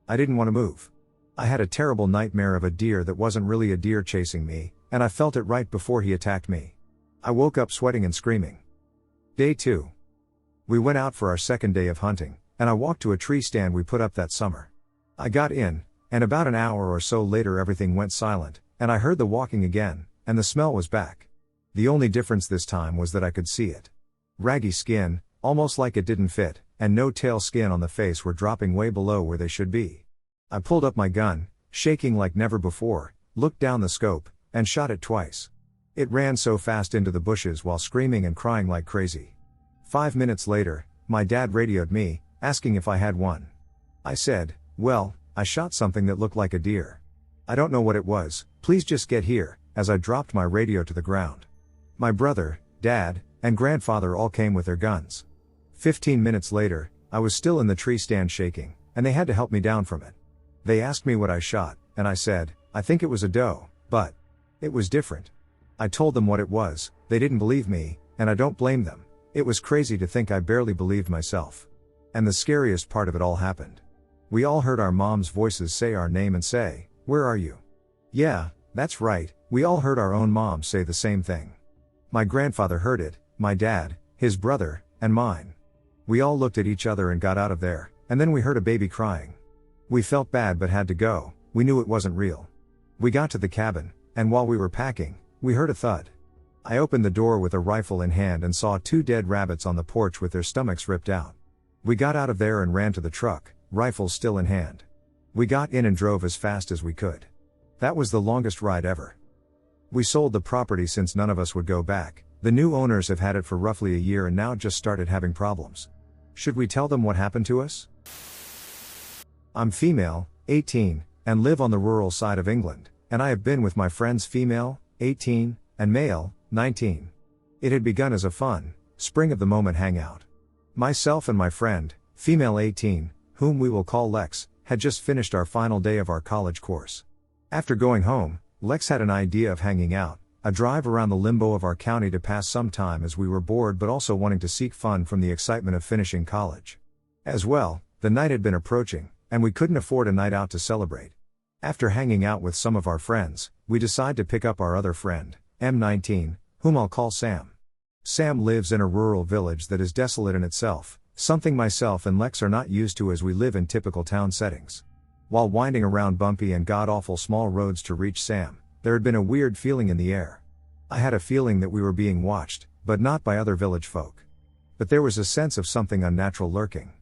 Speaker 1: I didn't want to move. I had a terrible nightmare of a deer that wasn't really a deer chasing me, and I felt it right before he attacked me. I woke up sweating and screaming. Day 2. We went out for our second day of hunting, and I walked to a tree stand we put up that summer. I got in, and about an hour or so later everything went silent, and I heard the walking again, and the smell was back. The only difference this time was that I could see it. Raggy skin, almost like it didn't fit, and no tail skin on the face were dropping way below where they should be. I pulled up my gun, shaking like never before, looked down the scope, and shot it twice. It ran so fast into the bushes while screaming and crying like crazy. 5 minutes later, my dad radioed me, asking if I had one. I said, "Well, I shot something that looked like a deer. I don't know what it was, please just get here," as I dropped my radio to the ground. My brother, dad, and grandfather all came with their guns. 15 minutes later, I was still in the tree stand shaking, and they had to help me down from it. They asked me what I shot, and I said, "I think it was a doe, but it was different." I told them what it was, they didn't believe me, and I don't blame them. It was crazy to think I barely believed myself. And the scariest part of it all happened. We all heard our moms' voices say our name and say, "Where are you?" Yeah, that's right, we all heard our own moms say the same thing. My grandfather heard it, my dad, his brother, and mine. We all looked at each other and got out of there, and then we heard a baby crying. We felt bad but had to go, we knew it wasn't real. We got to the cabin, and while we were packing, we heard a thud. I opened the door with a rifle in hand and saw 2 dead rabbits on the porch with their stomachs ripped out. We got out of there and ran to the truck, rifles still in hand. We got in and drove as fast as we could. That was the longest ride ever. We sold the property since none of us would go back. The new owners have had it for roughly a year and now just started having problems. Should we tell them what happened to us? I'm female, 18, and live on the rural side of England, and I have been with my friends female, 18, and male, 19. It had begun as a fun, spring of the moment hangout. Myself and my friend, female 18, whom we will call Lex, had just finished our final day of our college course. After going home, Lex had an idea of hanging out, a drive around the limbo of our county to pass some time as we were bored but also wanting to seek fun from the excitement of finishing college. As well, the night had been approaching, and we couldn't afford a night out to celebrate. After hanging out with some of our friends, we decided to pick up our other friend, M19, whom I'll call Sam. Sam lives in a rural village that is desolate in itself, something myself and Lex are not used to as we live in typical town settings. While winding around bumpy and god-awful small roads to reach Sam, there had been a weird feeling in the air. I had a feeling that we were being watched, but not by other village folk. But there was a sense of something unnatural lurking.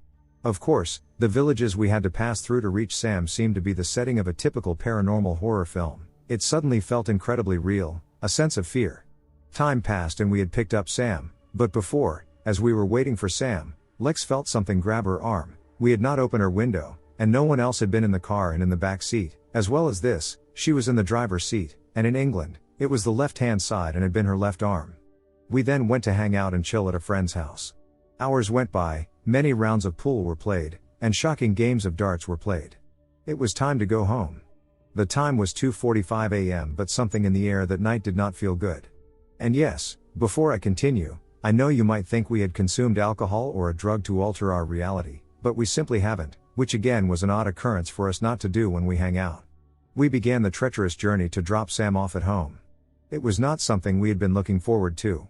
Speaker 1: Of course, the villages we had to pass through to reach Sam seemed to be the setting of a typical paranormal horror film. It suddenly felt incredibly real, a sense of fear. Time passed and we had picked up Sam, but before, as we were waiting for Sam, Lex felt something grab her arm. We had not opened her window, and no one else had been in the car and in the back seat. As well as this, she was in the driver's seat, and in England, it was the left-hand side and had been her left arm. We then went to hang out and chill at a friend's house. Hours went by, many rounds of pool were played, and shocking games of darts were played. It was time to go home. The time was 2:45 a.m. but something in the air that night did not feel good. And yes, before I continue, I know you might think we had consumed alcohol or a drug to alter our reality, but we simply haven't, which again was an odd occurrence for us not to do when we hang out. We began the treacherous journey to drop Sam off at home. It was not something we had been looking forward to.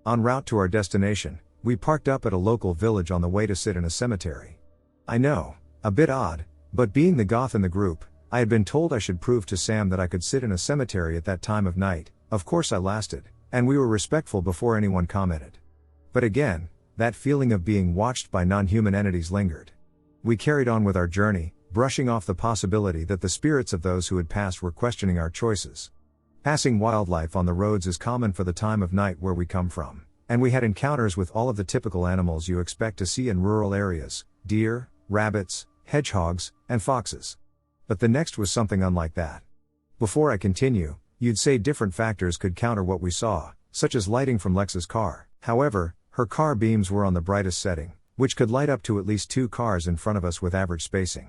Speaker 1: En route to our destination, we parked up at a local village on the way to sit in a cemetery. I know, a bit odd, but being the goth in the group, I had been told I should prove to Sam that I could sit in a cemetery at that time of night. Of course I lasted, and we were respectful before anyone commented. But again, that feeling of being watched by non-human entities lingered. We carried on with our journey, brushing off the possibility that the spirits of those who had passed were questioning our choices. Passing wildlife on the roads is common for the time of night where we come from, and we had encounters with all of the typical animals you expect to see in rural areas: deer, rabbits, hedgehogs, and foxes. But the next was something unlike that. Before I continue, you'd say different factors could counter what we saw, such as lighting from Lex's car. However, Her car beams were on the brightest setting, which could light up to at least 2 cars in front of us with average spacing.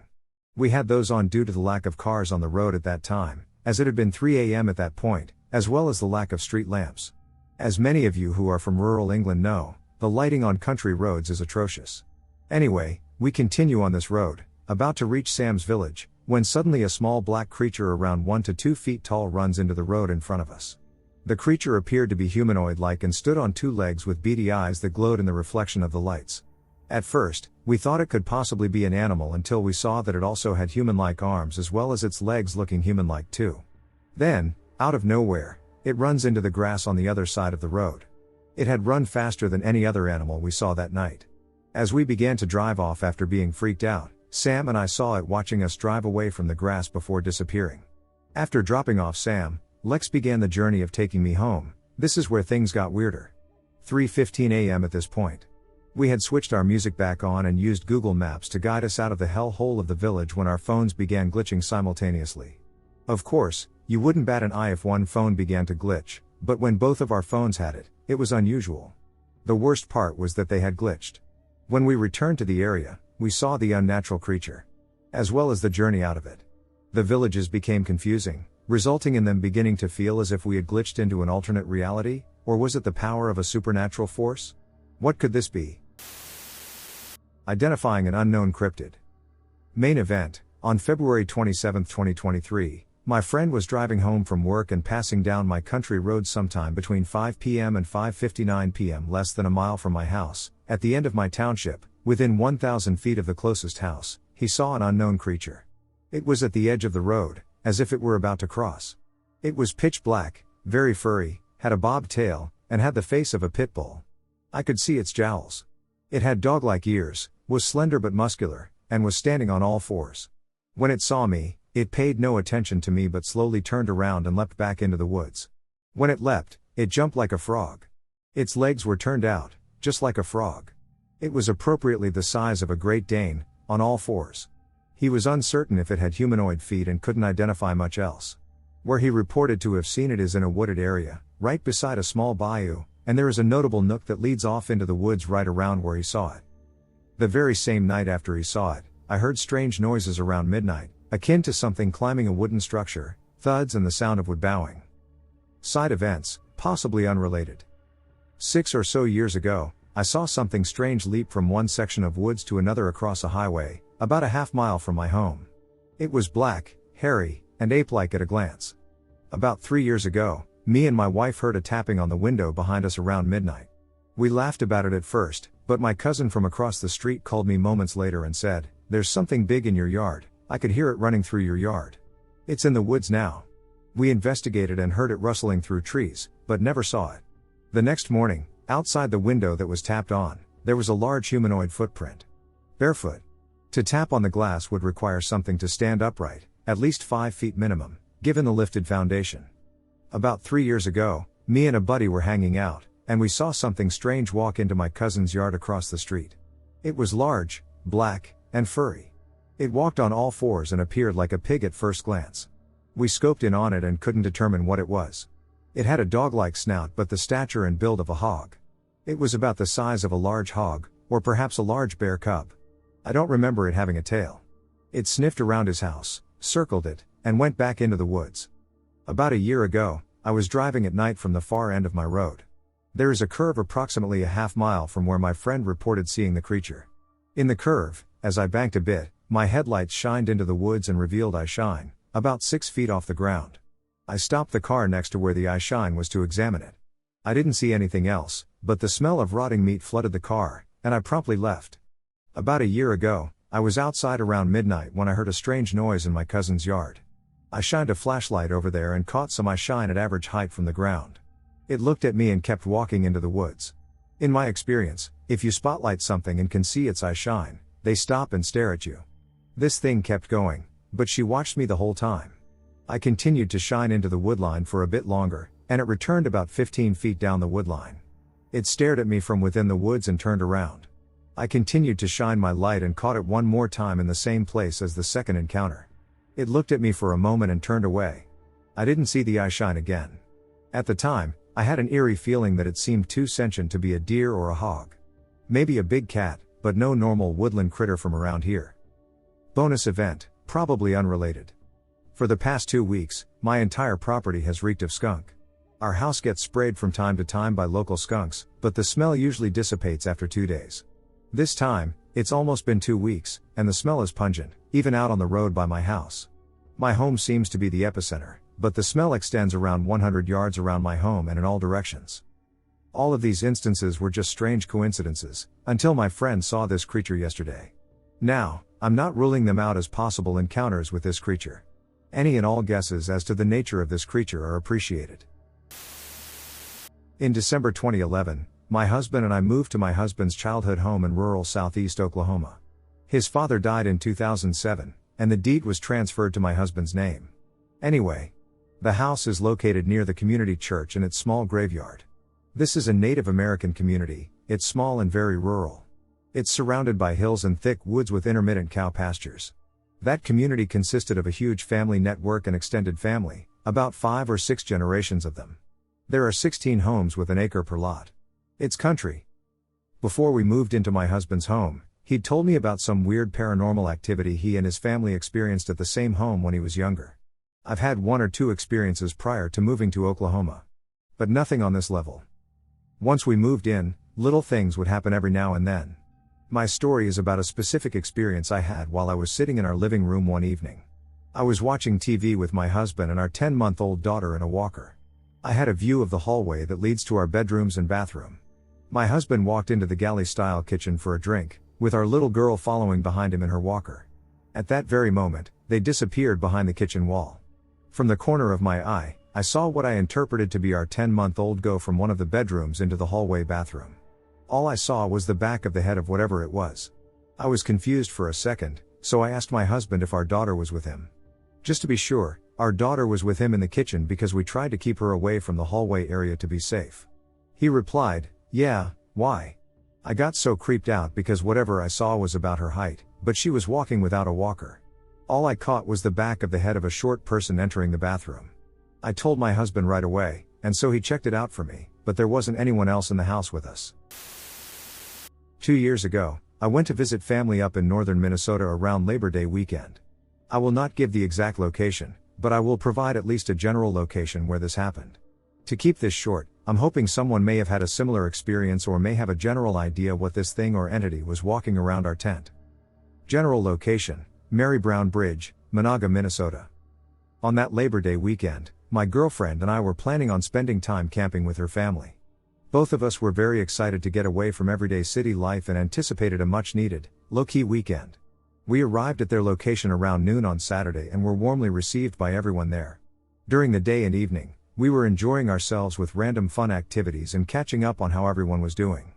Speaker 1: We had those on due to the lack of cars on the road at that time, as it had been 3 a.m. at that point, as well as the lack of street lamps. As many of you who are from rural England know, the lighting on country roads is atrocious. Anyway, we continue on this road, about to reach Sam's village, when suddenly a small black creature around 1 to 2 feet tall runs into the road in front of us. The creature appeared to be humanoid-like and stood on 2 legs with beady eyes that glowed in the reflection of the lights. At first, we thought it could possibly be an animal until we saw that it also had human-like arms as well as its legs looking human-like too. Then, out of nowhere, it runs into the grass on the other side of the road. It had run faster than any other animal we saw that night. As we began to drive off after being freaked out, Sam and I saw it watching us drive away from the grass before disappearing. After dropping off Sam, Lex began the journey of taking me home. This is where things got weirder. 3:15 a.m. at this point. We had switched our music back on and used Google Maps to guide us out of the hellhole of the village when our phones began glitching simultaneously. Of course, you wouldn't bat an eye if one phone began to glitch, but when both of our phones had it, it was unusual. The worst part was that they had glitched. When we returned to the area, we saw the unnatural creature, as well as the journey out of it. The villages became confusing, resulting in them beginning to feel as if we had glitched into an alternate reality, or was it the power of a supernatural force? What could this be? Identifying an unknown cryptid. Main event, on February 27, 2023, my friend was driving home from work and passing down my country road sometime between 5 p.m. and 5:59 p.m. less than a mile from my house, at the end of my township, within 1,000 feet of the closest house, he saw an unknown creature. It was at the edge of the road, as if it were about to cross. It was pitch black, very furry, had a bob tail, and had the face of a pit bull. I could see its jowls. It had dog-like ears, was slender but muscular, and was standing on all fours. When it saw me, it paid no attention to me but slowly turned around and leapt back into the woods. When it leapt, it jumped like a frog. Its legs were turned out, just like a frog. It was appropriately the size of a Great Dane, on all fours. He was uncertain if it had humanoid feet and couldn't identify much else. Where he reported to have seen it is in a wooded area, right beside a small bayou, and there is a notable nook that leads off into the woods right around where he saw it. The very same night after he saw it, I heard strange noises around midnight, akin to something climbing a wooden structure, thuds and the sound of wood bowing. Side events, possibly unrelated. 6 or so years ago, I saw something strange leap from one section of woods to another across a highway, about a half-mile from my home. It was black, hairy, and ape-like at a glance. About 3 years ago, me and my wife heard a tapping on the window behind us around midnight. We laughed about it at first, but my cousin from across the street called me moments later and said, "There's something big in your yard, I could hear it running through your yard. It's in the woods now." We investigated and heard it rustling through trees, but never saw it. The next morning, outside the window that was tapped on, there was a large humanoid footprint. Barefoot. To tap on the glass would require something to stand upright, at least 5 feet minimum, given the lifted foundation. About 3 years ago, me and a buddy were hanging out, and we saw something strange walk into my cousin's yard across the street. It was large, black, and furry. It walked on all fours and appeared like a pig at first glance. We scoped in on it and couldn't determine what it was. It had a dog-like snout but the stature and build of a hog. It was about the size of a large hog, or perhaps a large bear cub. I don't remember it having a tail. It sniffed around his house, circled it, and went back into the woods. About a year ago, I was driving at night from the far end of my road. There is a curve approximately a half-mile from where my friend reported seeing the creature. In the curve, as I banked a bit, my headlights shined into the woods and revealed eye shine, about 6 feet off the ground. I stopped the car next to where the eye shine was to examine it. I didn't see anything else, but the smell of rotting meat flooded the car, and I promptly left. About a year ago, I was outside around midnight when I heard a strange noise in my cousin's yard. I shined a flashlight over there and caught some eye shine at average height from the ground. It looked at me and kept walking into the woods. In my experience, if you spotlight something and can see its eye shine, they stop and stare at you. This thing kept going, but she watched me the whole time. I continued to shine into the woodline for a bit longer, and it returned about 15 feet down the woodline. It stared at me from within the woods and turned around. I continued to shine my light and caught it one more time in the same place as the second encounter. It looked at me for a moment and turned away. I didn't see the eye shine again. At the time, I had an eerie feeling that it seemed too sentient to be a deer or a hog. Maybe a big cat, but no normal woodland critter from around here. Bonus event, probably unrelated. For the past 2 weeks, my entire property has reeked of skunk. Our house gets sprayed from time to time by local skunks, but the smell usually dissipates after 2 days. This time, it's almost been 2 weeks, and the smell is pungent, even out on the road by my house. My home seems to be the epicenter, but the smell extends around 100 yards around my home and in all directions. All of these instances were just strange coincidences, until my friend saw this creature yesterday. Now, I'm not ruling them out as possible encounters with this creature. Any and all guesses as to the nature of this creature are appreciated. In December 2011, my husband and I moved to my husband's childhood home in rural southeast Oklahoma. His father died in 2007, and the deed was transferred to my husband's name. Anyway, the house is located near the community church and its small graveyard. This is a Native American community, it's small and very rural. It's surrounded by hills and thick woods with intermittent cow pastures. That community consisted of a huge family network and extended family, about 5 or 6 generations of them. There are 16 homes with an acre per lot. It's country. Before we moved into my husband's home, he'd told me about some weird paranormal activity he and his family experienced at the same home when he was younger. I've had 1 or 2 experiences prior to moving to Oklahoma. But nothing on this level. Once we moved in, little things would happen every now and then. My story is about a specific experience I had while I was sitting in our living room one evening. I was watching TV with my husband and our 10-month-old daughter in a walker. I had a view of the hallway that leads to our bedrooms and bathroom. My husband walked into the galley-style kitchen for a drink, with our little girl following behind him in her walker. At that very moment, they disappeared behind the kitchen wall. From the corner of my eye, I saw what I interpreted to be our 10-month-old go from one of the bedrooms into the hallway bathroom. All I saw was the back of the head of whatever it was. I was confused for a second, so I asked my husband if our daughter was with him. Just to be sure, our daughter was with him in the kitchen because we tried to keep her away from the hallway area to be safe. He replied, "Yeah, why?" I got so creeped out because whatever I saw was about her height, but she was walking without a walker. All I caught was the back of the head of a short person entering the bathroom. I told my husband right away, and so he checked it out for me, but there wasn't anyone else in the house with us. 2 years ago, I went to visit family up in northern Minnesota around Labor Day weekend. I will not give the exact location, but I will provide at least a general location where this happened. To keep this short, I'm hoping someone may have had a similar experience or may have a general idea what this thing or entity was walking around our tent. General location: Mary Brown Bridge, Monaga, Minnesota. On that Labor Day weekend, my girlfriend and I were planning on spending time camping with her family. Both of us were very excited to get away from everyday city life and anticipated a much-needed, low-key weekend. We arrived at their location around noon on Saturday and were warmly received by everyone there. During the day and evening, we were enjoying ourselves with random fun activities and catching up on how everyone was doing.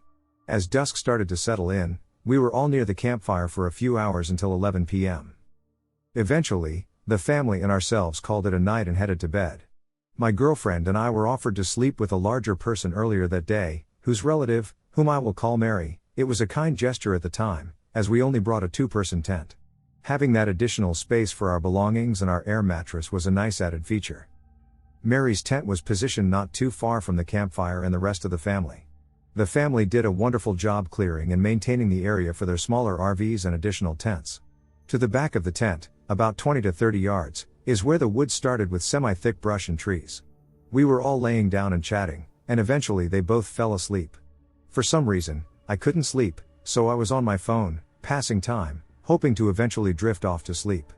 Speaker 1: As dusk started to settle in, we were all near the campfire for a few hours until 11 p.m. Eventually, the family and ourselves called it a night and headed to bed. My girlfriend and I were offered to sleep with a larger person earlier that day, whose relative, whom I will call Mary. It was a kind gesture at the time, as we only brought a 2-person tent. Having that additional space for our belongings and our air mattress was a nice added feature. Mary's tent was positioned not too far from the campfire and the rest of the family. The family did a wonderful job clearing and maintaining the area for their smaller RVs and additional tents. To the back of the tent, about 20 to 30 yards, is where the woods started with semi-thick brush and trees. We were all laying down and chatting, and eventually they both fell asleep. For some reason, I couldn't sleep, so I was on my phone, passing time, hoping to eventually drift off to sleep.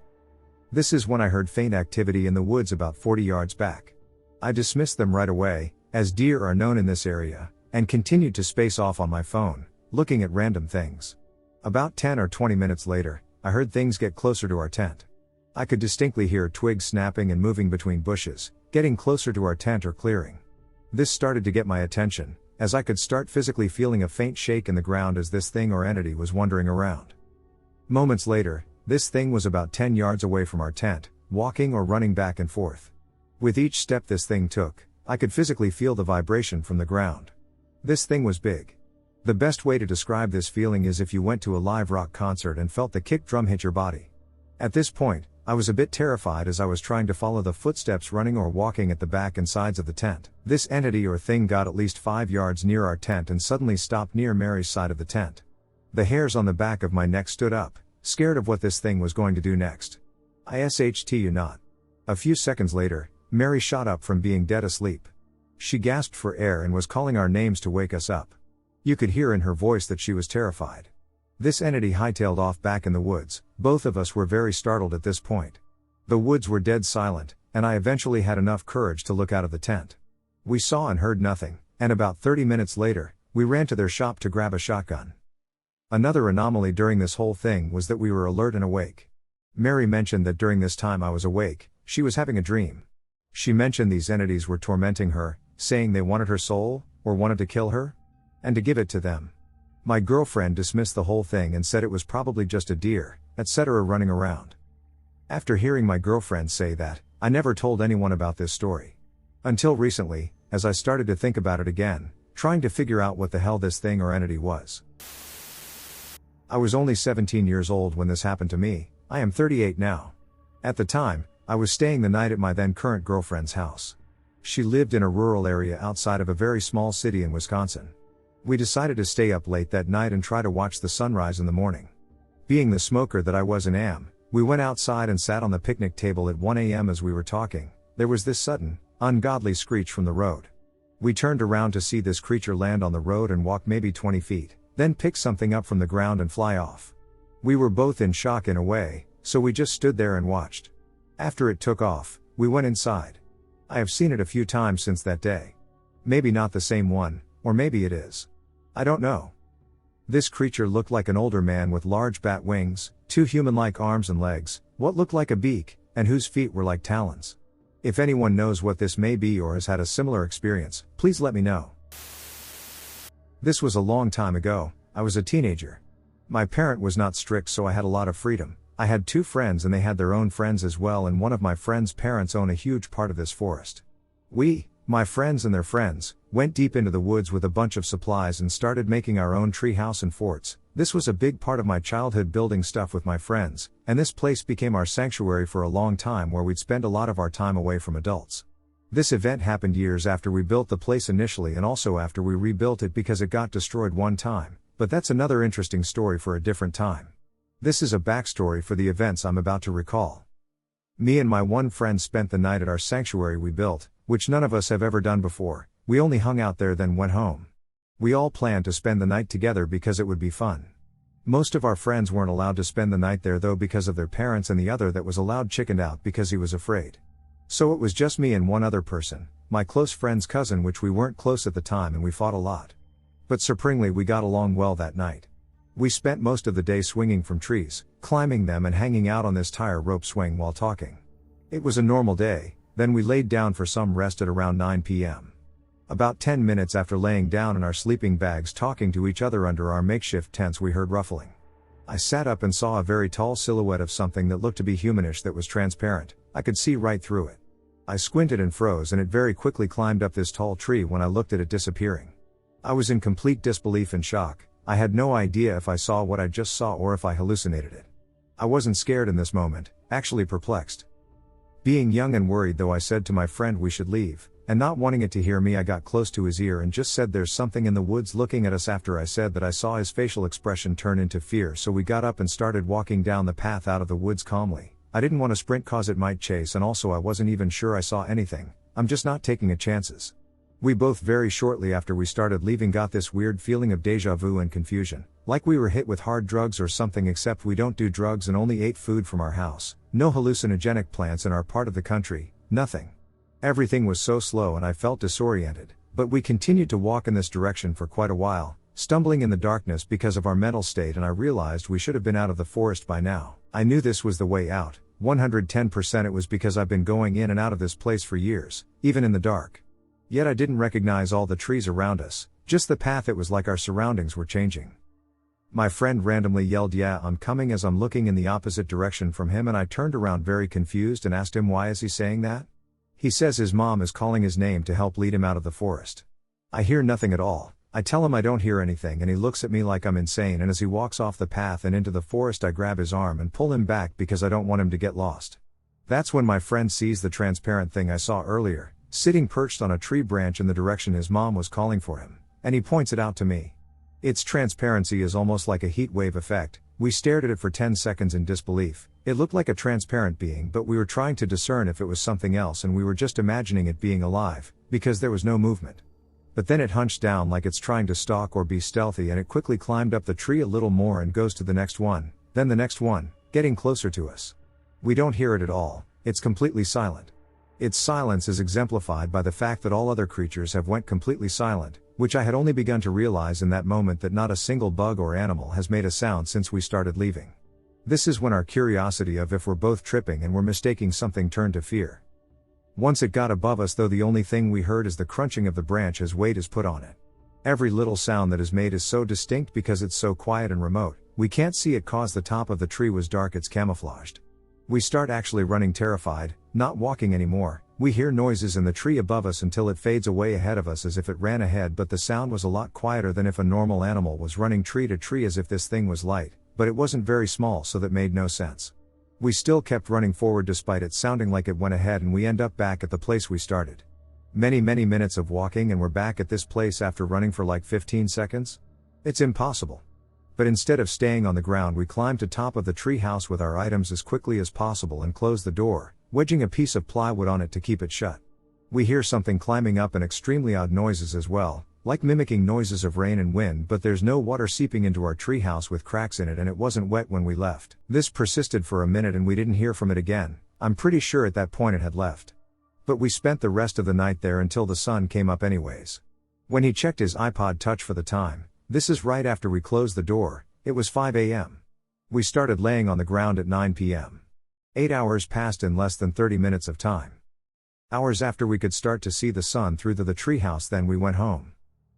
Speaker 1: This is when I heard faint activity in the woods about 40 yards back. I dismissed them right away, as deer are known in this area, and continued to space off on my phone, looking at random things. About 10 or 20 minutes later, I heard things get closer to our tent. I could distinctly hear twigs snapping and moving between bushes, getting closer to our tent or clearing. This started to get my attention, as I could start physically feeling a faint shake in the ground as this thing or entity was wandering around. Moments later, this thing was about 10 yards away from our tent, walking or running back and forth. With each step this thing took, I could physically feel the vibration from the ground. This thing was big. The best way to describe this feeling is if you went to a live rock concert and felt the kick drum hit your body. At this point, I was a bit terrified as I was trying to follow the footsteps running or walking at the back and sides of the tent. This entity or thing got at least 5 yards near our tent and suddenly stopped near Mary's side of the tent. The hairs on the back of my neck stood up, scared of what this thing was going to do next. I sht you not. A few seconds later, Mary shot up from being dead asleep. She gasped for air and was calling our names to wake us up. You could hear in her voice that she was terrified. This entity hightailed off back in the woods. Both of us were very startled at this point. The woods were dead silent, and I eventually had enough courage to look out of the tent. We saw and heard nothing, and about 30 minutes later, we ran to their shop to grab a shotgun. Another anomaly during this whole thing was that we were alert and awake. Mary mentioned that during this time I was awake, she was having a dream. She mentioned these entities were tormenting her, saying they wanted her soul, or wanted to kill her, and to give it to them. My girlfriend dismissed the whole thing and said it was probably just a deer, etc. running around. After hearing my girlfriend say that, I never told anyone about this story. Until recently, as I started to think about it again, trying to figure out what the hell this thing or entity was. I was only 17 years old when this happened to me. I am 38 now. At the time, I was staying the night at my then current girlfriend's house. She lived in a rural area outside of a very small city in Wisconsin. We decided to stay up late that night and try to watch the sunrise in the morning. Being the smoker that I was and am, we went outside and sat on the picnic table at 1 a.m. as we were talking. There was this sudden, ungodly screech from the road. We turned around to see this creature land on the road and walk maybe 20 feet, then pick something up from the ground and fly off. We were both in shock in a way, so we just stood there and watched. After it took off, we went inside. I have seen it a few times since that day. Maybe not the same one, or maybe it is. I don't know. This creature looked like an older man with large bat wings, 2 human-like arms and legs, what looked like a beak, and whose feet were like talons. If anyone knows what this may be or has had a similar experience, please let me know. This was a long time ago. I was a teenager. My parent was not strict, so I had a lot of freedom. I had 2 friends and they had their own friends as well, and one of my friends' parents own a huge part of this forest. We, my friends and their friends, went deep into the woods with a bunch of supplies and started making our own tree house and forts. This was a big part of my childhood, building stuff with my friends, and this place became our sanctuary for a long time where we'd spend a lot of our time away from adults. This event happened years after we built the place initially and also after we rebuilt it because it got destroyed one time, but that's another interesting story for a different time. This is a backstory for the events I'm about to recall. Me and my one friend spent the night at our sanctuary we built, which none of us have ever done before. We only hung out there then went home. We all planned to spend the night together because it would be fun. Most of our friends weren't allowed to spend the night there though because of their parents, and the other that was allowed chickened out because he was afraid. So it was just me and one other person, my close friend's cousin, which we weren't close at the time and we fought a lot. But surprisingly we got along well that night. We spent most of the day swinging from trees, climbing them and hanging out on this tire rope swing while talking. It was a normal day, then we laid down for some rest at around 9 p.m. About 10 minutes after laying down in our sleeping bags talking to each other under our makeshift tents, we heard ruffling. I sat up and saw a very tall silhouette of something that looked to be humanish that was transparent. I could see right through it. I squinted and froze, and it very quickly climbed up this tall tree when I looked at it disappearing. I was in complete disbelief and shock. I had no idea if I saw what I just saw or if I hallucinated it. I wasn't scared in this moment, actually perplexed. Being young and worried though, I said to my friend we should leave, and not wanting it to hear me, I got close to his ear and just said there's something in the woods looking at us. After I said that, I saw his facial expression turn into fear, so we got up and started walking down the path out of the woods calmly. I didn't want to sprint cause it might chase, and also I wasn't even sure I saw anything. I'm just not taking a chances. We both very shortly after we started leaving got this weird feeling of deja vu and confusion, like we were hit with hard drugs or something, except we don't do drugs and only ate food from our house. No hallucinogenic plants in our part of the country, nothing. Everything was so slow and I felt disoriented, but we continued to walk in this direction for quite a while, stumbling in the darkness because of our mental state, and I realized we should have been out of the forest by now. I knew this was the way out, 110% it was because I've been going in and out of this place for years, even in the dark. Yet I didn't recognize all the trees around us, just the path. It was like our surroundings were changing. My friend randomly yelled, "Yeah, I'm coming," as I'm looking in the opposite direction from him, and I turned around very confused and asked him why is he saying that? He says his mom is calling his name to help lead him out of the forest. I hear nothing at all. I tell him I don't hear anything and he looks at me like I'm insane, and as he walks off the path and into the forest I grab his arm and pull him back because I don't want him to get lost. That's when my friend sees the transparent thing I saw earlier, sitting perched on a tree branch in the direction his mom was calling for him, and he points it out to me. Its transparency is almost like a heat wave effect. We stared at it for 10 seconds in disbelief. It looked like a transparent being, but we were trying to discern if it was something else, and we were just imagining it being alive, because there was no movement. But then it hunched down like it's trying to stalk or be stealthy, and it quickly climbed up the tree a little more and goes to the next one, then the next one, getting closer to us. We don't hear it at all. It's completely silent. Its silence is exemplified by the fact that all other creatures have went completely silent, which I had only begun to realize in that moment, that not a single bug or animal has made a sound since we started leaving. This is when our curiosity of if we're both tripping and we're mistaking something turned to fear. Once it got above us though, the only thing we heard is the crunching of the branch as weight is put on it. Every little sound that is made is so distinct because it's so quiet and remote, we can't see it cause the top of the tree was dark, it's camouflaged. We start actually running terrified, not walking anymore. We hear noises in the tree above us until it fades away ahead of us as if it ran ahead, but the sound was a lot quieter than if a normal animal was running tree to tree, as if this thing was light, but it wasn't very small, so that made no sense. We still kept running forward despite it sounding like it went ahead, and we end up back at the place we started. Many minutes of walking and we're back at this place after running for like 15 seconds? It's impossible. But instead of staying on the ground, we climbed to top of the tree house with our items as quickly as possible and closed the door, wedging a piece of plywood on it to keep it shut. We hear something climbing up and extremely odd noises as well, like mimicking noises of rain and wind, but there's no water seeping into our treehouse with cracks in it, and it wasn't wet when we left. This persisted for a minute and we didn't hear from it again. I'm pretty sure at that point it had left. But we spent the rest of the night there until the sun came up anyways. When he checked his iPod Touch for the time, this is right after we closed the door, it was 5 a.m. We started laying on the ground at 9 p.m. 8 hours passed in less than 30 minutes of time. Hours after we could start to see the sun through the treehouse, then we went home.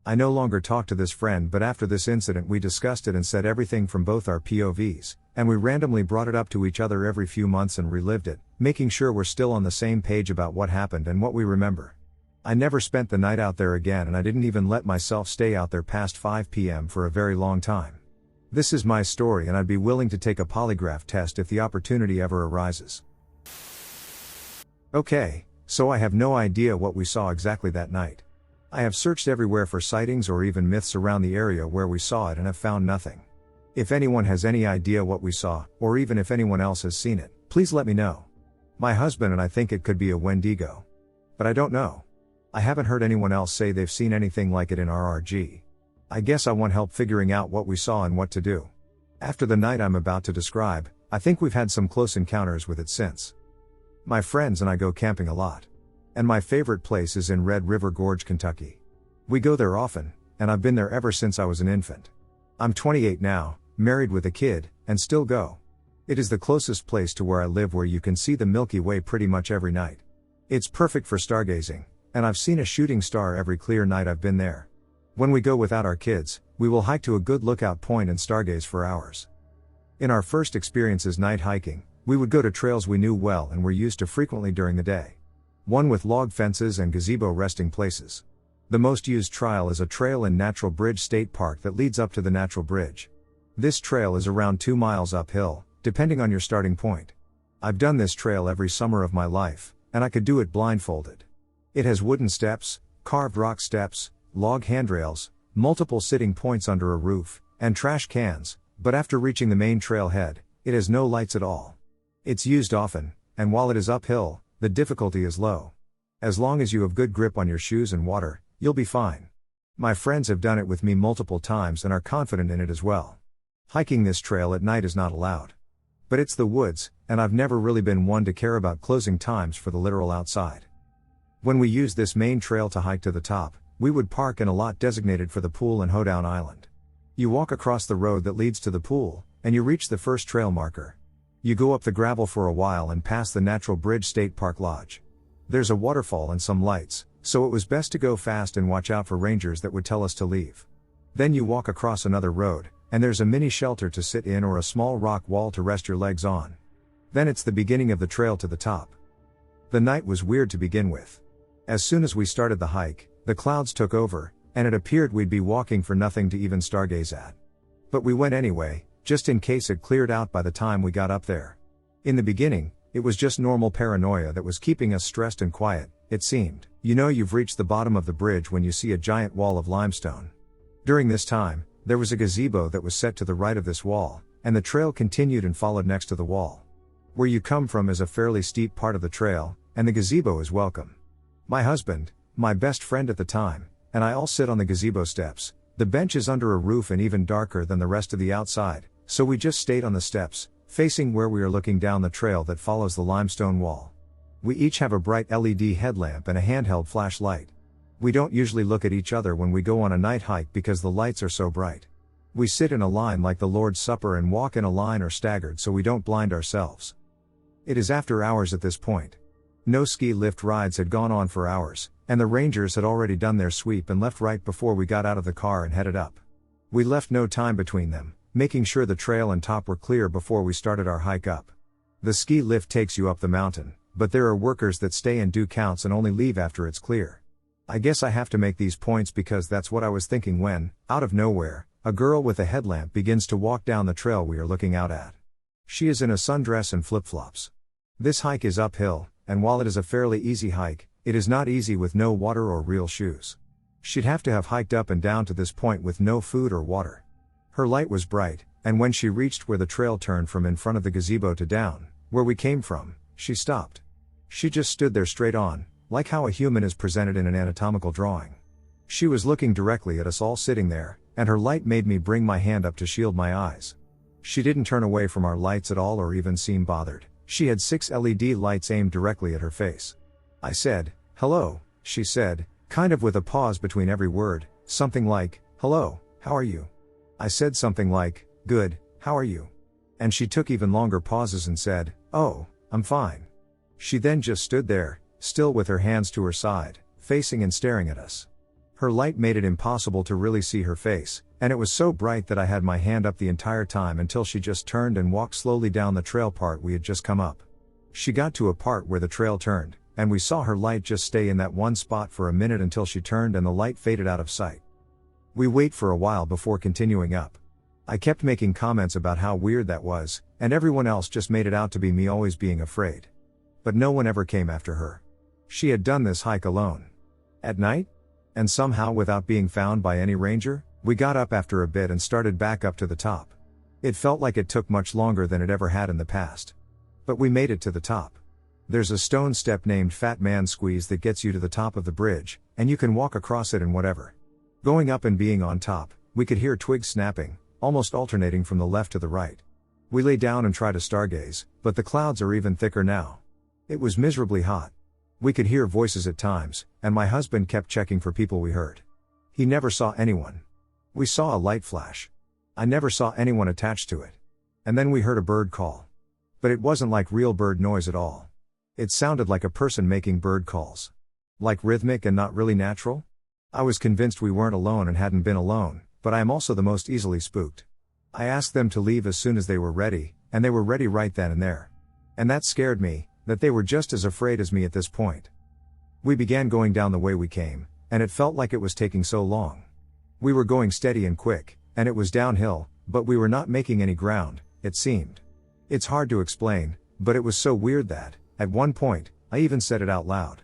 Speaker 1: I no longer talk to this friend, but after this incident we discussed it and said everything from both our POVs, and we randomly brought it up to each other every few months and relived it, making sure we're still on the same page about what happened and what we remember. I never spent the night out there again, and I didn't even let myself stay out there past 5 p.m. for a very long time. This is my story, and I'd be willing to take a polygraph test if the opportunity ever arises. Okay, so I have no idea what we saw exactly that night. I have searched everywhere for sightings or even myths around the area where we saw it and have found nothing. If anyone has any idea what we saw, or even if anyone else has seen it, please let me know. My husband and I think it could be a wendigo. But I don't know. I haven't heard anyone else say they've seen anything like it in RRG. I guess I want help figuring out what we saw and what to do. After the night I'm about to describe, I think we've had some close encounters with it since. My friends and I go camping a lot. And my favorite place is in Red River Gorge, Kentucky. We go there often, and I've been there ever since I was an infant. I'm 28 now, married with a kid, and still go. It is the closest place to where I live where you can see the Milky Way pretty much every night. It's perfect for stargazing, and I've seen a shooting star every clear night I've been there. When we go without our kids, we will hike to a good lookout point and stargaze for hours. In our first experiences night hiking, we would go to trails we knew well and were used to frequently during the day. One with log fences and gazebo resting places. The most used trail is a trail in Natural Bridge State Park that leads up to the Natural Bridge. This trail is around 2 miles uphill, depending on your starting point. I've done this trail every summer of my life, and I could do it blindfolded. It has wooden steps, carved rock steps, log handrails, multiple sitting points under a roof, and trash cans, but after reaching the main trailhead, it has no lights at all. It's used often, and while it is uphill, the difficulty is low. As long as you have good grip on your shoes and water, you'll be fine. My friends have done it with me multiple times and are confident in it as well. Hiking this trail at night is not allowed. But it's the woods, and I've never really been one to care about closing times for the literal outside. When we used this main trail to hike to the top, we would park in a lot designated for the pool and Hoedown Island. You walk across the road that leads to the pool, and you reach the first trail marker. You go up the gravel for a while and pass the Natural Bridge State Park Lodge. There's a waterfall and some lights, so it was best to go fast and watch out for rangers that would tell us to leave. Then you walk across another road, and there's a mini shelter to sit in or a small rock wall to rest your legs on. Then it's the beginning of the trail to the top. The night was weird to begin with. As soon as we started the hike, the clouds took over, and it appeared we'd be walking for nothing to even stargaze at. But we went anyway, just in case it cleared out by the time we got up there. In the beginning, it was just normal paranoia that was keeping us stressed and quiet, it seemed. You know you've reached the bottom of the bridge when you see a giant wall of limestone. During this time, there was a gazebo that was set to the right of this wall, and the trail continued and followed next to the wall. Where you come from is a fairly steep part of the trail, and the gazebo is welcome. My husband, my best friend at the time, and I all sit on the gazebo steps. The bench is under a roof and even darker than the rest of the outside, so we just stayed on the steps, facing where we are looking down the trail that follows the limestone wall. We each have a bright LED headlamp and a handheld flashlight. We don't usually look at each other when we go on a night hike because the lights are so bright. We sit in a line like the Lord's Supper and walk in a line or staggered so we don't blind ourselves. It is after hours at this point. No ski lift rides had gone on for hours, and the rangers had already done their sweep and left right before we got out of the car and headed up. We left no time between them, making sure the trail and top were clear before we started our hike up. The ski lift takes you up the mountain, but there are workers that stay and do counts and only leave after it's clear. I guess I have to make these points because that's what I was thinking when, out of nowhere, a girl with a headlamp begins to walk down the trail we are looking out at. She is in a sundress and flip-flops. This hike is uphill, and while it is a fairly easy hike, it is not easy with no water or real shoes. She'd have to have hiked up and down to this point with no food or water. Her light was bright, and when she reached where the trail turned from in front of the gazebo to down, where we came from, she stopped. She just stood there straight on, like how a human is presented in an anatomical drawing. She was looking directly at us all sitting there, and her light made me bring my hand up to shield my eyes. She didn't turn away from our lights at all or even seem bothered. She had 6 LED lights aimed directly at her face. I said, "Hello," she said, kind of with a pause between every word, something like, "Hello, how are you?" I said something like, "Good, how are you?" And she took even longer pauses and said, "Oh, I'm fine." She then just stood there, still with her hands to her side, facing and staring at us. Her light made it impossible to really see her face, and it was so bright that I had my hand up the entire time until she just turned and walked slowly down the trail part we had just come up. She got to a part where the trail turned, and we saw her light just stay in that one spot for a minute until she turned and the light faded out of sight. We wait for a while before continuing up. I kept making comments about how weird that was, and everyone else just made it out to be me always being afraid. But no one ever came after her. She had done this hike alone. At night? And somehow without being found by any ranger, we got up after a bit and started back up to the top. It felt like it took much longer than it ever had in the past. But we made it to the top. There's a stone step named Fat Man Squeeze that gets you to the top of the bridge, and you can walk across it and whatever. Going up and being on top, we could hear twigs snapping, almost alternating from the left to the right. We lay down and try to stargaze, but the clouds are even thicker now. It was miserably hot. We could hear voices at times, and my husband kept checking for people we heard. He never saw anyone. We saw a light flash. I never saw anyone attached to it. And then we heard a bird call. But it wasn't like real bird noise at all. It sounded like a person making bird calls. Like rhythmic and not really natural? I was convinced we weren't alone and hadn't been alone, but I am also the most easily spooked. I asked them to leave as soon as they were ready, and they were ready right then and there. And that scared me, that they were just as afraid as me at this point. We began going down the way we came, and it felt like it was taking so long. We were going steady and quick, and it was downhill, but we were not making any ground, it seemed. It's hard to explain, but it was so weird that, at one point, I even said it out loud.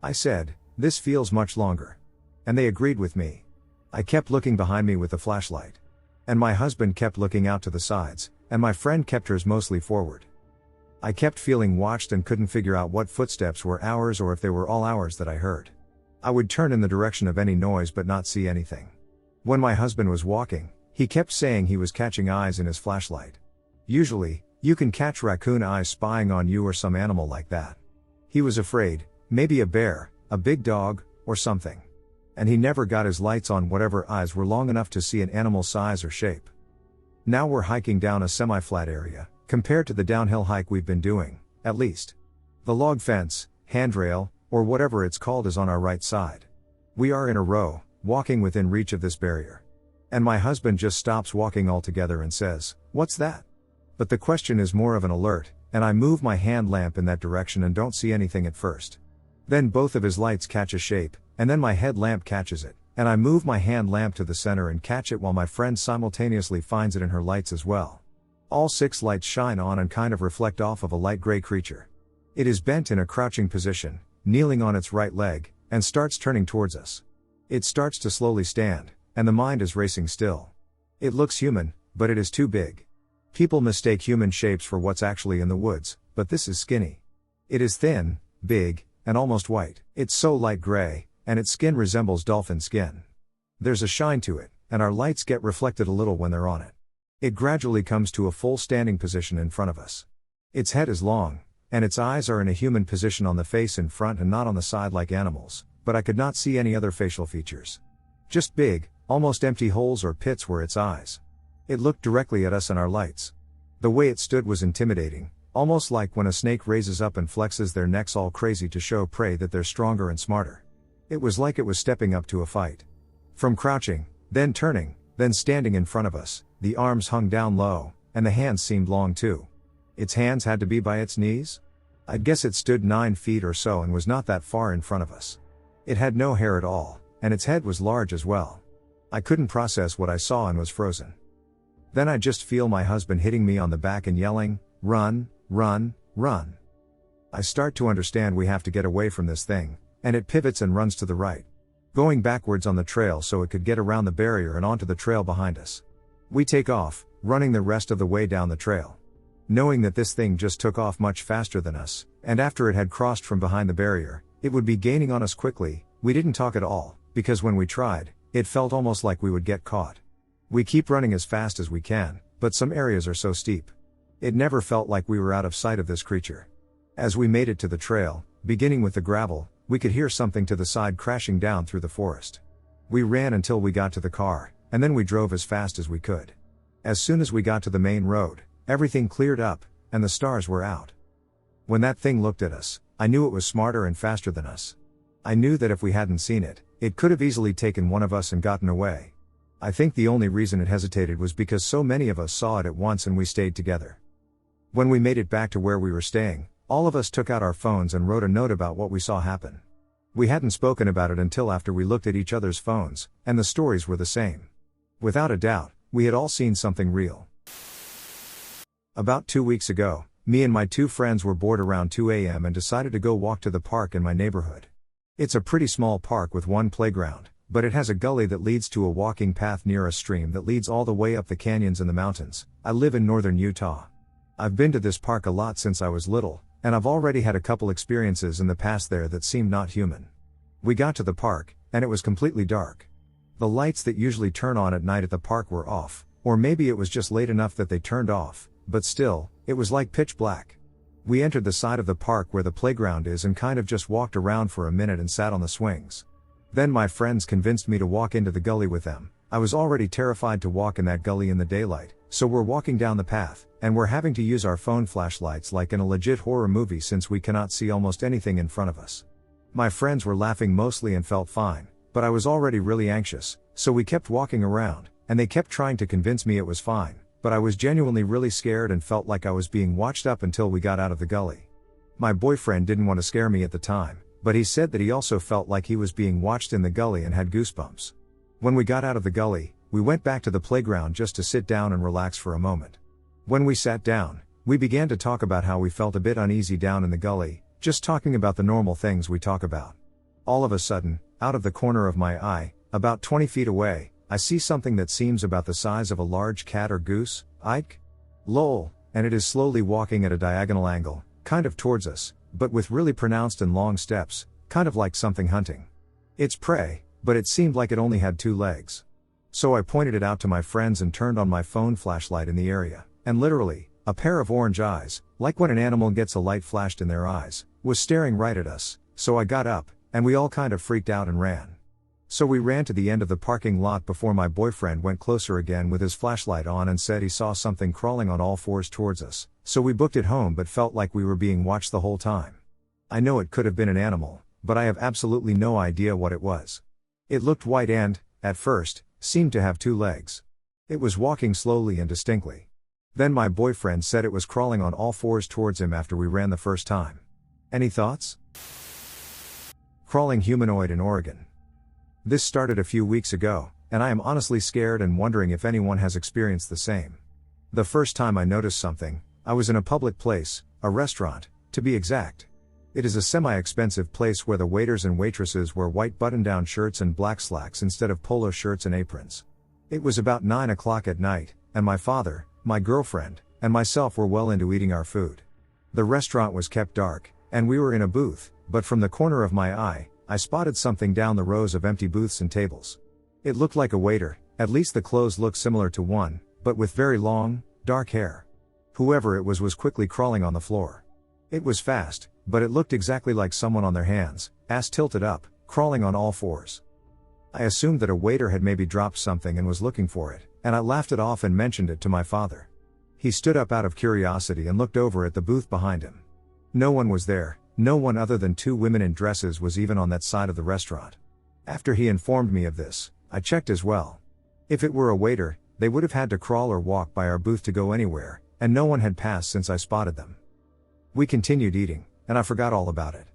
Speaker 1: I said, "This feels much longer." And they agreed with me. I kept looking behind me with the flashlight. And my husband kept looking out to the sides, and my friend kept hers mostly forward. I kept feeling watched and couldn't figure out what footsteps were ours or if they were all ours that I heard. I would turn in the direction of any noise but not see anything. When my husband was walking, he kept saying he was catching eyes in his flashlight. Usually, you can catch raccoon eyes spying on you or some animal like that. He was afraid, maybe a bear, a big dog, or something. And he never got his lights on whatever eyes were long enough to see an animal's size or shape. Now we're hiking down a semi-flat area, compared to the downhill hike we've been doing, at least. The log fence, handrail, or whatever it's called is on our right side. We are in a row, walking within reach of this barrier. And my husband just stops walking altogether and says, "What's that?" But the question is more of an alert, and I move my hand lamp in that direction and don't see anything at first. Then both of his lights catch a shape, and then my headlamp catches it, and I move my hand lamp to the center and catch it while my friend simultaneously finds it in her lights as well. All 6 lights shine on and kind of reflect off of a light gray creature. It is bent in a crouching position, kneeling on its right leg, and starts turning towards us. It starts to slowly stand, and the mind is racing still. It looks human, but it is too big. People mistake human shapes for what's actually in the woods, but this is skinny. It is thin, big, and almost white. It's so light gray, and its skin resembles dolphin skin. There's a shine to it, and our lights get reflected a little when they're on it. It gradually comes to a full standing position in front of us. Its head is long, and its eyes are in a human position on the face in front and not on the side like animals, but I could not see any other facial features. Just big, almost empty holes or pits were its eyes. It looked directly at us and our lights. The way it stood was intimidating, almost like when a snake raises up and flexes their necks all crazy to show prey that they're stronger and smarter. It was like it was stepping up to a fight. From crouching, then turning, then standing in front of us, the arms hung down low, and the hands seemed long too. Its hands had to be by its knees? I'd guess it stood 9 feet or so and was not that far in front of us. It had no hair at all, and its head was large as well. I couldn't process what I saw and was frozen. Then I just feel my husband hitting me on the back and yelling, "Run, run, run." I start to understand we have to get away from this thing, and it pivots and runs to the right, going backwards on the trail so it could get around the barrier and onto the trail behind us. We take off, running the rest of the way down the trail, knowing that this thing just took off much faster than us, and after it had crossed from behind the barrier, it would be gaining on us quickly. We didn't talk at all, because when we tried, it felt almost like we would get caught. We keep running as fast as we can, but some areas are so steep. It never felt like we were out of sight of this creature. As we made it to the trail, beginning with the gravel, we could hear something to the side crashing down through the forest. We ran until we got to the car, and then we drove as fast as we could. As soon as we got to the main road, everything cleared up, and the stars were out. When that thing looked at us, I knew it was smarter and faster than us. I knew that if we hadn't seen it, it could have easily taken one of us and gotten away. I think the only reason it hesitated was because so many of us saw it at once and we stayed together. When we made it back to where we were staying, all of us took out our phones and wrote a note about what we saw happen. We hadn't spoken about it until after we looked at each other's phones, and the stories were the same. Without a doubt, we had all seen something real. About 2 weeks ago, me and my 2 friends were bored around 2 a.m. and decided to go walk to the park in my neighborhood. It's a pretty small park with one playground, but it has a gully that leads to a walking path near a stream that leads all the way up the canyons in the mountains. I live in northern Utah. I've been to this park a lot since I was little, and I've already had a couple experiences in the past there that seemed not human. We got to the park, and it was completely dark. The lights that usually turn on at night at the park were off, or maybe it was just late enough that they turned off, but still, it was like pitch black. We entered the side of the park where the playground is and kind of just walked around for a minute and sat on the swings. Then my friends convinced me to walk into the gully with them. I was already terrified to walk in that gully in the daylight, so we're walking down the path, and we're having to use our phone flashlights like in a legit horror movie since we cannot see almost anything in front of us. My friends were laughing mostly and felt fine, but I was already really anxious, so we kept walking around, and they kept trying to convince me it was fine, but I was genuinely really scared and felt like I was being watched up until we got out of the gully. My boyfriend didn't want to scare me at the time, but he said that he also felt like he was being watched in the gully and had goosebumps. When we got out of the gully, we went back to the playground just to sit down and relax for a moment. When we sat down, we began to talk about how we felt a bit uneasy down in the gully, just talking about the normal things we talk about. All of a sudden, out of the corner of my eye, about 20 feet away, I see something that seems about the size of a large cat or goose, Ike? Lol, and it is slowly walking at a diagonal angle, kind of towards us, but with really pronounced and long steps, kind of like something hunting its prey, but it seemed like it only had 2 legs. So I pointed it out to my friends and turned on my phone flashlight in the area, and literally, a pair of orange eyes, like when an animal gets a light flashed in their eyes, was staring right at us. So I got up, and we all kind of freaked out and ran. So we ran to the end of the parking lot before my boyfriend went closer again with his flashlight on and said he saw something crawling on all 4s towards us, so we booked it home but felt like we were being watched the whole time. I know it could have been an animal, but I have absolutely no idea what it was. It looked white and, at first, seemed to have 2 legs. It was walking slowly and distinctly. Then my boyfriend said it was crawling on all 4s towards him after we ran the first time. Any thoughts? Crawling humanoid in Oregon. This started a few weeks ago, and I am honestly scared and wondering if anyone has experienced the same. The first time I noticed something, I was in a public place, a restaurant, to be exact. It is a semi-expensive place where the waiters and waitresses wear white button-down shirts and black slacks instead of polo shirts and aprons. It was about 9 o'clock at night, and my father, my girlfriend, and myself were well into eating our food. The restaurant was kept dark, and we were in a booth, but from the corner of my eye, I spotted something down the rows of empty booths and tables. It looked like a waiter, at least the clothes looked similar to one, but with very long, dark hair. Whoever it was quickly crawling on the floor. It was fast, but it looked exactly like someone on their hands, ass tilted up, crawling on all fours. I assumed that a waiter had maybe dropped something and was looking for it, and I laughed it off and mentioned it to my father. He stood up out of curiosity and looked over at the booth behind him. No one was there, no one other than 2 women in dresses was even on that side of the restaurant. After he informed me of this, I checked as well. If it were a waiter, they would have had to crawl or walk by our booth to go anywhere, and no one had passed since I spotted them. We continued eating, and I forgot all about it.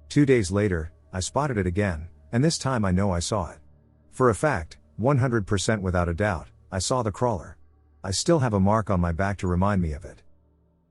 Speaker 1: 2 days later, I spotted it again, and this time I know I saw it. For a fact, 100% without a doubt, I saw the crawler. I still have a mark on my back to remind me of it.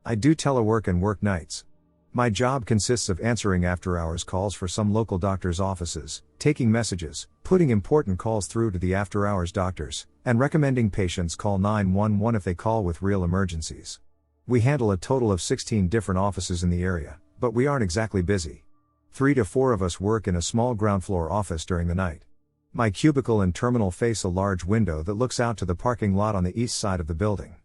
Speaker 1: I do telework and work nights. My job consists of answering after-hours calls for some local doctors' offices, taking messages, putting important calls through to the after-hours doctors, and recommending patients call 911 if they call with real emergencies. We handle a total of 16 different offices in the area, but we aren't exactly busy. 3 to 4 of us work in a small ground floor office during the night. My cubicle and terminal face a large window that looks out to the parking lot on the east side of the building.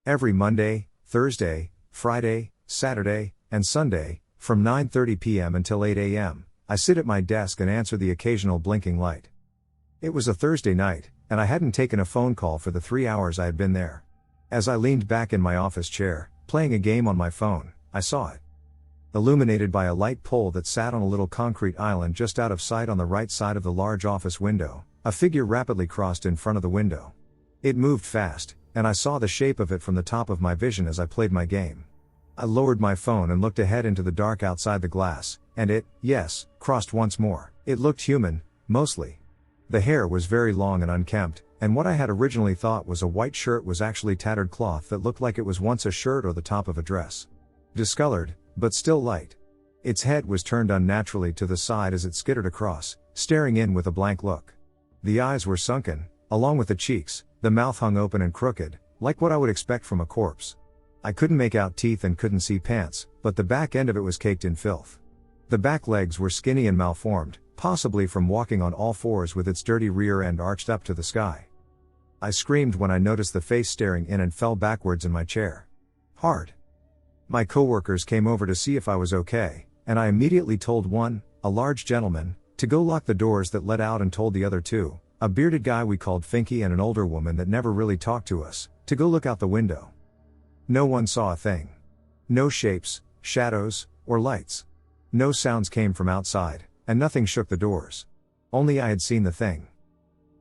Speaker 1: Every Monday, Thursday, Friday, Saturday, and Sunday, from 9:30 p.m. until 8 a.m., I sit at my desk and answer the occasional blinking light. It was a Thursday night, and I hadn't taken a phone call for the 3 hours I had been there. As I leaned back in my office chair, playing a game on my phone, I saw it. Illuminated by a light pole that sat on a little concrete island just out of sight on the right side of the large office window, a figure rapidly crossed in front of the window. It moved fast, and I saw the shape of it from the top of my vision as I played my game. I lowered my phone and looked ahead into the dark outside the glass, and it, yes, crossed once more. It looked human, mostly. The hair was very long and unkempt, and what I had originally thought was a white shirt was actually tattered cloth that looked like it was once a shirt or the top of a dress. Discolored, but still light. Its head was turned unnaturally to the side as it skittered across, staring in with a blank look. The eyes were sunken, along with the cheeks, the mouth hung open and crooked, like what I would expect from a corpse. I couldn't make out teeth and couldn't see pants, but the back end of it was caked in filth. The back legs were skinny and malformed, possibly from walking on all fours with its dirty rear end arched up to the sky. I screamed when I noticed the face staring in and fell backwards in my chair. Hard. My coworkers came over to see if I was okay, and I immediately told one, a large gentleman, to go lock the doors that led out and told the other 2, a bearded guy we called Finky and an older woman that never really talked to us, to go look out the window. No one saw a thing. No shapes, shadows, or lights. No sounds came from outside, and nothing shook the doors. Only I had seen the thing.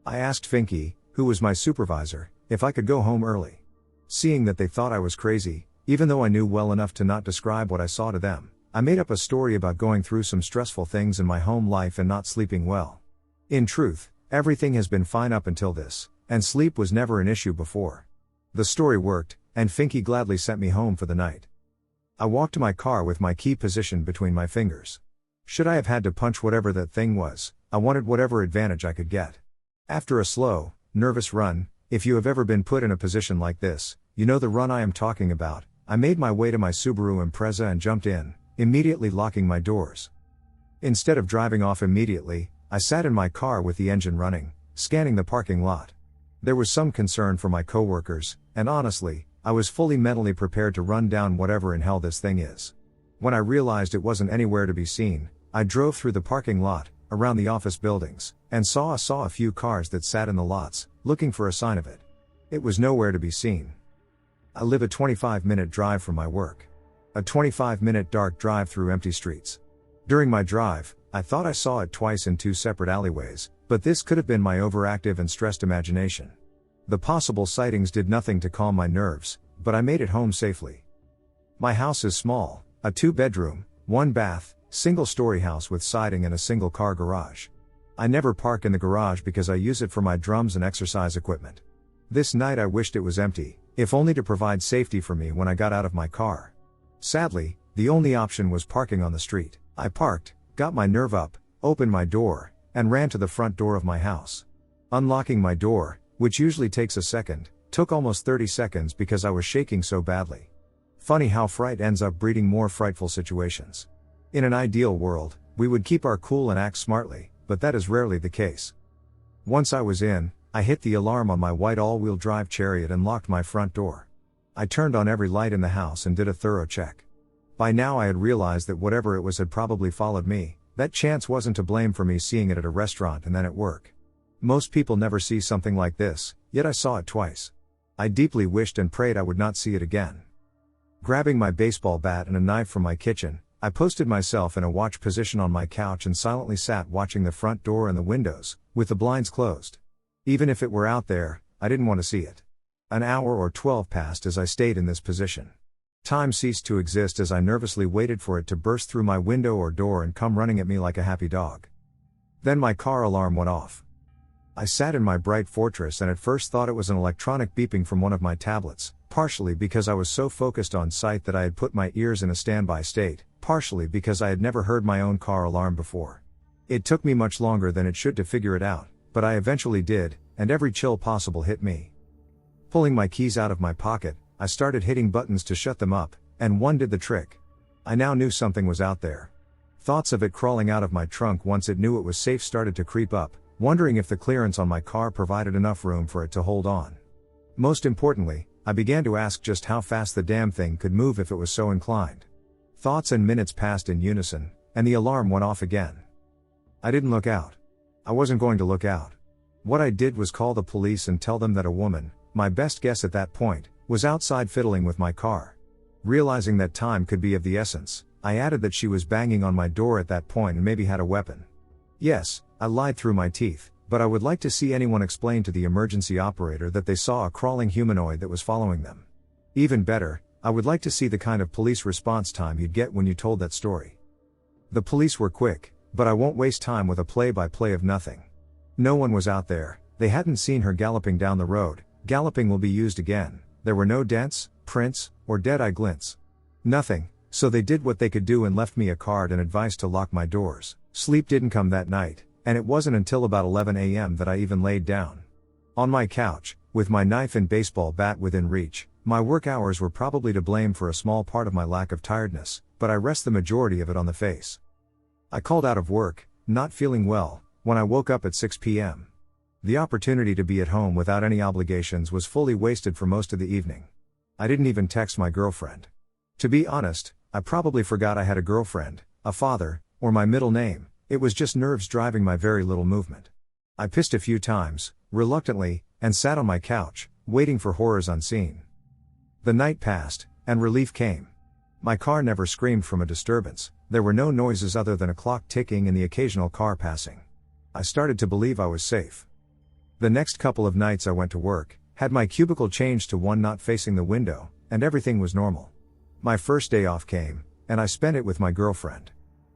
Speaker 1: I asked Finky, who was my supervisor, if I could go home early. Seeing that they thought I was crazy, even though I knew well enough to not describe what I saw to them, I made up a story about going through some stressful things in my home life and not sleeping well. In truth, everything has been fine up until this, and sleep was never an issue before. The story worked, and Finky gladly sent me home for the night. I walked to my car with my key positioned between my fingers. Should I have had to punch whatever that thing was, I wanted whatever advantage I could get. After a slow, nervous run, if you have ever been put in a position like this, you know the run I am talking about, I made my way to my Subaru Impreza and jumped in, immediately locking my doors. Instead of driving off immediately, I sat in my car with the engine running, scanning the parking lot. There was some concern for my coworkers, and honestly, I was fully mentally prepared to run down whatever in hell this thing is. When I realized it wasn't anywhere to be seen, I drove through the parking lot, around the office buildings, and saw a few cars that sat in the lots, looking for a sign of it. It was nowhere to be seen. I live a 25-minute drive from my work. A 25-minute dark drive through empty streets. During my drive, I thought I saw it twice in 2 separate alleyways, but this could have been my overactive and stressed imagination. The possible sightings did nothing to calm my nerves, but I made it home safely. My house is small, a 2-bedroom, 1-bath, single-story house with siding and a single-car garage. I never park in the garage because I use it for my drums and exercise equipment. This night I wished it was empty, if only to provide safety for me when I got out of my car. Sadly, the only option was parking on the street. I parked, got my nerve up, opened my door, and ran to the front door of my house. Unlocking my door, which usually takes a second, took almost 30 seconds because I was shaking so badly. Funny how fright ends up breeding more frightful situations. In an ideal world, we would keep our cool and act smartly, but that is rarely the case. Once I was in, I hit the alarm on my white all-wheel drive Chariot and locked my front door. I turned on every light in the house and did a thorough check. By now I had realized that whatever it was had probably followed me. That chance wasn't to blame for me seeing it at a restaurant and then at work. Most people never see something like this, yet I saw it twice. I deeply wished and prayed I would not see it again. Grabbing my baseball bat and a knife from my kitchen, I posted myself in a watch position on my couch and silently sat watching the front door and the windows, with the blinds closed. Even if it were out there, I didn't want to see it. An hour or 12 passed as I stayed in this position. Time ceased to exist as I nervously waited for it to burst through my window or door and come running at me like a happy dog. Then my car alarm went off. I sat in my bright fortress and at first thought it was an electronic beeping from one of my tablets, partially because I was so focused on sight that I had put my ears in a standby state, partially because I had never heard my own car alarm before. It took me much longer than it should to figure it out, but I eventually did, and every chill possible hit me. Pulling my keys out of my pocket, I started hitting buttons to shut them up, and one did the trick. I now knew something was out there. Thoughts of it crawling out of my trunk once it knew it was safe started to creep up, wondering if the clearance on my car provided enough room for it to hold on. Most importantly, I began to ask just how fast the damn thing could move if it was so inclined. Thoughts and minutes passed in unison, and the alarm went off again. I didn't look out. I wasn't going to look out. What I did was call the police and tell them that a woman, my best guess at that point, was outside fiddling with my car. Realizing that time could be of the essence, I added that she was banging on my door at that point and maybe had a weapon. Yes, I lied through my teeth, but I would like to see anyone explain to the emergency operator that they saw a crawling humanoid that was following them. Even better, I would like to see the kind of police response time you'd get when you told that story. The police were quick, but I won't waste time with a play-by-play of nothing. No one was out there, they hadn't seen her galloping down the road. Galloping will be used again. There were no dents, prints, or dead-eye glints. Nothing, so they did what they could do and left me a card and advice to lock my doors. Sleep didn't come that night, and it wasn't until about 11 a.m. that I even laid down. On my couch, with my knife and baseball bat within reach, my work hours were probably to blame for a small part of my lack of tiredness, but I rest the majority of it on the face. I called out of work, not feeling well, when I woke up at 6 p.m. The opportunity to be at home without any obligations was fully wasted for most of the evening. I didn't even text my girlfriend. To be honest, I probably forgot I had a girlfriend, a father, or my middle name. It was just nerves driving my very little movement. I pissed a few times, reluctantly, and sat on my couch, waiting for horrors unseen. The night passed, and relief came. My car never screamed from a disturbance, there were no noises other than a clock ticking and the occasional car passing. I started to believe I was safe. The next couple of nights I went to work, had my cubicle changed to one not facing the window, and everything was normal. My first day off came, and I spent it with my girlfriend.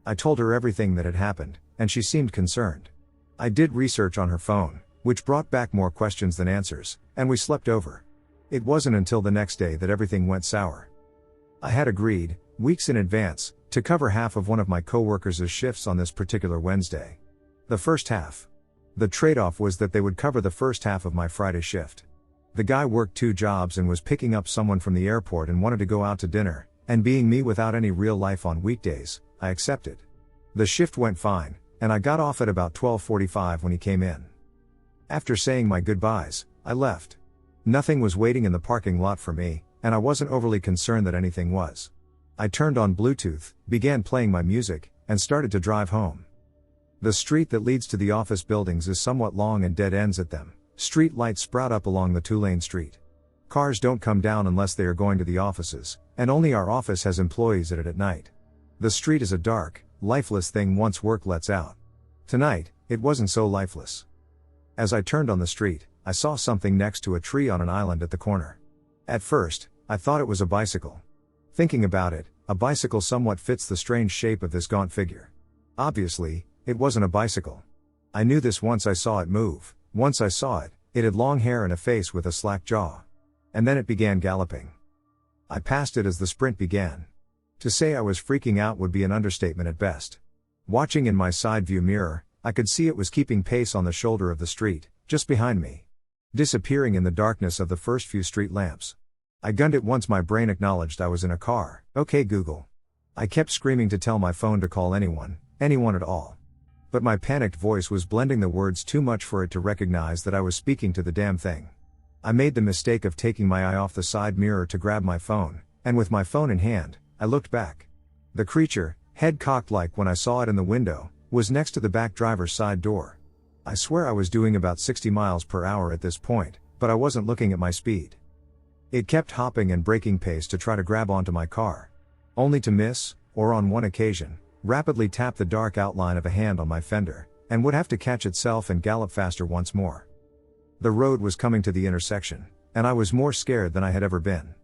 Speaker 1: I told her everything that had happened, and she seemed concerned. I did research on her phone, which brought back more questions than answers, and we slept over. It wasn't until the next day that everything went sour. I had agreed, weeks in advance, to cover half of one of my coworkers' shifts on this particular Wednesday. The first half. The trade-off was that they would cover the first half of my Friday shift. The guy worked 2 jobs and was picking up someone from the airport and wanted to go out to dinner, and being me without any real life on weekdays, I accepted. The shift went fine, and I got off at about 12:45 when he came in. After saying my goodbyes, I left. Nothing was waiting in the parking lot for me, and I wasn't overly concerned that anything was. I turned on Bluetooth, began playing my music, and started to drive home. The street that leads to the office buildings is somewhat long and dead ends at them. Street lights sprout up along the 2-lane street. Cars don't come down unless they are going to the offices, and only our office has employees at it at night. The street is a dark, lifeless thing once work lets out. Tonight, it wasn't so lifeless. As I turned on the street, I saw something next to a tree on an island at the corner. At first, I thought it was a bicycle. Thinking about it, a bicycle somewhat fits the strange shape of this gaunt figure. Obviously, it wasn't a bicycle. I knew this once I saw it move. Once I saw it, it had long hair and a face with a slack jaw. And then it began galloping. I passed it as the sprint began. To say I was freaking out would be an understatement at best. Watching in my side view mirror, I could see it was keeping pace on the shoulder of the street, just behind me. Disappearing in the darkness of the first few street lamps. I gunned it once my brain acknowledged I was in a car. Okay Google. I kept screaming to tell my phone to call anyone at all. But my panicked voice was blending the words too much for it to recognize that I was speaking to the damn thing. I made the mistake of taking my eye off the side mirror to grab my phone, and with my phone in hand, I looked back. The creature, head cocked like when I saw it in the window, was next to the back driver's side door. I swear I was doing about 60 miles per hour at this point, but I wasn't looking at my speed. It kept hopping and breaking pace to try to grab onto my car. Only to miss, or on one occasion, rapidly tap the dark outline of a hand on my fender, and would have to catch itself and gallop faster once more. The road was coming to the intersection, and I was more scared than I had ever been.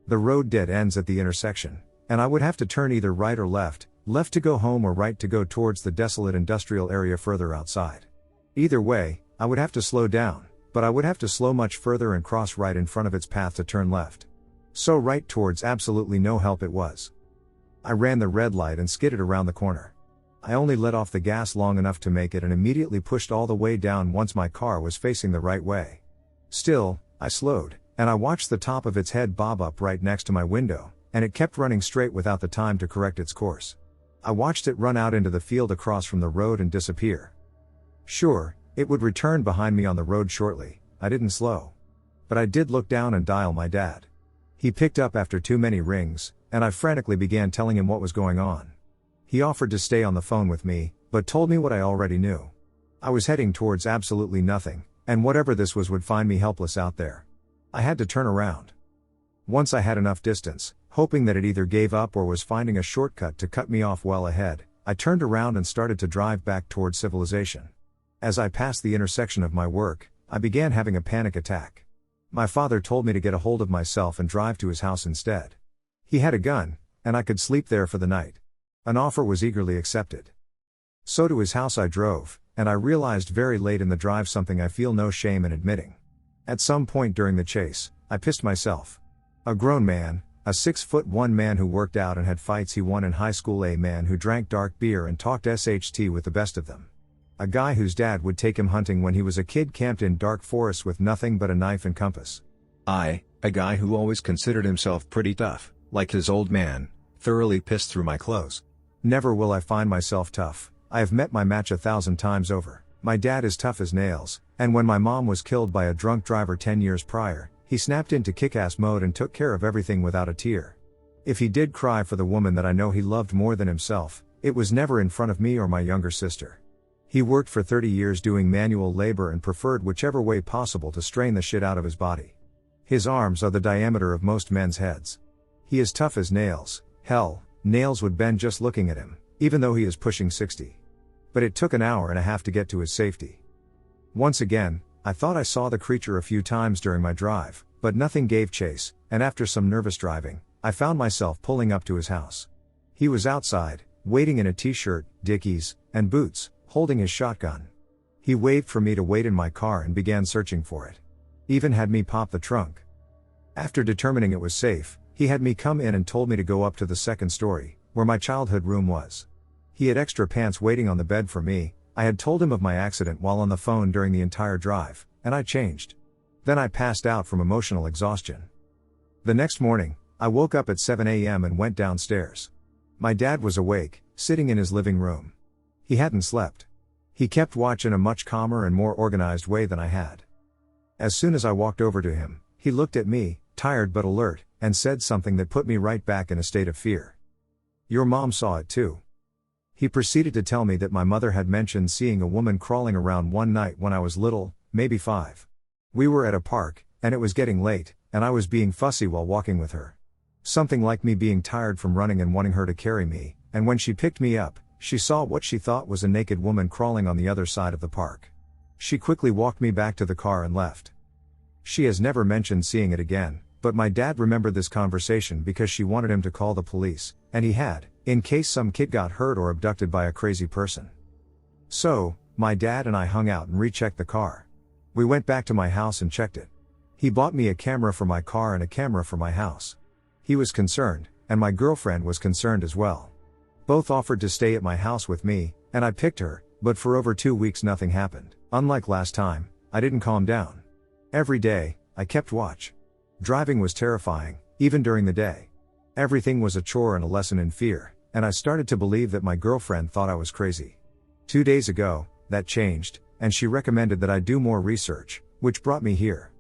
Speaker 1: The road dead ends at the intersection, and I would have to turn either right or left to go home or right to go towards the desolate industrial area further outside. Either way, I would have to slow down, but I would have to slow much further and cross right in front of its path to turn left. So right towards absolutely no help it was. I ran the red light and skidded around the corner. I only let off the gas long enough to make it and immediately pushed all the way down once my car was facing the right way. Still, I slowed, and I watched the top of its head bob up right next to my window, and it kept running straight without the time to correct its course. I watched it run out into the field across from the road and disappear. Sure, it would return behind me on the road shortly. I didn't slow. But I did look down and dial my dad. He picked up after too many rings, and I frantically began telling him what was going on. He offered to stay on the phone with me, but told me what I already knew. I was heading towards absolutely nothing, and whatever this was would find me helpless out there. I had to turn around. Once I had enough distance, hoping that it either gave up or was finding a shortcut to cut me off well ahead, I turned around and started to drive back towards civilization. As I passed the intersection of my work, I began having a panic attack. My father told me to get a hold of myself and drive to his house instead. He had a gun, and I could sleep there for the night. An offer was eagerly accepted. So to his house I drove, and I realized very late in the drive something I feel no shame in admitting. At some point during the chase, I pissed myself. A grown man, a 6'1" man who worked out and had fights he won in high school, a man who drank dark beer and talked SHT with the best of them. A guy whose dad would take him hunting when he was a kid, camped in dark forests with nothing but a knife and compass. A guy who always considered himself pretty tough, like his old man, thoroughly pissed through my clothes. Never will I find myself tough. I have met my match 1,000 times over. My dad is tough as nails, and when my mom was killed by a drunk driver 10 years prior, he snapped into kick-ass mode and took care of everything without a tear. If he did cry for the woman that I know he loved more than himself, it was never in front of me or my younger sister. He worked for 30 years doing manual labor and preferred whichever way possible to strain the shit out of his body. His arms are the diameter of most men's heads. He is tough as nails. Hell, nails would bend just looking at him, even though he is pushing 60. But it took an hour and a half to get to his safety. Once again, I thought I saw the creature a few times during my drive, but nothing gave chase, and after some nervous driving, I found myself pulling up to his house. He was outside, waiting in a t-shirt, Dickies, and boots, holding his shotgun. He waved for me to wait in my car and began searching for it. Even had me pop the trunk. After determining it was safe, he had me come in and told me to go up to the second story, where my childhood room was. He had extra pants waiting on the bed for me. I had told him of my accident while on the phone during the entire drive, and I changed. Then I passed out from emotional exhaustion. The next morning, I woke up at 7 a.m. and went downstairs. My dad was awake, sitting in his living room. He hadn't slept. He kept watch in a much calmer and more organized way than I had. As soon as I walked over to him, he looked at me, tired but alert, and said something that put me right back in a state of fear. "Your mom saw it too." He proceeded to tell me that my mother had mentioned seeing a woman crawling around one night when I was little, maybe 5. We were at a park, and it was getting late, and I was being fussy while walking with her. Something like me being tired from running and wanting her to carry me, and when she picked me up, she saw what she thought was a naked woman crawling on the other side of the park. She quickly walked me back to the car and left. She has never mentioned seeing it again, but my dad remembered this conversation because she wanted him to call the police, and he had, in case some kid got hurt or abducted by a crazy person. So, My dad and I hung out and rechecked the car. We went back to my house and checked it. He bought me a camera for my car and a camera for my house. He was concerned, and my girlfriend was concerned as well. Both offered to stay at my house with me, and I picked her, but for over 2 weeks nothing happened. Unlike last time, I didn't calm down. Every day, I kept watch. Driving was terrifying, even during the day. Everything was a chore and a lesson in fear, and I started to believe that my girlfriend thought I was crazy. 2 days ago, that changed, and she recommended that I do more research, which brought me here.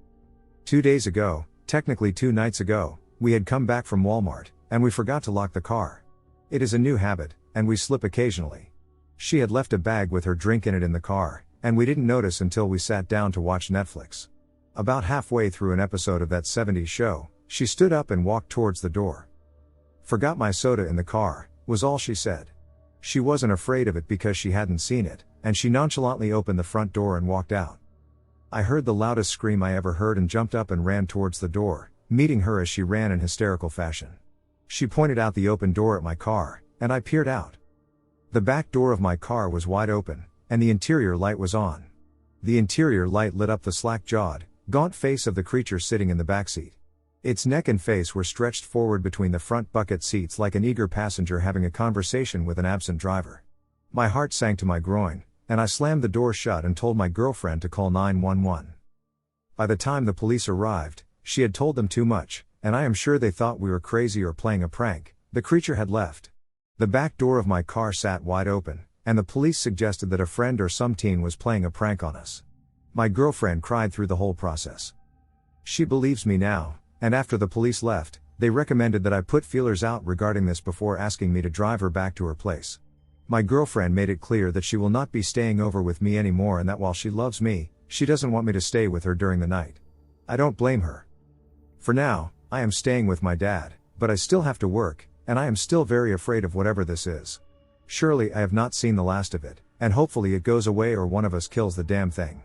Speaker 1: 2 days ago, technically 2 nights ago, we had come back from Walmart, and we forgot to lock the car. It is a new habit, and we slip occasionally. She had left a bag with her drink in it in the car, and we didn't notice until we sat down to watch Netflix. About halfway through an episode of that 70s show, she stood up and walked towards the door. "Forgot my soda in the car," was all she said. She wasn't afraid of it because she hadn't seen it, and she nonchalantly opened the front door and walked out. I heard the loudest scream I ever heard and jumped up and ran towards the door, meeting her as she ran in hysterical fashion. She pointed out the open door at my car, and I peered out. The back door of my car was wide open, and the interior light was on. The interior light lit up the slack-jawed, gaunt face of the creature sitting in the backseat. Its neck and face were stretched forward between the front bucket seats like an eager passenger having a conversation with an absent driver. My heart sank to my groin, and I slammed the door shut and told my girlfriend to call 911. By the time the police arrived, she had told them too much, and I am sure they thought we were crazy or playing a prank. The creature had left. The back door of my car sat wide open, and the police suggested that a friend or some teen was playing a prank on us. My girlfriend cried through the whole process. She believes me now, and after the police left, they recommended that I put feelers out regarding this before asking me to drive her back to her place. My girlfriend made it clear that she will not be staying over with me anymore and that while she loves me, she doesn't want me to stay with her during the night. I don't blame her. For now, I am staying with my dad, but I still have to work, and I am still very afraid of whatever this is. Surely I have not seen the last of it, and hopefully it goes away or one of us kills the damn thing.